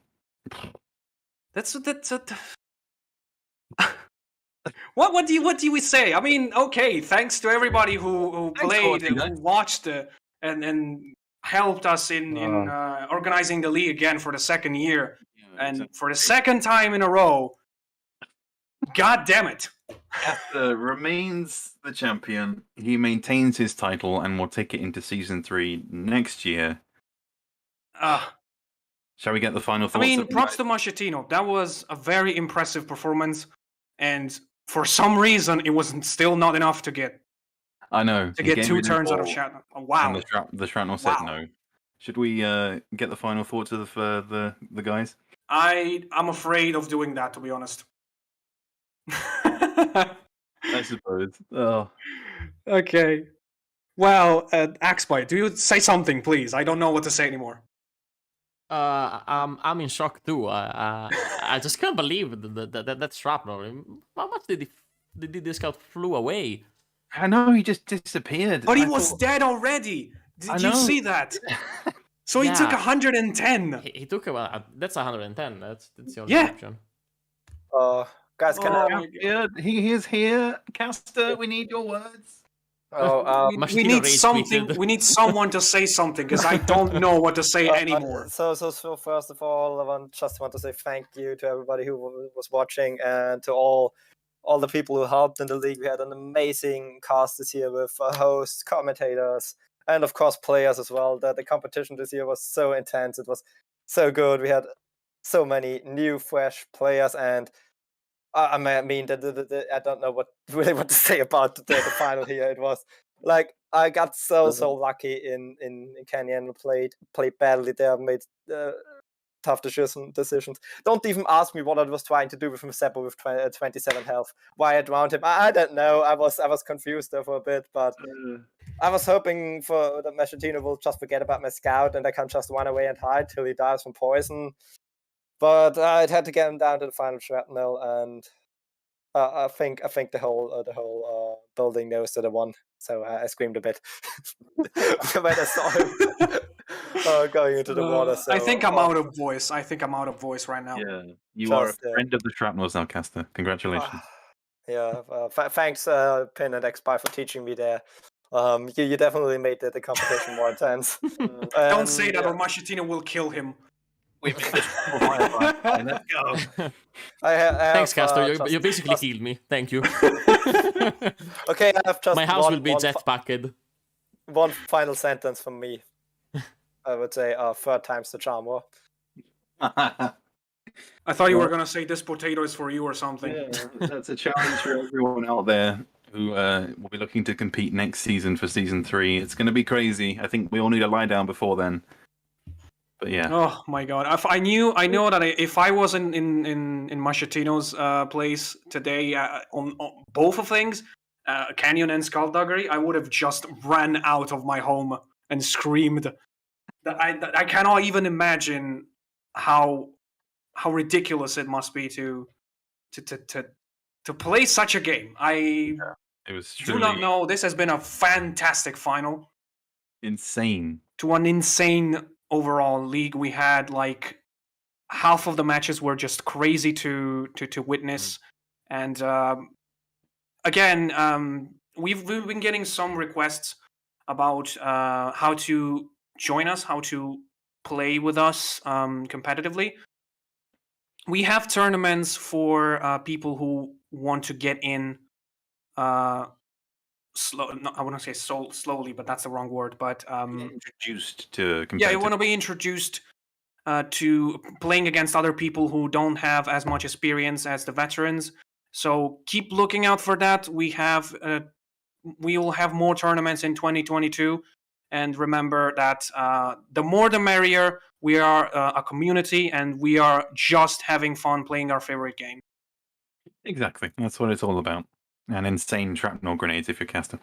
what do we say? I mean, okay, thanks to everybody who Thanks for played, watching, who guys. watched, and helped us in organizing the league again for the second year, and for the second time in a row. God damn it! Caster remains the champion. He maintains his title and will take it into season 3 next year. Shall we get the final I thoughts? mean, of the props guys? to Machetino. That was a very impressive performance, and for some reason, it was still not enough to get I know. to he get gave 2 me the turns out of ball, Shatner. Oh, wow. And the shrapnel said Wow. no. Should we get the final thoughts of the guys? I'm afraid of doing that, to be honest. I suppose. Oh. Okay. Well, Axby, do you say something, please? I don't know what to say anymore. I'm in shock too. I just can't believe that shrapnel. How much did the scout flew away? I know, he just disappeared. But he I was thought- dead already. Did I you know. see that? So he took Yeah. 110. He took that's 110. That's the only Yeah. option. Guys, can Oh I? my God. Yeah, he is here. Caster, we need your words. we Machino need rage something. tweeted. We need someone to say something because I don't know what to say anymore. So first of all, I just want to say thank you to everybody who was watching and to all the people who helped in the league. We had an amazing cast this year with hosts, commentators, and of course players as well. The competition this year was so intense. It was so good. We had so many new, fresh players, and I mean, I don't know what to say about the final here. It was like I got so lucky in Canyon. Played badly there, made tough decisions. Don't even ask me what I was trying to do with Seppo with 27 health. Why I drowned him, I don't know. I was confused there for a bit, but I was hoping for that Machetino will just forget about my scout and I can just run away and hide till he dies from poison. But I'd had to get him down to the final shrapnel, and I think the whole building knows that I won. So I screamed a bit when I saw him going into the water. So, I think I'm out of voice. I think I'm out of voice right now. Yeah, you are a friend of the shrapnels now, Caster. Congratulations. Yeah, thanks, Pin and Xpi for teaching me there. You definitely made the competition more intense. Don't say that, or Machetino will kill him. Let's go. Thanks, Caster. You basically healed me. Thank you. Okay, I have just my house will be jetpacked. One final sentence from me. I would say, third time's the charm. Or... I thought you were gonna say this potato is for you or something. Yeah, that's a challenge for everyone out there who will be looking to compete next season for season 3. It's going to be crazy. I think we all need to lie down before then. But yeah. Oh my god! I know that if I was in Machetino's place today on both of things, Canyon and Skullduggery, I would have just ran out of my home and screamed. I cannot even imagine how ridiculous it must be to play such a game. It was do not know. This has been a fantastic final. Insane. To an insane overall league. We had like half of the matches were just crazy to witness, and again, we've been getting some requests about how to join us, how to play with us competitively. We have tournaments for people who want to get in. I wouldn't say slowly, but that's the wrong word. But introduced to yeah, you want to be introduced to playing against other people who don't have as much experience as the veterans. So keep looking out for that. We have we will have more tournaments in 2022. And remember that the more the merrier. We are a community, and we are just having fun playing our favorite game. Exactly. That's what it's all about. And insane shrapnel grenades if you're caster.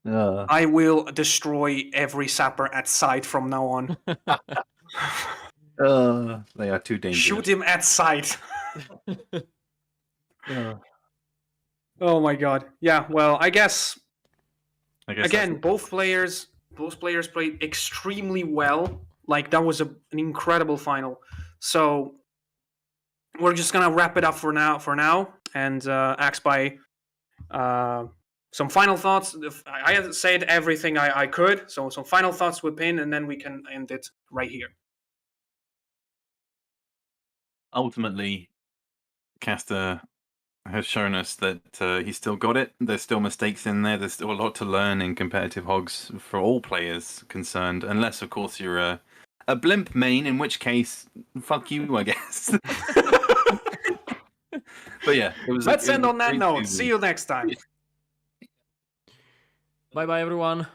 I will destroy every sapper at sight from now on. They are too dangerous. Shoot him at sight. Oh my god. Yeah, well, I guess again, both players played extremely well. Like, that was an incredible final. So we're just gonna wrap it up for now, and ask by some final thoughts. I have said everything I could, so some final thoughts with Pin, and then we can end it right here. Ultimately, Caster has shown us that he's still got it. There's still mistakes in there. There's still a lot to learn in competitive Hogs for all players concerned, unless, of course, you're a blimp main, in which case, fuck you, I guess. But yeah, Let's end on that note. See you next time. Bye bye, everyone.